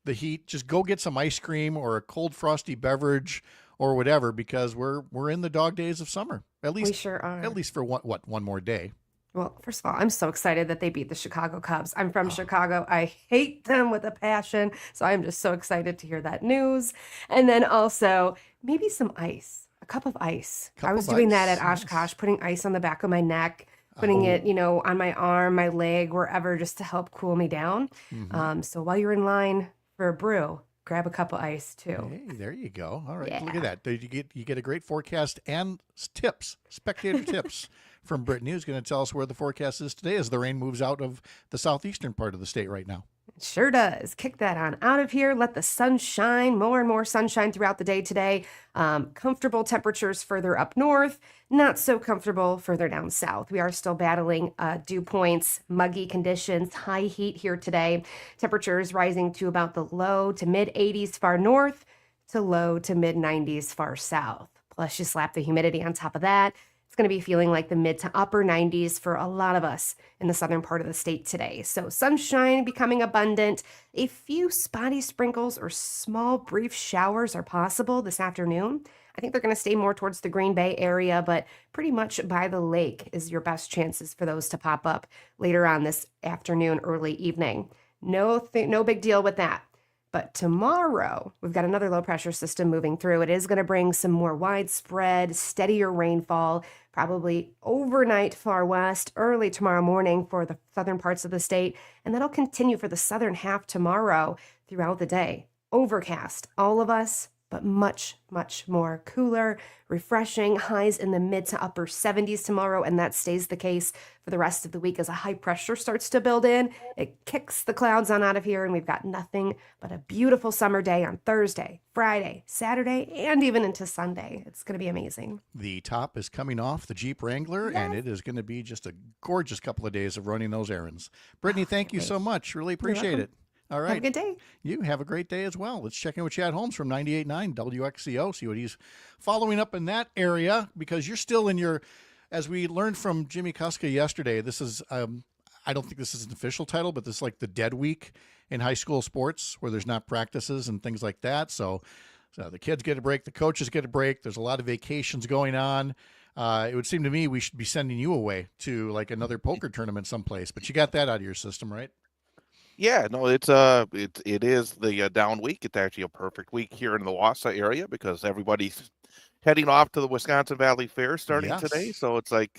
the heat. Just go get some ice cream or a cold frosty beverage or whatever, because we're in the dog days of summer. At least We sure are. At least for one more day. Well, first of all, I'm so excited that they beat the Chicago Cubs. I'm from Chicago. I hate them with a passion. So I'm just so excited to hear that news. And then also maybe some ice, a cup of ice. I was doing that at Oshkosh, putting ice on the back of my neck, putting it, on my arm, my leg, wherever, just to help cool me down. So while you're in line for a brew, grab a cup of ice too. Hey, there you go. All right, Yeah. Look at that. You get a great forecast and tips, spectator tips from Brittany, who's going to tell us where the forecast is today as the rain moves out of the southeastern part of the state right now. It sure does. Kick that on out of here. Let the sun shine. More and more sunshine throughout the day today. Comfortable temperatures further up north. Not so comfortable further down south. We are still battling dew points, muggy conditions, high heat here today. Temperatures rising to about the low to mid 80s far north to low to mid 90s far south. Plus, you slap the humidity on top of that. It's going to be feeling like the mid to upper 90s for a lot of us in the southern part of the state today. So sunshine becoming abundant. A few spotty sprinkles or small brief showers are possible this afternoon. I think they're going to stay more towards the Green Bay area, but pretty much by the lake is your best chances for those to pop up later on this afternoon, early evening. No big deal with that. But tomorrow, we've got another low pressure system moving through. It is going to bring some more widespread, steadier rainfall, probably overnight far west, early tomorrow morning for the southern parts of the state. And that'll continue for the southern half tomorrow throughout the day. Overcast, all of us, but much, much more cooler, refreshing, highs in the mid to upper 70s tomorrow, and that stays the case for the rest of the week as a high pressure starts to build in. It kicks the clouds on out of here, and we've got nothing but a beautiful summer day on Thursday, Friday, Saturday, and even into Sunday. It's going to be amazing. The top is coming off the Jeep Wrangler, and it is going to be just a gorgeous couple of days of running those errands. Brittany, thank you so much. Really appreciate it. All right. Have a good day. You have a great day as well. Let's check in with Chad Holmes from 98.9 WXCO, see what he's following up in that area, because you're still in your, as we learned from Jimmy Kuska yesterday, this is, I don't think this is an official title, but this is like the dead week in high school sports where there's not practices and things like that. So the kids get a break, the coaches get a break. There's a lot of vacations going on. It would seem to me we should be sending you away to like another poker tournament someplace, but you got that out of your system, right? Yeah, no, it is the down week. It's actually a perfect week here in the Wausau area because everybody's heading off to the Wisconsin Valley Fair starting today. So it's like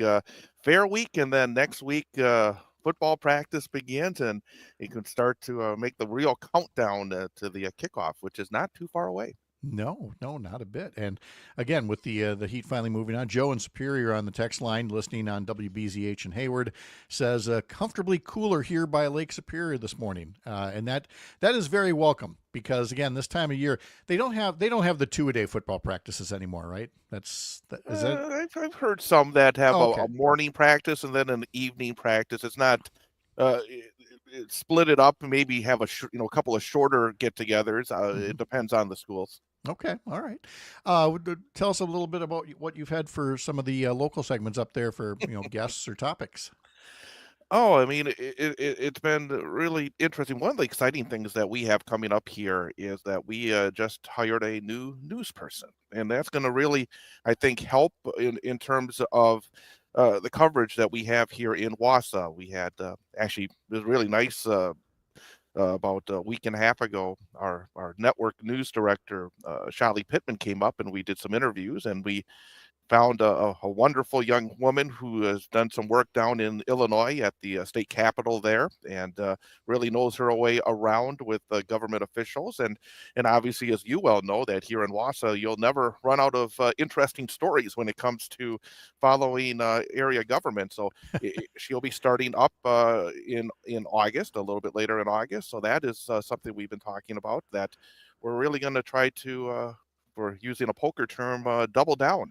fair week, and then next week football practice begins, and you can start to make the real countdown to the kickoff, which is not too far away. No, not a bit. And again, with the heat finally moving on, Joe in Superior on the text line, listening on WBZH in Hayward, says comfortably cooler here by Lake Superior this morning, and that is very welcome because again, this time of year they don't have the 2-a-day football practices anymore, right? I've heard some that have a morning practice and then an evening practice. It's not. split it up and maybe have a couple of shorter get-togethers. It depends on the schools. Okay, all right. Tell us a little bit about what you've had for some of the local segments up there for guests or topics. Oh, I mean, it's been really interesting. One of the exciting things that we have coming up here is that we just hired a new news person, and that's going to really, I think, help in terms of the coverage that we have here in Wausau. We had actually, it was really nice. About a week and a half ago, our network news director, Sheila Pittman, came up and we did some interviews, and we found a wonderful young woman who has done some work down in Illinois at the state capitol there, and really knows her way around with government officials. And obviously, as you well know, that here in Wausau, you'll never run out of interesting stories when it comes to following area government. So she'll be starting up in August, a little bit later in August. So that is something we've been talking about, that we're really going to try to for using a poker term, double down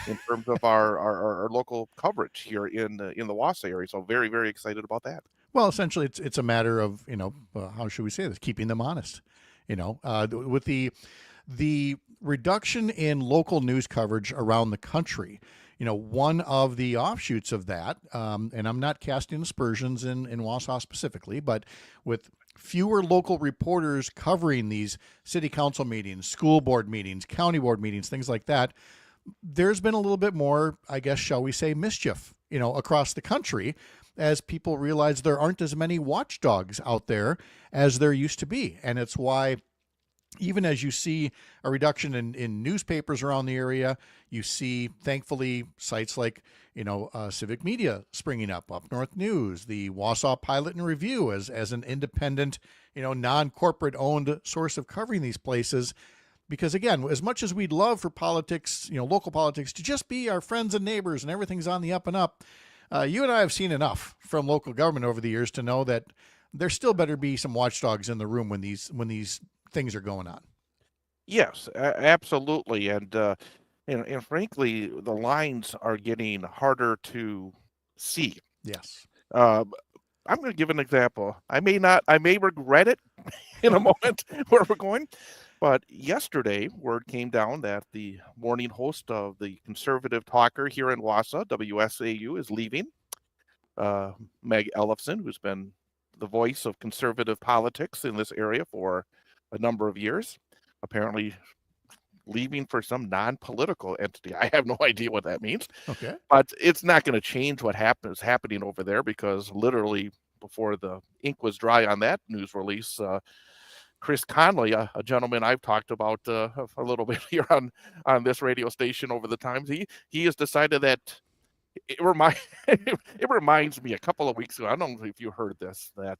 in terms of our local coverage here in the Wausau area. So very, very excited about that. Well, essentially, it's a matter of how should we say this? Keeping them honest. With the reduction in local news coverage around the country. One of the offshoots of that, and I'm not casting aspersions in Wausau specifically, but with fewer local reporters covering these city council meetings, school board meetings, county board meetings, things like that, there's been a little bit more, I guess, shall we say, mischief, across the country, as people realize there aren't as many watchdogs out there as there used to be. And it's why, even as you see a reduction in newspapers around the area, you see, thankfully, sites like, Civic Media springing up North News, the Wausau Pilot and Review as an independent, non-corporate owned source of covering these places. Because again, as much as we'd love for politics, local politics, to just be our friends and neighbors and everything's on the up and up, you and I have seen enough from local government over the years to know that there still better be some watchdogs in the room when these things are going on. Yes, absolutely. And frankly, the lines are getting harder to see. Yes. I'm going to give an example. I may regret it in a moment where we're going, but yesterday word came down that the morning host of the conservative talker here in Wausau, WSAU, is leaving. Meg Ellefson, who's been the voice of conservative politics in this area for a number of years, apparently leaving for some non-political entity. I have no idea what that means. Okay. But it's not going to change what is happening over there, because literally before the ink was dry on that news release, Chris Conley, a gentleman I've talked about a little bit here on this radio station over the times, he has decided that it reminds me a couple of weeks ago, I don't know if you heard this, that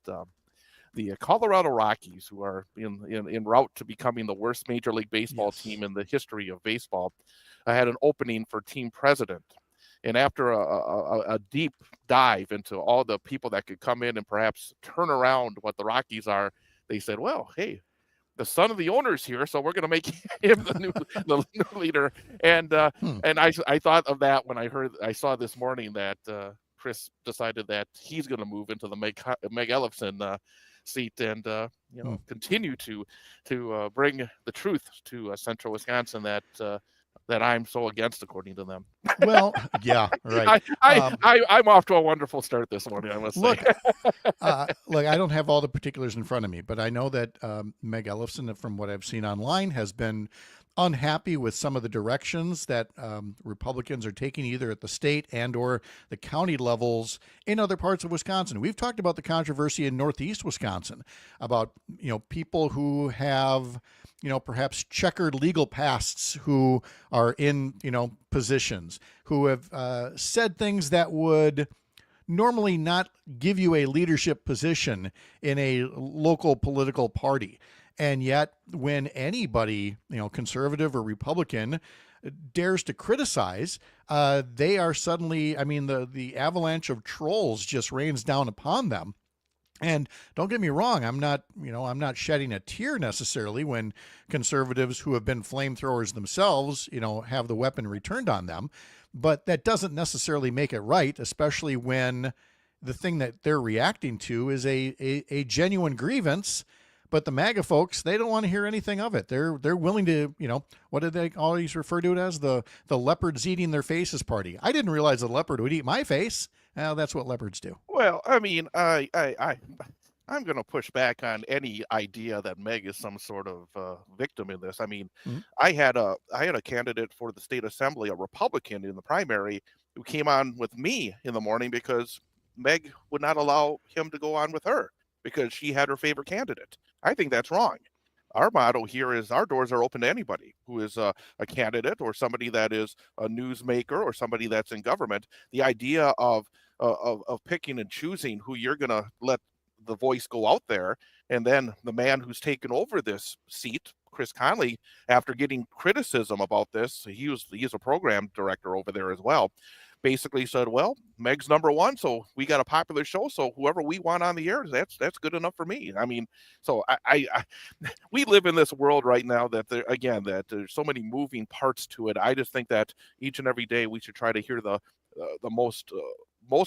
the Colorado Rockies, who are in route to becoming the worst Major League Baseball team in the history of baseball, had an opening for team president. And after a deep dive into all the people that could come in and perhaps turn around what the Rockies are, they said, well, hey, the son of the owner's here, so we're going to make him the new leader. And I thought of that when I saw this morning that Chris decided that he's going to move into the Meg Ellefson seat and continue to bring the truth to central Wisconsin that I'm so against, according to them. Well, yeah, right. I'm off to a wonderful start this morning, I must say. Look, I don't have all the particulars in front of me, but I know that Meg Ellefson, from what I've seen online, has been unhappy with some of the directions that Republicans are taking, either at the state and or the county levels in other parts of Wisconsin. We've talked about the controversy in Northeast Wisconsin about, people who have, perhaps checkered legal pasts, who are in, positions, who have said things that would normally not give you a leadership position in a local political party. And yet when anybody, conservative or Republican, dares to criticize, they are suddenly, the avalanche of trolls just rains down upon them. And don't get me wrong, I'm not shedding a tear necessarily when conservatives who have been flamethrowers themselves, have the weapon returned on them. But that doesn't necessarily make it right, especially when the thing that they're reacting to is a genuine grievance. But the MAGA folks, they don't want to hear anything of it. They're willing to, what did they always refer to it as? The leopards eating their faces party. I didn't realize a leopard would eat my face. Well, that's what leopards do. Well, I mean, I'm going to push back on any idea that Meg is some sort of victim in this. I mean, I had a candidate for the state assembly, a Republican in the primary, who came on with me in the morning because Meg would not allow him to go on with her because she had her favorite candidate. I think that's wrong. Our motto here is our doors are open to anybody who is a candidate or somebody that is a newsmaker or somebody that's in government. The idea of picking and choosing who you're going to let the voice go out there, and then the man who's taken over this seat, Chris Conley, after getting criticism about this, he's a program director over there as well, basically said, well, Meg's number one, so we got a popular show, so whoever we want on the air, that's good enough for me. I mean, so I we live in this world right now that there's so many moving parts to it. I just think that each and every day we should try to hear the most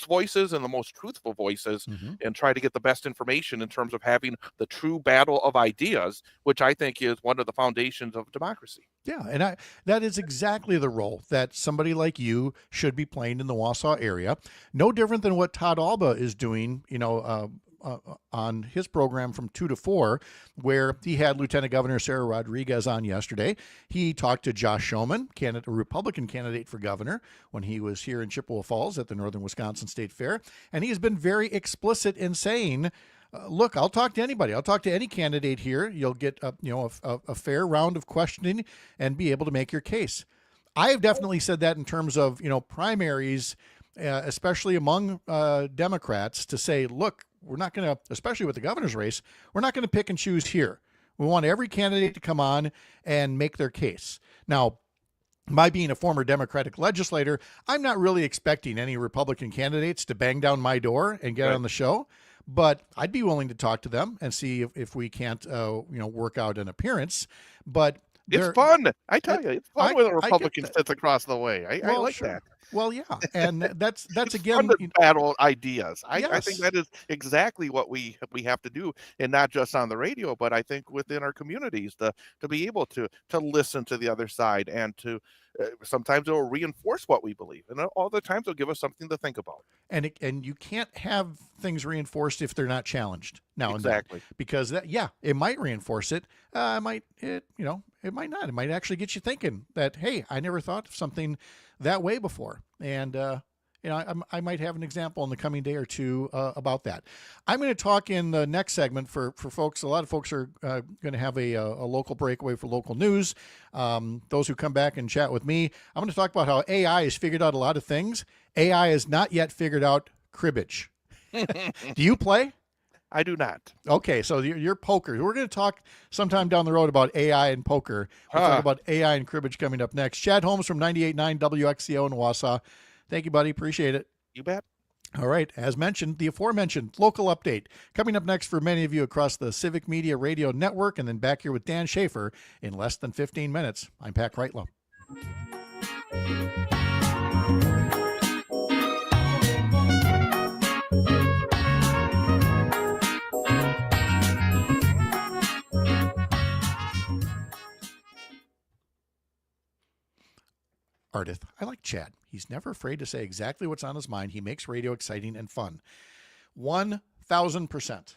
voices and the most truthful voices, and try to get the best information in terms of having the true battle of ideas, which I think is one of the foundations of democracy. Yeah, and that is exactly the role that somebody like you should be playing in the Wausau area. No different than what Todd Alba is doing, on his program from 2 to 4, where he had Lieutenant Governor Sarah Rodriguez on yesterday. He talked to Josh Schoeman, a Republican candidate for governor, when he was here in Chippewa Falls at the Northern Wisconsin State Fair. And he's been very explicit in saying, look, I'll talk to anybody. I'll talk to any candidate here. You'll get a fair round of questioning and be able to make your case. I have definitely said that in terms of, primaries, especially among Democrats, to say, look, we're not going to, especially with the governor's race, we're not going to pick and choose here. We want every candidate to come on and make their case. Now, my being a former Democratic legislator, I'm not really expecting any Republican candidates to bang down my door and get on the show, but I'd be willing to talk to them and see if we can't, work out an appearance. But it's fun. I tell you, it's fun when a Republican sits across the way. I like that. Well, yeah, and that's again fun to battle ideas. I think that is exactly what we have to do, and not just on the radio, but I think within our communities to be able to listen to the other side, and to sometimes it will reinforce what we believe, and all the times it'll give us something to think about. And you can't have things reinforced if they're not challenged now exactly. And then, because it might reinforce it. It might not. It might actually get you thinking that, hey, I never thought of something that way before. And I might have an example in the coming day or two about that. I'm going to talk in the next segment for folks. A lot of folks are going to have a local breakaway for local news. Those who come back and chat with me, I'm going to talk about how AI has figured out a lot of things. AI has not yet figured out cribbage. Do you play? I do not. Okay, so you're poker. We're going to talk sometime down the road about AI and poker. We'll talk about AI and cribbage coming up next. Chad Holmes from 98.9 WXCO in Wausau. Thank you, buddy. Appreciate it. You bet. All right. As mentioned, the aforementioned local update coming up next for many of you across the Civic Media Radio Network, and then back here with Dan Schaefer in less than 15 minutes. I'm Pat Kreitlow. Ardith, I like Chad. He's never afraid to say exactly what's on his mind. He makes radio exciting and fun. 1,000%.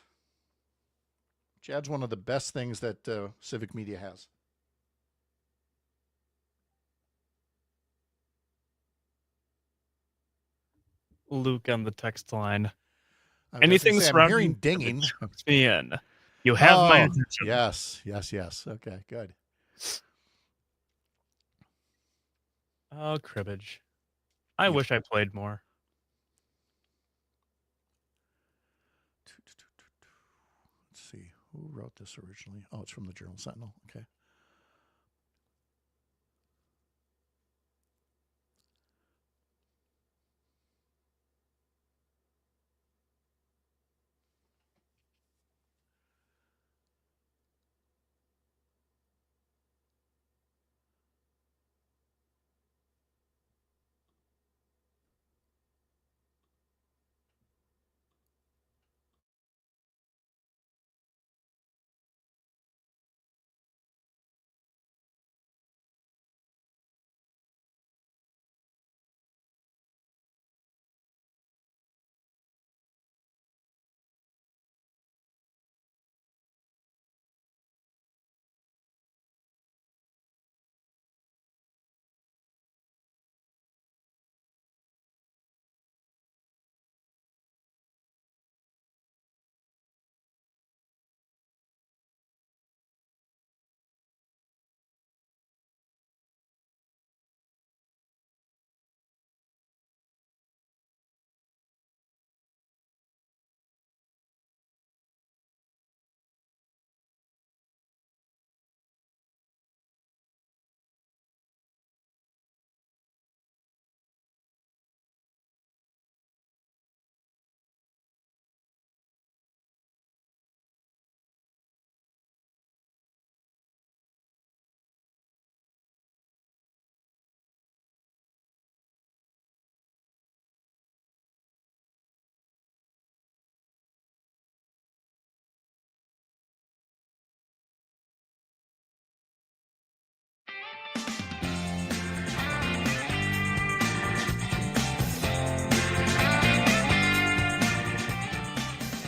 Chad's one of the best things that Civic Media has. Luke on the text line. Anything surrounding I'm hearing dinging. Me in. You have my attention. Yes. Okay, good. Oh, cribbage. I wish I played more. Let's see. Who wrote this originally? Oh, it's from the Journal Sentinel. Okay.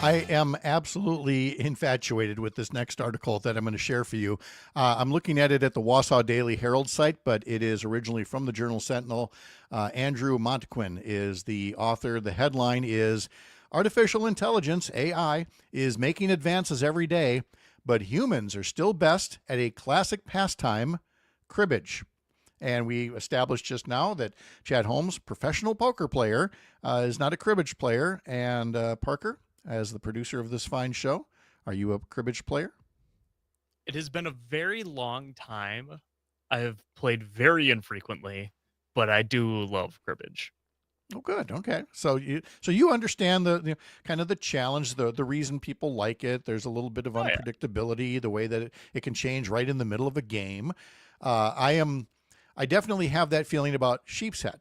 I am absolutely infatuated with this next article that I'm going to share for you. I'm looking at it at the Wausau Daily Herald site, but it is originally from the Journal Sentinel. Andrew Montquin is the author. The headline is Artificial Intelligence, AI, is making advances every day, but humans are still best at a classic pastime, cribbage. And we established just now that Chad Holmes, professional poker player, is not a cribbage player. And Parker, as the producer of this fine show, are you a cribbage player? It has been a very long time. I have played very infrequently, but I do love cribbage. Oh, good. Okay, so you understand the kind of the challenge, the reason people like it. There's a little bit of unpredictability, the way that it can change right in the middle of a game. I definitely have that feeling about sheep's head.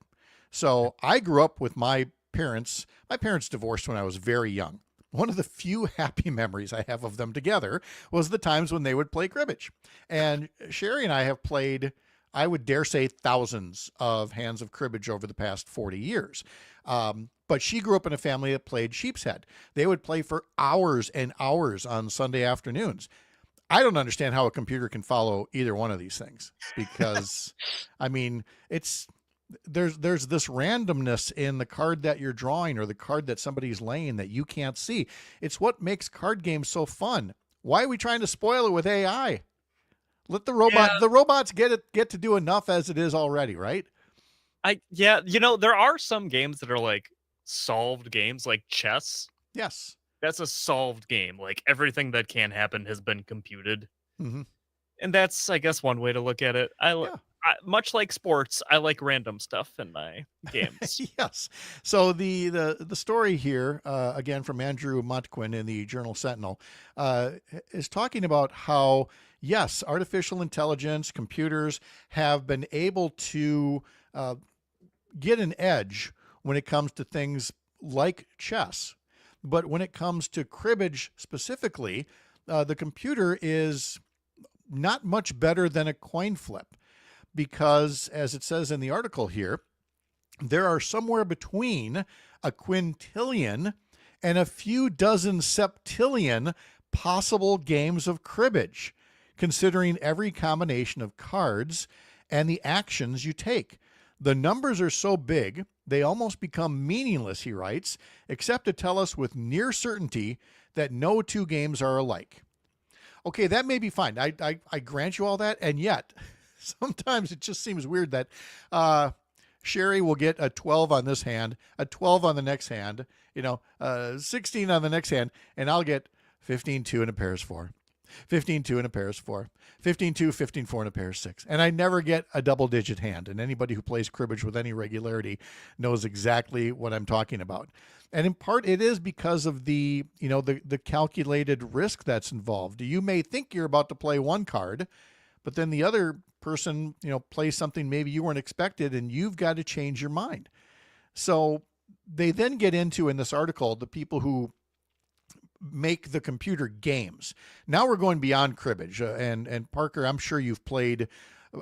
So I grew up with my parents. My parents divorced when I was very young. One of the few happy memories I have of them together was the times when they would play cribbage. And Sherry and I have played, I would dare say, thousands of hands of cribbage over the past 40 years. But she grew up in a family that played sheep's head. They would play for hours and hours on Sunday afternoons. I don't understand how a computer can follow either one of these things because, I mean, there's this randomness in the card that you're drawing or the card that somebody's laying that you can't see. It's what makes card games so fun. Why are we trying to spoil it with AI? Let the robots get to do enough as it is already, right? There are some games that are like solved games, like chess. Yes. That's a solved game. Like everything that can happen has been computed. Mm-hmm. And that's, I guess, one way to look at it. Much like sports, I like random stuff in my games. Yes. So the story here, again, from Andrew Montquin in the Journal Sentinel, is talking about how, yes, artificial intelligence, computers have been able to get an edge when it comes to things like chess. But when it comes to cribbage specifically, the computer is not much better than a coin flip because, as it says in the article here, there are somewhere between a quintillion and a few dozen septillion possible games of cribbage, considering every combination of cards and the actions you take. The numbers are so big, they almost become meaningless, he writes, except to tell us with near certainty that no two games are alike. Okay, that may be fine. I grant you all that, and yet sometimes it just seems weird that Sherry will get a 12 on this hand, a 12 on the next hand, 16 on the next hand, and I'll get 15-2 and a pair is 4. 15-2 and a pair is 4. 15-2, 15-4 and a pair is 6. And I never get a double-digit hand. And anybody who plays cribbage with any regularity knows exactly what I'm talking about. And in part, it is because of the calculated risk that's involved. You may think you're about to play one card, but then the other person, plays something maybe you weren't expected, and you've got to change your mind. So they then get into, in this article, the people who make the computer games. Now we're going beyond cribbage. And Parker, I'm sure you've played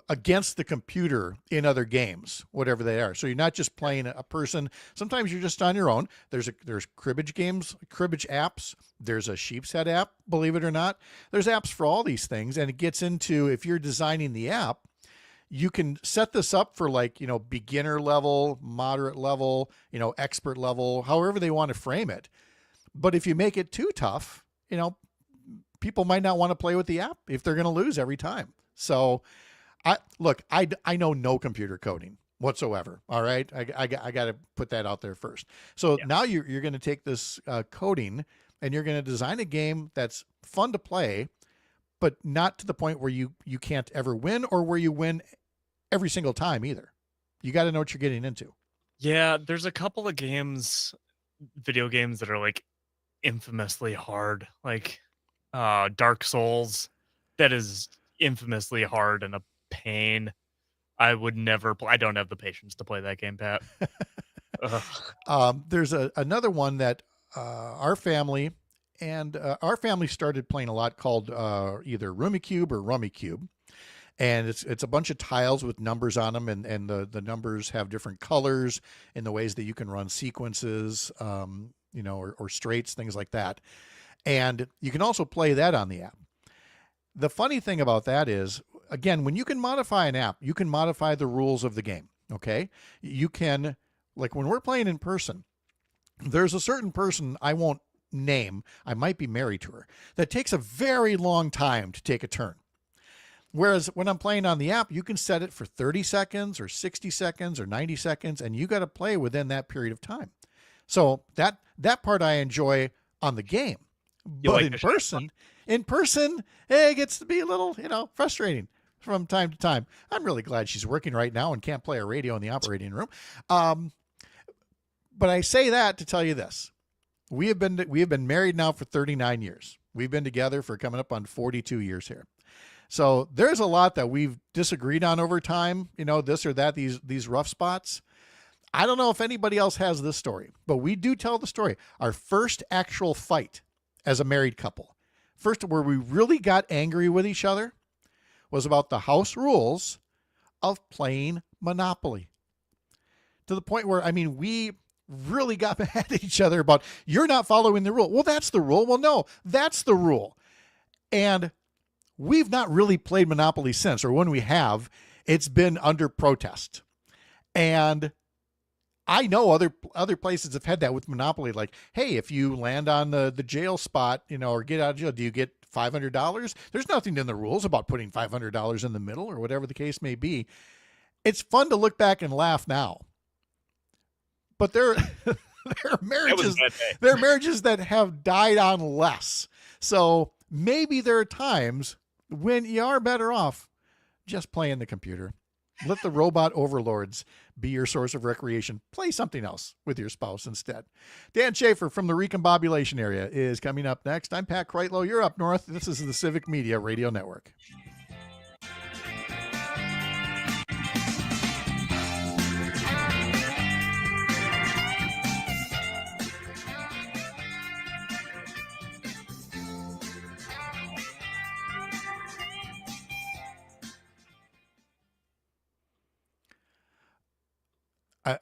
against the computer in other games, whatever they are. So you're not just playing a person. Sometimes you're just on your own. There's cribbage games, cribbage apps. There's a sheep's head app, believe it or not. There's apps for all these things. And it gets into, if you're designing the app, you can set this up for beginner level, moderate level, expert level, however they want to frame it. But if you make it too tough, people might not want to play with the app if they're going to lose every time. So I know no computer coding whatsoever. All right. I got to put that out there first. So now you're going to take this coding and you're going to design a game that's fun to play, but not to the point where you can't ever win or where you win every single time either. You got to know what you're getting into. Yeah. There's a couple of video games that are like infamously hard, like Dark Souls. That is infamously hard and a pain. I would never play. I don't have the patience to play that game, Pat. There's another one that our family started playing a lot called either Rummikub or Rummikub. And it's a bunch of tiles with numbers on them, and the numbers have different colors in the ways that you can run sequences. or straights, things like that. And you can also play that on the app. The funny thing about that is, again, when you can modify an app, you can modify the rules of the game. Okay. You can, like when we're playing in person, there's a certain person I won't name, I might be married to her, that takes a very long time to take a turn. Whereas when I'm playing on the app, you can set it for 30 seconds or 60 seconds or 90 seconds, and you got to play within that period of time. So that part I enjoy on the game. But in person, it gets to be a little, frustrating from time to time. I'm really glad she's working right now and can't play a radio in the operating room. But I say that to tell you this. We have been married now for 39 years. We've been together for coming up on 42 years here. So there's a lot that we've disagreed on over time, this or that, these rough spots. I don't know if anybody else has this story, but we do tell the story. Our first actual fight as a married couple, first where we really got angry with each other, was about the house rules of playing Monopoly. To the point where, we really got mad at each other about, you're not following the rule. Well, that's the rule. Well, no, that's the rule. And we've not really played Monopoly since, or when we have, it's been under protest. And I know other places have had that with Monopoly. Like, hey, if you land on the jail spot, or get out of jail, do you get $500? There's nothing in the rules about putting $500 in the middle or whatever the case may be. It's fun to look back and laugh now. But there are marriages that have died on less. So maybe there are times when you are better off just playing the computer. Let the robot overlords be your source of recreation. Play something else with your spouse instead. Dan Schaefer from the Recombobulation area is coming up next. I'm Pat Kreitlow. You're up north. This is the Civic Media Radio Network.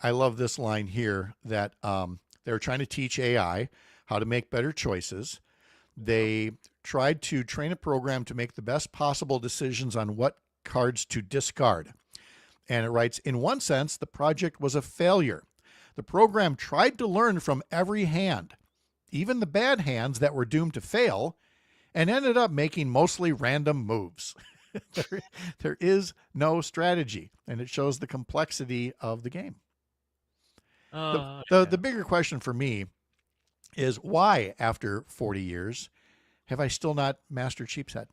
I love this line here that they're trying to teach AI how to make better choices. They tried to train a program to make the best possible decisions on what cards to discard. And it writes, in one sense, the project was a failure. The program tried to learn from every hand, even the bad hands that were doomed to fail, and ended up making mostly random moves. There is no strategy, and it shows the complexity of the game. The bigger question for me is why, after 40 years, have I still not mastered Sheep's Head?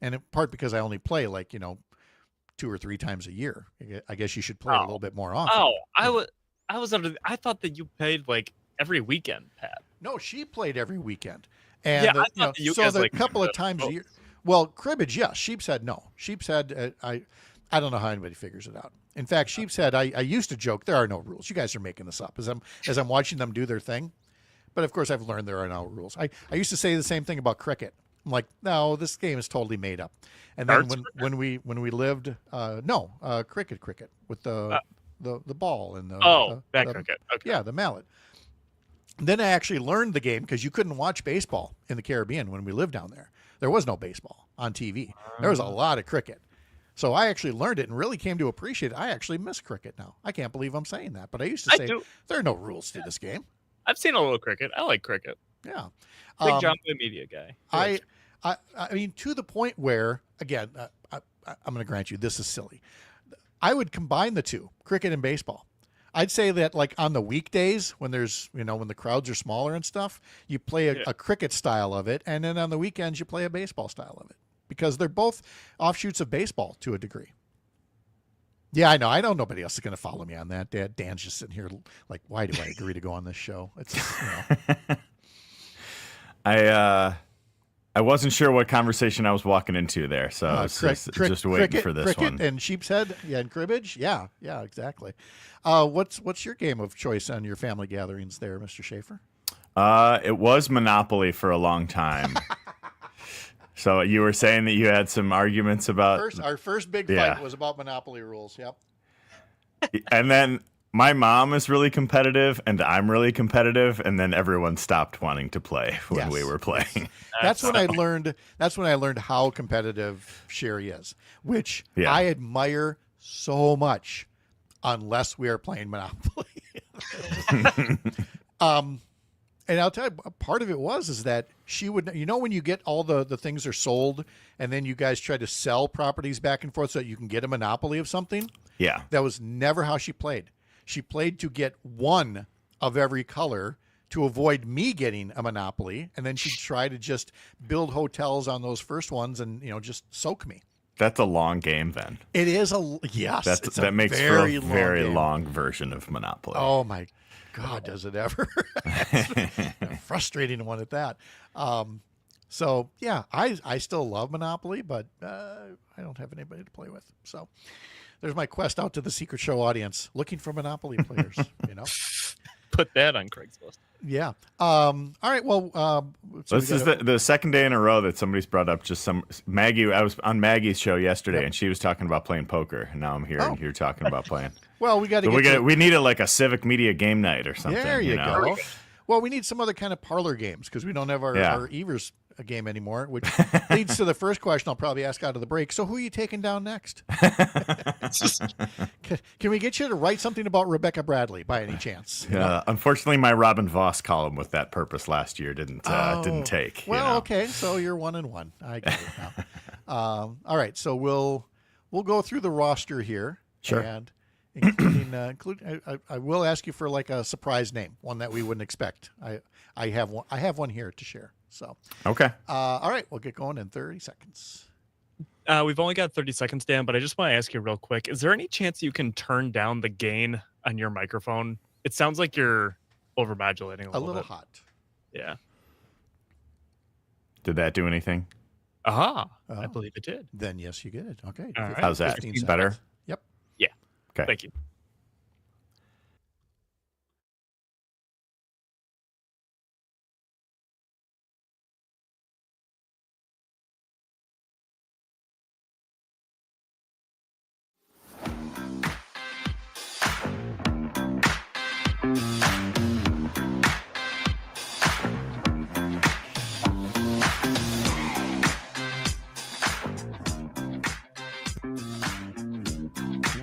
And in part because I only play 2 or 3 times a year. I guess you should play a little bit more often. I thought that you played every weekend, Pat. No, she played every weekend. And I thought that you guys a couple of times a year. Well, cribbage, yes. Sheep's Head, no. Sheep's Head, I don't know how anybody figures it out. In fact, Sheep's Head, I used to joke, there are no rules. You guys are making this up as I'm watching them do their thing. But of course, I've learned there are no rules. I used to say the same thing about cricket. I'm like, no, this game is totally made up. And then when we lived, cricket with the ball and the cricket. Okay. Yeah, the mallet. Then I actually learned the game because you couldn't watch baseball in the Caribbean when we lived down there. There was no baseball on TV. There was a lot of cricket. So I actually learned it and really came to appreciate it. I actually miss cricket now. I can't believe I'm saying that, but I used to say there are no rules to this game. I've seen a little cricket. I like cricket. Yeah. Big John Boy Media guy. I mean, to the point where, again, I'm going to grant you, this is silly. I would combine the two, cricket and baseball. I'd say that on the weekdays when there's, when the crowds are smaller and stuff, you play a cricket style of it. And then on the weekends, you play a baseball style of it because they're both offshoots of baseball to a degree. Yeah, I know. I know nobody else is going to follow me on that. Dan's just sitting here like, why do I agree to go on this show? It's, I wasn't sure what conversation I was walking into there, so I was just waiting for this cricket one. And Sheep's Head, and cribbage, yeah, exactly. What's your game of choice on your family gatherings there, Mr. Schaefer? It was Monopoly for a long time. So you were saying that you had some arguments about our first big fight was about Monopoly rules. Yep. And then my mom is really competitive and I'm really competitive, and then everyone stopped wanting to play when we were playing. That's when I learned how competitive Sherry is, which I admire so much, unless we are playing Monopoly. And I'll tell you, part of it is that she would, when you get all the things are sold and then you guys try to sell properties back and forth so that you can get a monopoly of something. Yeah. That was never how she played. She played to get one of every color to avoid me getting a monopoly. And then she'd try to just build hotels on those first ones and, just soak me. That's a long game then. It is yes. That makes for a very long version of Monopoly. Oh my God, does it ever? Frustrating one at that. So yeah, I still love Monopoly, but I don't have anybody to play with. So there's my quest out to the Secret Show audience, looking for Monopoly players. Put that on Craigslist. Yeah. All right. Well, so this is the second day in a row that somebody's brought up Maggie. I was on Maggie's show yesterday, and she was talking about playing poker, and now I'm here and you're talking about playing. Well, we got to we needed like a civic media game night or something. There you go. Well, we need some other kind of parlor games because we don't have our Evers game anymore, which leads to the first question I'll probably ask out of the break. So who are you taking down next? Can we get you to write something about Rebecca Bradley by any chance? Unfortunately, my Robin Voss column with that purpose last year didn't take. Well, okay, so you're 1-1. I get it now. All right, so we'll go through the roster here. Sure. And including I will ask you for like a surprise name, one that we wouldn't expect. I have one here to share. So okay. All right, we'll get going in 30 seconds. We've only got 30 seconds, Dan, but I just want to ask you real quick. Is there any chance you can turn down the gain on your microphone? It sounds like you're overmodulating a little bit. Hot. Yeah. Did that do anything? Aha. I believe it did. Then yes, you get it. Okay. All right. How's that? Better? Yep. Yeah. Okay. Thank you.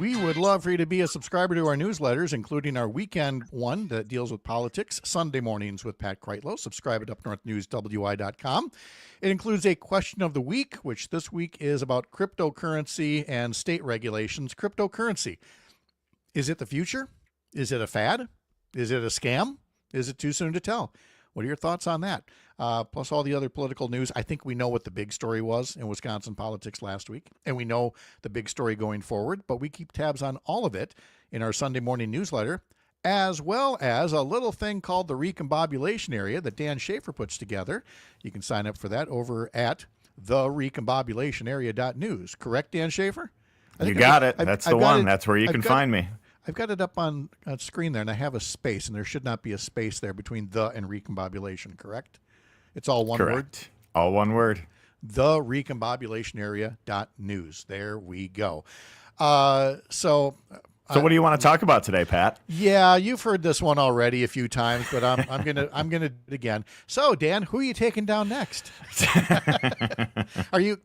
We would love for you to be a subscriber to our newsletters, including our weekend one that deals with politics, Sunday mornings with Pat Kreitlow. Subscribe at upnorthnewswi.com. It includes a question of the week, which this week is about cryptocurrency and state regulations. Cryptocurrency, is it the future? Is it a fad? Is it a scam? Is it too soon to tell? What are your thoughts on that? Plus all the other political news. I think we know what the big story was in Wisconsin politics last week, and we know the big story going forward, but we keep tabs on all of it in our Sunday morning newsletter, as well as a little thing called the Recombobulation Area that Dan Schaefer puts together. You can sign up for that over at therecombobulationarea.news. Correct, Dan Schaefer? You got it. That's the one. That's where you can find me. I've got it up on screen there, and I have a space, and there should not be a space there between the and recombobulation, correct? It's all one word? All one word. The recombobulationarea.news. There we go. So what do you want to talk about today, Pat? Yeah, you've heard this one already a few times, but I'm gonna do it again. So, Dan, who are you taking down next? Do you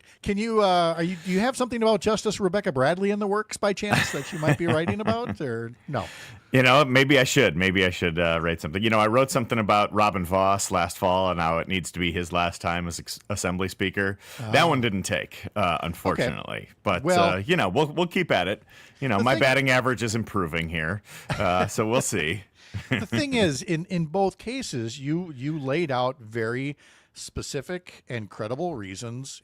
have something about Justice Rebecca Bradley in the works by chance that you might be writing about, or no? Maybe I should write something. I wrote something about Robin Voss last fall and how it needs to be his last time as Assembly Speaker. That one didn't take, unfortunately. Okay. But, we'll keep at it. My batting average is improving here, so we'll see. The thing is, in both cases, you laid out very specific and credible reasons,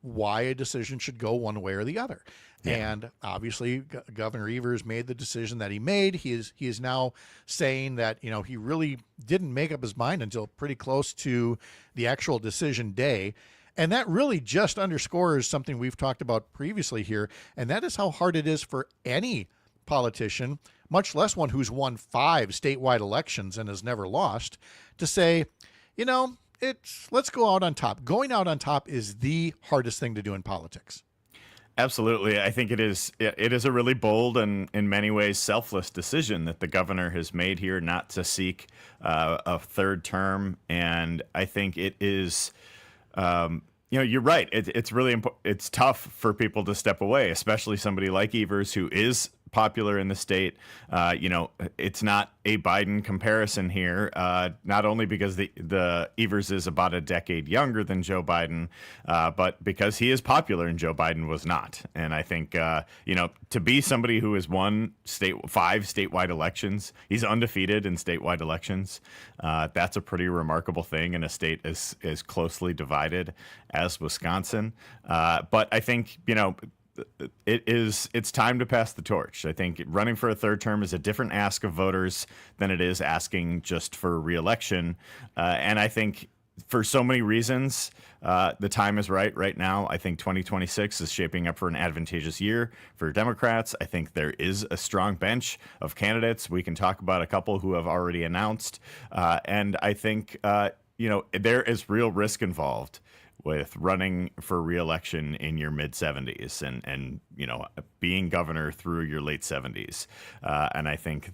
why a decision should go one way or the other. Yeah. And obviously, Governor Evers made the decision that he made. He is now saying that he really didn't make up his mind until pretty close to the actual decision day. And that really just underscores something we've talked about previously here, and that is how hard it is for any politician, much less one who's won 5 statewide elections and has never lost, to say, let's go out on top. Going out on top is the hardest thing to do in politics. Absolutely. I think it is a really bold and in many ways selfless decision that the governor has made here not to seek a third term. And I think it is, you're right. It's really it's tough for people to step away, especially somebody like Evers, who is popular in the state. It's not a Biden comparison here, not only because the Evers is about a decade younger than Joe Biden, but because he is popular and Joe Biden was not. And I think, to be somebody who has won 5 statewide elections, he's undefeated in statewide elections. That's a pretty remarkable thing in a state as closely divided as Wisconsin. But I think, it's time to pass the torch. I think running for a third term is a different ask of voters than it is asking just for re-election. And I think for so many reasons, the time is right now. I think 2026 is shaping up for an advantageous year for Democrats. I think there is a strong bench of candidates. We can talk about a couple who have already announced. And I think, there is real risk involved with running for re-election in your mid 70s and being governor through your late 70s. And I think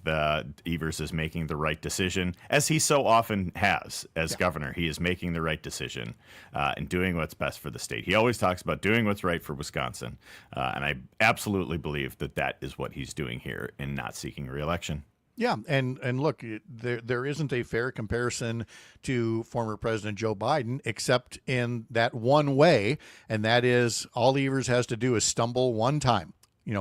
Evers is making the right decision, as he so often has as governor. He is making the right decision and doing what's best for the state. He always talks about doing what's right for Wisconsin. And I absolutely believe that is what he's doing here in not seeking re-election. Yeah, and look, there isn't a fair comparison to former President Joe Biden, except in that one way, and that is all Evers has to do is stumble one time,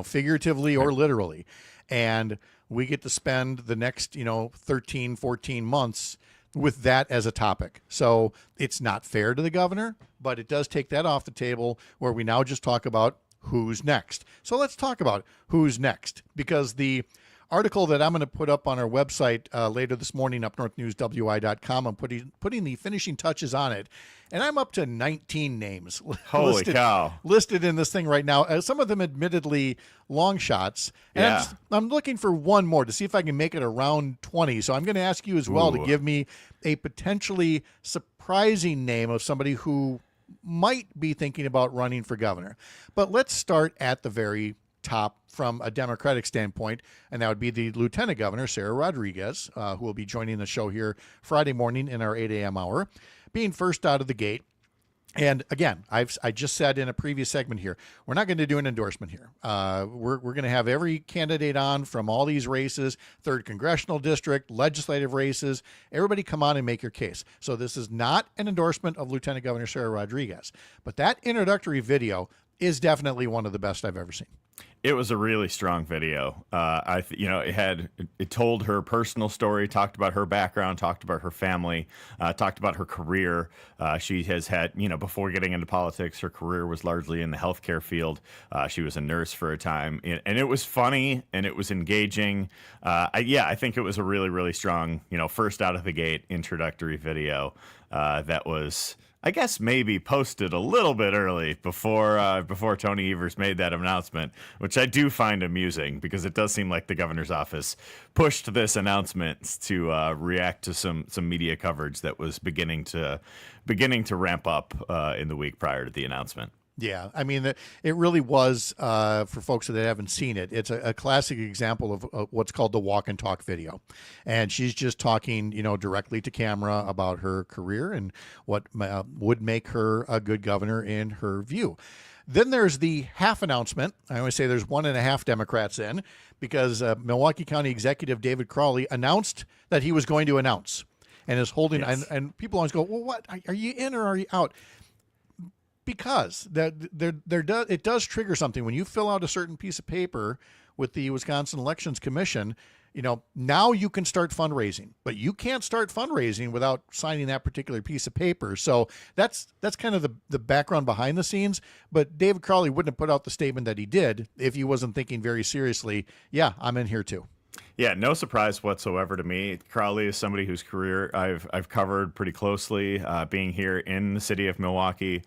figuratively or literally, and we get to spend the next, 13, 14 months with that as a topic. So it's not fair to the governor, but it does take that off the table where we now just talk about who's next. So let's talk about who's next, because the article that I'm going to put up on our website later this morning, upnorthnewswi.com, I'm putting the finishing touches on it, and I'm up to 19 names Holy cow. listed in this thing right now. Some of them admittedly long shots, and I'm looking for one more to see if I can make it around 20. So I'm going to ask you as well to give me a potentially surprising name of somebody who might be thinking about running for governor. But let's start at the very top from a Democratic standpoint, and that would be the Lieutenant Governor, Sarah Rodriguez, who will be joining the show here Friday morning in our 8 a.m. hour, being first out of the gate. And again, I just said in a previous segment here, we're not going to do an endorsement here. We're going to have every candidate on from all these races, 3rd Congressional District, legislative races, everybody come on and make your case. So this is not an endorsement of Lieutenant Governor Sarah Rodriguez, but that introductory video is definitely one of the best I've ever seen. It was a really strong video. It told her personal story, talked about her background, talked about her family, talked about her career. She has had, before getting into politics, her career was largely in the healthcare field. She was a nurse for a time, and it was funny and it was engaging. I think it was a really, really strong, first out of the gate introductory video that was, I guess, maybe posted a little bit early before Tony Evers made that announcement, which I do find amusing because it does seem like the governor's office pushed this announcement to react to some media coverage that was beginning to ramp up in the week prior to the announcement. Yeah, I mean, it really was, for folks that haven't seen it, it's a classic example of what's called the walk and talk video. And she's just talking, directly to camera about her career and what would make her a good governor in her view. Then there's the half announcement. I always say there's 1.5 Democrats in, because Milwaukee County Executive David Crowley announced that he was going to announce and is holding, and people always go, well, what, are you in or are you out? Because it does trigger something when you fill out a certain piece of paper with the Wisconsin Elections Commission. Now you can start fundraising, but you can't start fundraising without signing that particular piece of paper. So that's kind of the background behind the scenes. But David Crowley wouldn't have put out the statement that he did if he wasn't thinking very seriously, yeah, I'm in here too. Yeah, no surprise whatsoever to me. Crowley is somebody whose career I've covered pretty closely, being here in the city of Milwaukee.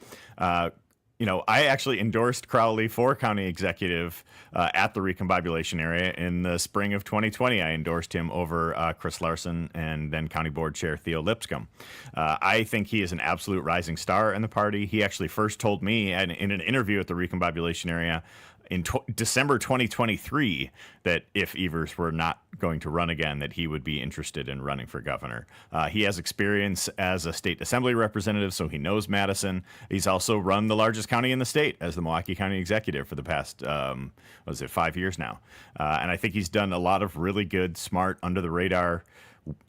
I actually endorsed Crowley for county executive at the recombobulation area in the spring of 2020. I endorsed him over Chris Larson and then County Board Chair Theo Lipscomb. I think he is an absolute rising star in the party. He actually first told me in an interview at the recombobulation area in December 2023 that if Evers were not going to run again, that he would be interested in running for governor. He has experience as a state assembly representative, so he knows Madison. He's also run the largest county in the state as the Milwaukee County executive for the past, 5 years now. And I think he's done a lot of really good, smart, under the radar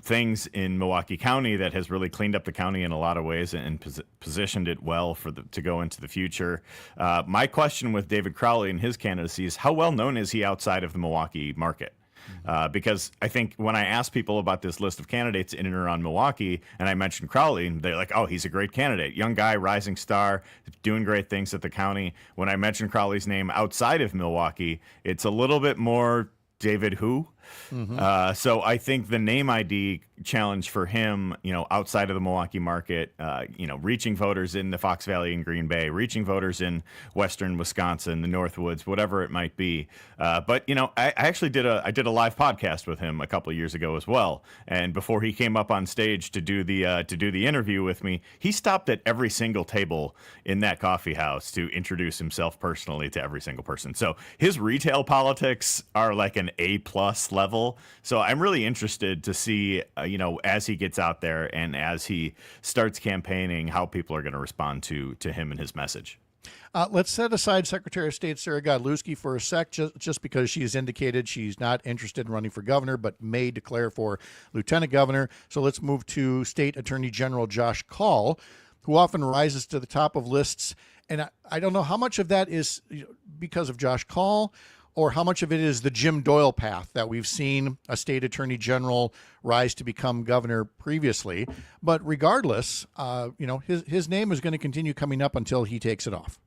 things in Milwaukee County that has really cleaned up the county in a lot of ways and positioned it well to go into the future. My question with David Crowley and his candidacy is, how well known is he outside of the Milwaukee market? Because I think when I ask people about this list of candidates in and around Milwaukee, and I mentioned Crowley, they're like, oh, he's a great candidate. Young guy, rising star, doing great things at the county. When I mention Crowley's name outside of Milwaukee, it's a little bit more David who? So I think the name ID challenge for him, outside of the Milwaukee market, reaching voters in the Fox Valley and Green Bay, reaching voters in Western Wisconsin, the Northwoods, whatever it might be. But I actually did a live podcast with him a couple of years ago as well. And before he came up on stage to do the interview with me, he stopped at every single table in that coffee house to introduce himself personally to every single person. So his retail politics are like an A+ level. So I'm really interested to see, as he gets out there and as he starts campaigning, how people are going to respond to him and his message. Let's set aside Secretary of State Sarah Godlewski for a sec, just because she has indicated she's not interested in running for governor, but may declare for lieutenant governor. So let's move to State Attorney General Josh Kaul, who often rises to the top of lists. And I don't know how much of that is because of Josh Kaul, or how much of it is the Jim Doyle path that we've seen a state attorney general rise to become governor previously. But regardless, his name is going to continue coming up until he takes it off.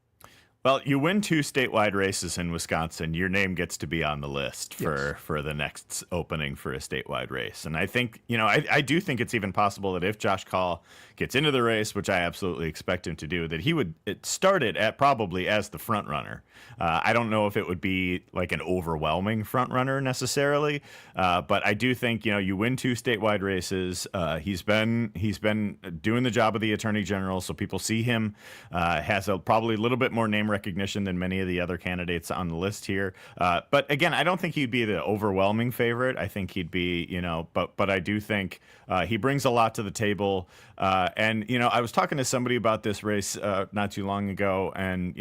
Well, you win 2 statewide races in Wisconsin, your name gets to be on the list for the next opening for a statewide race. And I think, I do think it's even possible that if Josh Kaul gets into the race, which I absolutely expect him to do, that he would start it at probably as the front runner. I don't know if it would be like an overwhelming front runner necessarily, but I do think, you win 2 statewide races. He's been doing the job of the attorney general, so people see him, has probably a little bit more name recognition than many of the other candidates on the list here. But again, I don't think he'd be the overwhelming favorite. I think he'd be, but I do think he brings a lot to the table. And I was talking to somebody about this race not too long ago, and,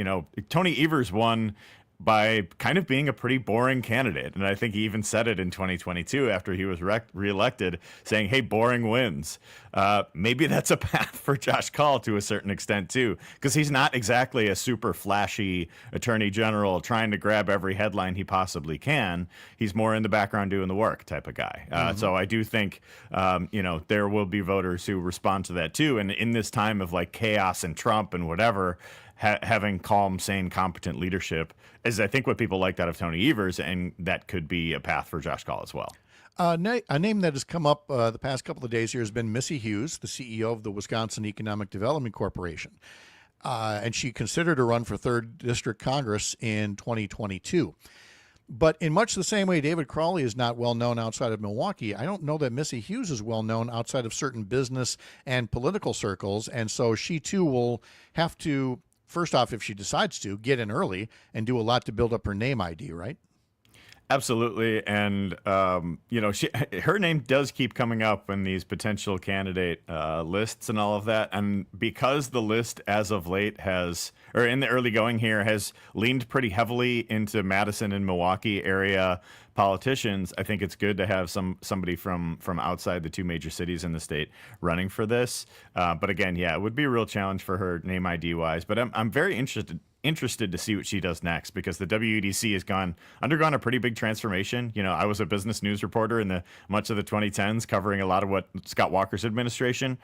Tony Evers won by kind of being a pretty boring candidate. And I think he even said it in 2022 after he was reelected, saying, hey, boring wins. Maybe that's a path for Josh Kaul to a certain extent, too, because he's not exactly a super flashy attorney general trying to grab every headline he possibly can. He's more in the background doing the work type of guy. So I do think, there will be voters who respond to that, too. And in this time of like chaos and Trump and whatever, having calm, sane, competent leadership is, I think, what people liked out of Tony Evers, and that could be a path for Josh Kaul as well. A name that has come up the past couple of days here has been Missy Hughes, the CEO of the Wisconsin Economic Development Corporation. And she considered a run for 3rd District Congress in 2022. But in much the same way David Crowley is not well known outside of Milwaukee, I don't know that Missy Hughes is well known outside of certain business and political circles. And so she, too, will have to, first off, if she decides to, get in early and do a lot to build up her name ID, right? Absolutely. And, her name does keep coming up in these potential candidate lists and all of that. And because the list as of late in the early going here, has leaned pretty heavily into Madison and Milwaukee area politicians, I think it's good to have somebody from outside the 2 major cities in the state running for this. But again, it would be a real challenge for her name ID wise. But I'm very interested to see what she does next, because the WEDC has undergone a pretty big transformation. I was a business news reporter in much of the 2010s, covering a lot of what Scott Walker's administration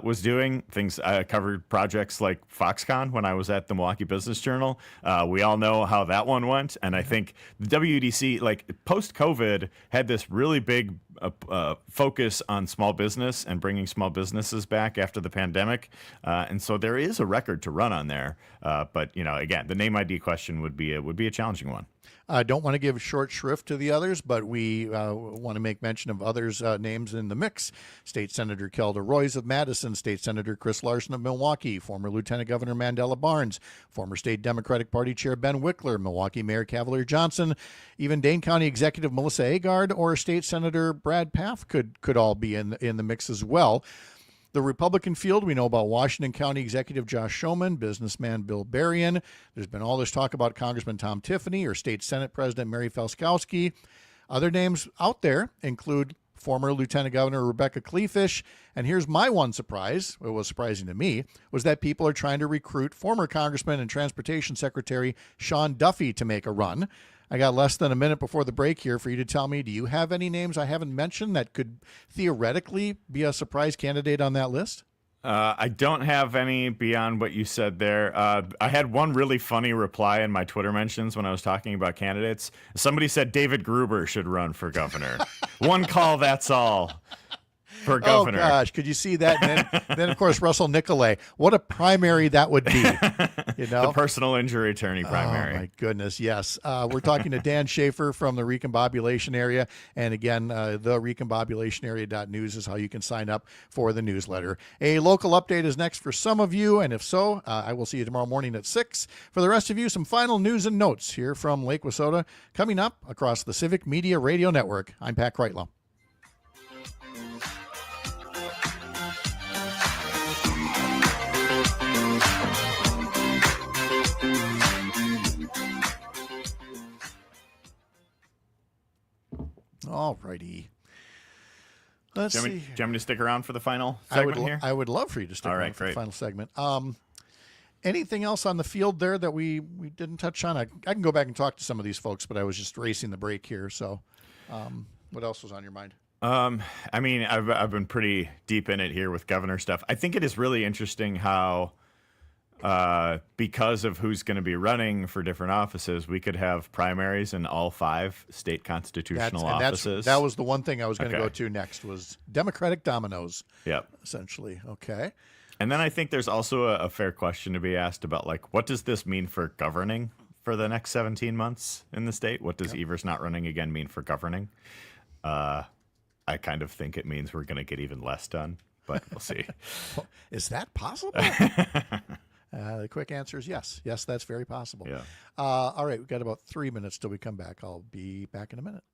was doing. I covered projects like Foxconn when I was at the Milwaukee Business Journal. We all know how that one went. And I think the WEDC, like post-COVID, had this really big focus on small business and bringing small businesses back after the pandemic. And so there is a record to run on there. But, again, the name ID question would be a challenging one. I don't want to give short shrift to the others, but we want to make mention of others' names in the mix. State Senator Kelda Roys of Madison, State Senator Chris Larson of Milwaukee, former Lieutenant Governor Mandela Barnes, former State Democratic Party Chair Ben Wickler, Milwaukee Mayor Cavalier Johnson, even Dane County Executive Melissa Agard or State Senator Brad Paff could all be in the mix as well. The Republican field, we know about Washington County Executive Josh Schoeman, businessman Bill Berrien. There's been all this talk about Congressman Tom Tiffany or State Senate President Mary Felskowski. Other names out there include former Lieutenant Governor Rebecca Kleefisch. And here's my one surprise, what was surprising to me, was that people are trying to recruit former Congressman and Transportation Secretary Sean Duffy to make a run. I got less than a minute before the break here for you to tell me, do you have any names I haven't mentioned that could theoretically be a surprise candidate on that list? I don't have any beyond what you said there. I had one really funny reply in my Twitter mentions when I was talking about candidates. Somebody said David Gruber should run for governor. One call, that's all. For governor. Oh, gosh. Could you see that? And then, of course, Russell Nicolay. What a primary that would be. The personal injury attorney primary. Oh, my goodness. Yes. We're talking to Dan Schaefer from the Recombobulation Area. And again, the recombobulationarea.news is how you can sign up for the newsletter. A local update is next for some of you. And if so, I will see you tomorrow morning at 6. For the rest of you, some final news and notes here from Lake Wissota coming up across the Civic Media Radio Network. I'm Pat Kreitlow. All righty. Let's see. Do you want me to stick around for the final segment here? I would love for you to stick around for the final segment. Anything else on the field there that we didn't touch on? I can go back and talk to some of these folks, but I was just racing the break here. So what else was on your mind? I mean, I've been pretty deep in it here with governor stuff. I think it is really interesting how because of who's going to be running for different offices, we could have primaries in all 5 state constitutional offices. That was the one thing I was going to go to next was Democratic dominoes. Yep. Essentially. Okay. And then I think there's also a fair question to be asked about, like, what does this mean for governing for the next 17 months in the state? What does Evers not running again mean for governing? I kind of think it means we're going to get even less done, but we'll see. Is that possible? The quick answer is yes. Yes, that's very possible. Yeah. All right, we've got about 3 minutes till we come back. I'll be back in a minute.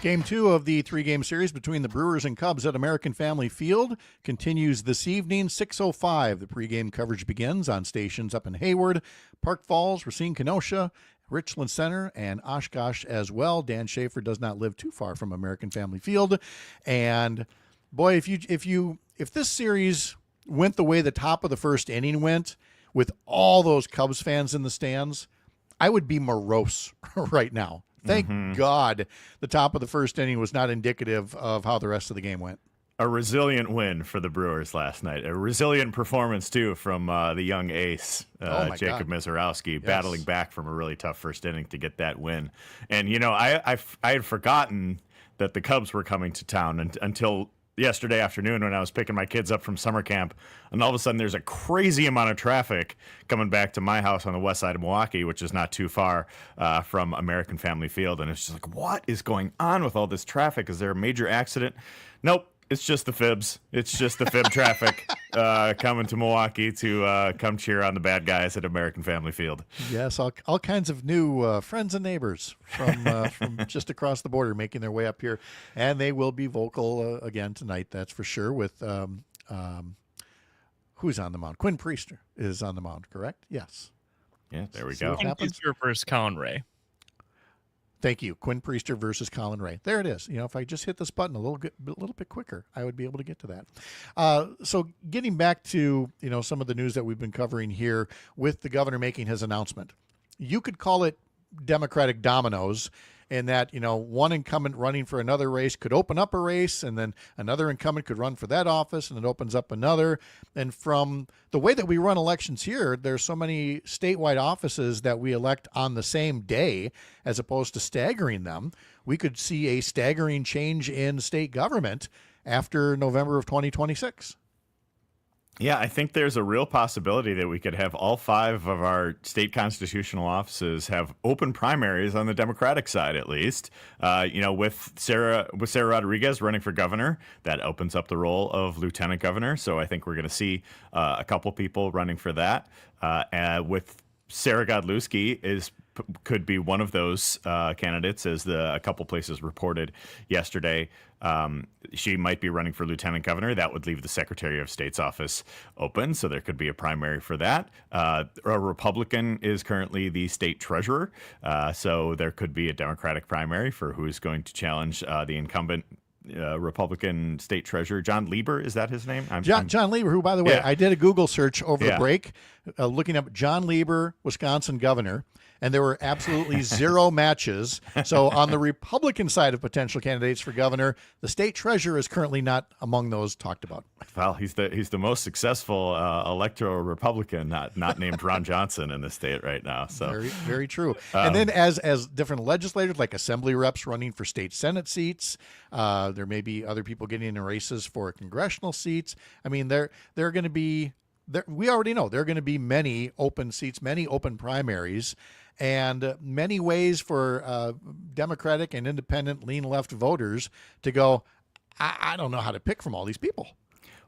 Game 2 of the 3-game series between the Brewers and Cubs at American Family Field continues this evening, 6:05. The pregame coverage begins on stations up in Hayward, Park Falls, Racine, Kenosha, Richland Center, and Oshkosh as well. Dan Schaefer does not live too far from American Family Field. And boy, if this series went the way the top of the first inning went, with all those Cubs fans in the stands, I would be morose right now. Thank God the top of the first inning was not indicative of how the rest of the game went. A resilient win for the Brewers last night. A resilient performance, too, from the young ace, Jacob Mizorowski, battling back from a really tough first inning to get that win. And, you know, I had forgotten that the Cubs were coming to town until yesterday afternoon when I was picking my kids up from summer camp, and all of a sudden there's a crazy amount of traffic coming back to my house on the west side of Milwaukee, which is not too far from American Family Field. And it's just like, what is going on with all this traffic? Is there a major accident? Nope. It's just the fibs. It's just the fib traffic coming to Milwaukee to come cheer on the bad guys at American Family Field. Yes, all kinds of new friends and neighbors from just across the border making their way up here. And they will be vocal again tonight, that's for sure, with who's on the mound? Quinn Priester is on the mound, correct? Yes. Yeah, there we go. Quinn Priester versus Colin Ray. Thank you. Quinn Priester versus Colin Ray. There it is. You know, if I just hit this button a little bit quicker, I would be able to get to that. So getting back to, you know, some of the news that we've been covering here with the governor making his announcement, you could call it Democratic dominoes in that, you know, one incumbent running for another race could open up a race, and then another incumbent could run for that office, and it opens up another. And from the way that we run elections here, there's so many statewide offices that we elect on the same day as opposed to staggering them. We could see a staggering change in state government after November of 2026. Yeah, I think there's a real possibility that we could have all 5 of our state constitutional offices have open primaries on the Democratic side, at least. You know, with Sarah Rodriguez running for governor, that opens up the role of lieutenant governor. So I think we're going to see a couple people running for that. With Sarah Godlewski could be one of those candidates, as a couple places reported yesterday. She might be running for lieutenant governor. That would leave the Secretary of State's office open, so there could be a primary for that. A Republican is currently the state treasurer, so there could be a Democratic primary for who is going to challenge the incumbent Republican state treasurer. John Lieber, is that his name? John Lieber, who, by the way, I did a Google search over the break, looking up John Lieber, Wisconsin governor, and there were absolutely 0 matches. So on the Republican side of potential candidates for governor, the state treasurer is currently not among those talked about. Well, he's the most successful electoral Republican, not named Ron Johnson in the state right now. So very, very true. And then as different legislators, like assembly reps running for state Senate seats, there may be other people getting in races for congressional seats. I mean, there are going to be. We already know there are going to be many open seats, many open primaries, and many ways for Democratic and independent lean left voters to go, I don't know how to pick from all these people.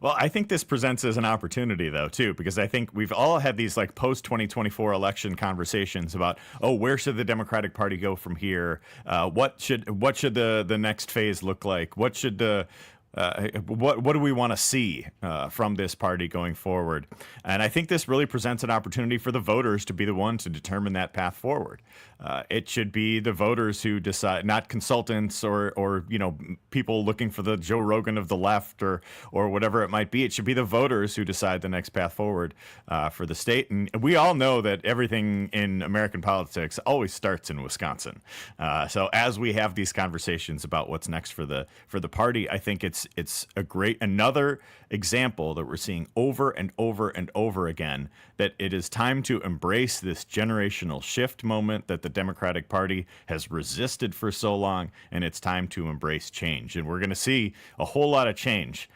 Well, I think this presents as an opportunity, though, too, because I think we've all had these like post-2024 election conversations about, where should the Democratic Party go from here? What should the next phase look like? What should what do we want to see from this party going forward? And I think this really presents an opportunity for the voters to be the one to determine that path forward. It should be the voters who decide, not consultants or people looking for the Joe Rogan of the left or whatever it might be. It should be the voters who decide the next path forward for the state. And we all know that everything in American politics always starts in Wisconsin. So as we have these conversations about what's next for the party, I think it's another example that we're seeing over and over and over again, that it is time to embrace this generational shift moment that the Democratic Party has resisted for so long, and it's time to embrace change. And we're going to see a whole lot of change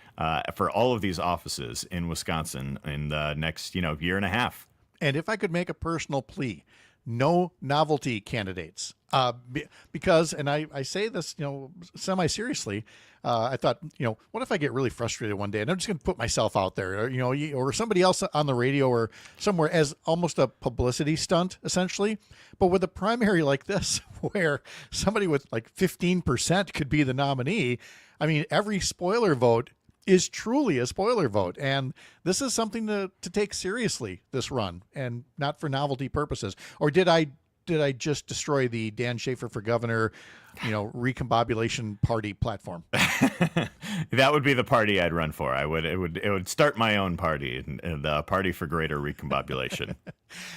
for all of these offices in Wisconsin in the next year and a half. And if I could make a personal plea, no novelty candidates. Because, and I say this, semi-seriously, I thought, what if I get really frustrated one day and I'm just going to put myself out there, or somebody else on the radio or somewhere as almost a publicity stunt, essentially. But with a primary like this, where somebody with like 15% could be the nominee, I mean, every spoiler vote is truly a spoiler vote. And this is something to take seriously, this run, and not for novelty purposes. Or did I just destroy the Dan Schaefer for governor, recombobulation party platform? That would be the party I'd run for. It would start my own party, the Party for Greater Recombobulation.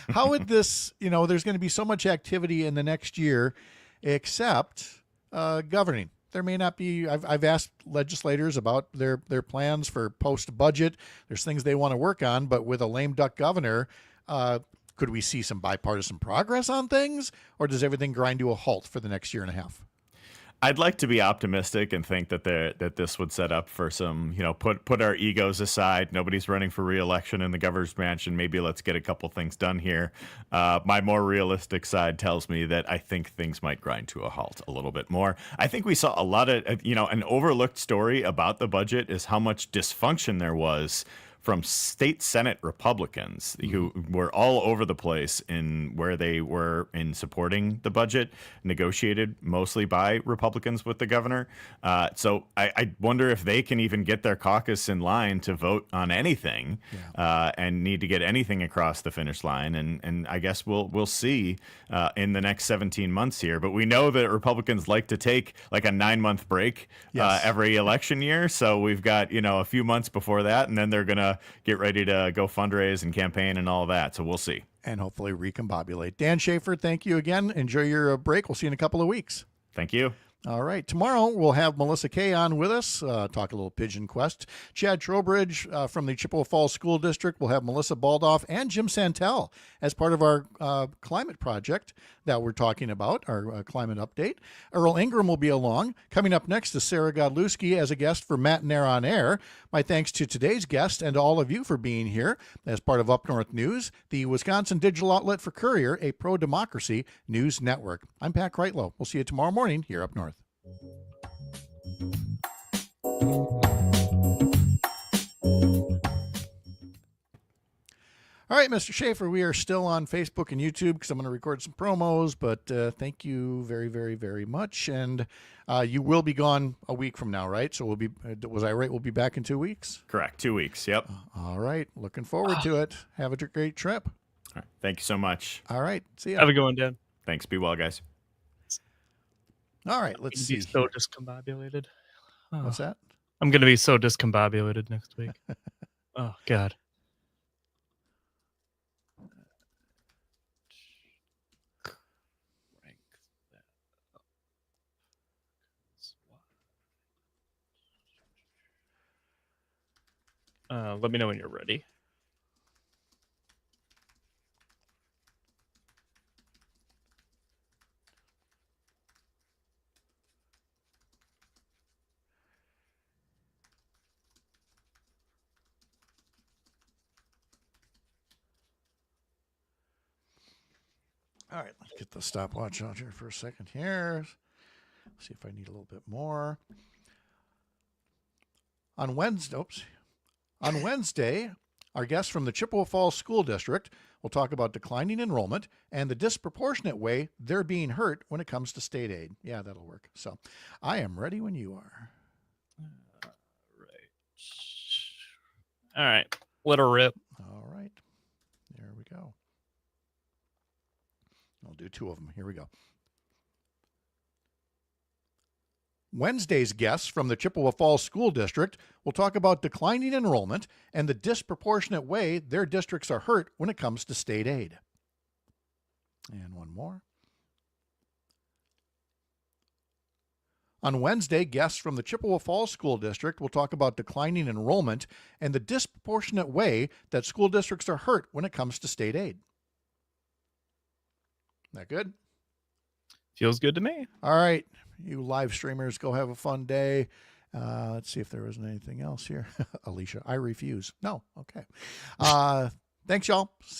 How would this, there's going to be so much activity in the next year, except governing. There may not be. I've asked legislators about their plans for post-budget. There's things they want to work on, but with a lame duck governor, could we see some bipartisan progress on things, or does everything grind to a halt for the next year and a half? I'd like to be optimistic and think that this would set up for some, put our egos aside. Nobody's running for re-election in the governor's mansion. Maybe let's get a couple things done here. My more realistic side tells me that I think things might grind to a halt a little bit more. I think we saw a lot of, an overlooked story about the budget is how much dysfunction there was from state Senate Republicans who were all over the place in where they were in supporting the budget, negotiated mostly by Republicans with the governor. So I wonder if they can even get their caucus in line to vote on anything, and need to get anything across the finish line. And I guess we'll see in the next 17 months here. But we know that Republicans like to take like a 9-month break every election year. So we've got, a few months before that, and then they're going to get ready to go fundraise and campaign and all that. So we'll see. And hopefully recombobulate. Dan Schaefer, thank you again. Enjoy your break. We'll see you in a couple of weeks. Thank you. All right. Tomorrow we'll have Melissa Kay on with us, talk a little Pigeon Quest. Chad Trowbridge from the Chippewa Falls School District. We'll have Melissa Baldoff and Jim Santel as part of our climate project that we're talking about, our climate update. Earl Ingram will be along. Coming up next is Sarah Godlewski as a guest for Matt and Air on Air. My thanks to today's guest and to all of you for being here as part of Up North News, the Wisconsin digital outlet for Courier, a pro-democracy news network. I'm Pat Kreitlow. We'll see you tomorrow morning here up north. All right, Mr. Schaefer, we are still on Facebook and YouTube because I'm going to record some promos, but thank you very, very, very much. And you will be gone a week from now, right? So we'll be, was I right? We'll be back in 2 weeks? Correct. 2 weeks. Yep. All right. Looking forward to it. Have a great trip. All right. Thank you so much. All right. See ya. Have a good one, Dan. Thanks. Be well, guys. All right. Let's see. Be so discombobulated. Oh. What's that? I'm going to be so discombobulated next week. Oh, God. Let me know when you're ready. All right, let's get the stopwatch out here for a second here. See if I need a little bit more. On Wednesday, our guest from the Chippewa Falls School District will talk about declining enrollment and the disproportionate way they're being hurt when it comes to state aid. Yeah, that'll work. So I am ready when you are. All right. Let her rip. All right. There we go. I'll do two of them. Here we go. Wednesday's guests from the Chippewa Falls School District will talk about declining enrollment and the disproportionate way their districts are hurt when it comes to state aid. And one more. On Wednesday, guests from the Chippewa Falls School District will talk about declining enrollment and the disproportionate way that school districts are hurt when it comes to state aid. That good? Feels good to me. All right. You live streamers, go have a fun day. Let's see if there wasn't anything else here. Alicia, I refuse. No. Okay. Thanks, y'all. See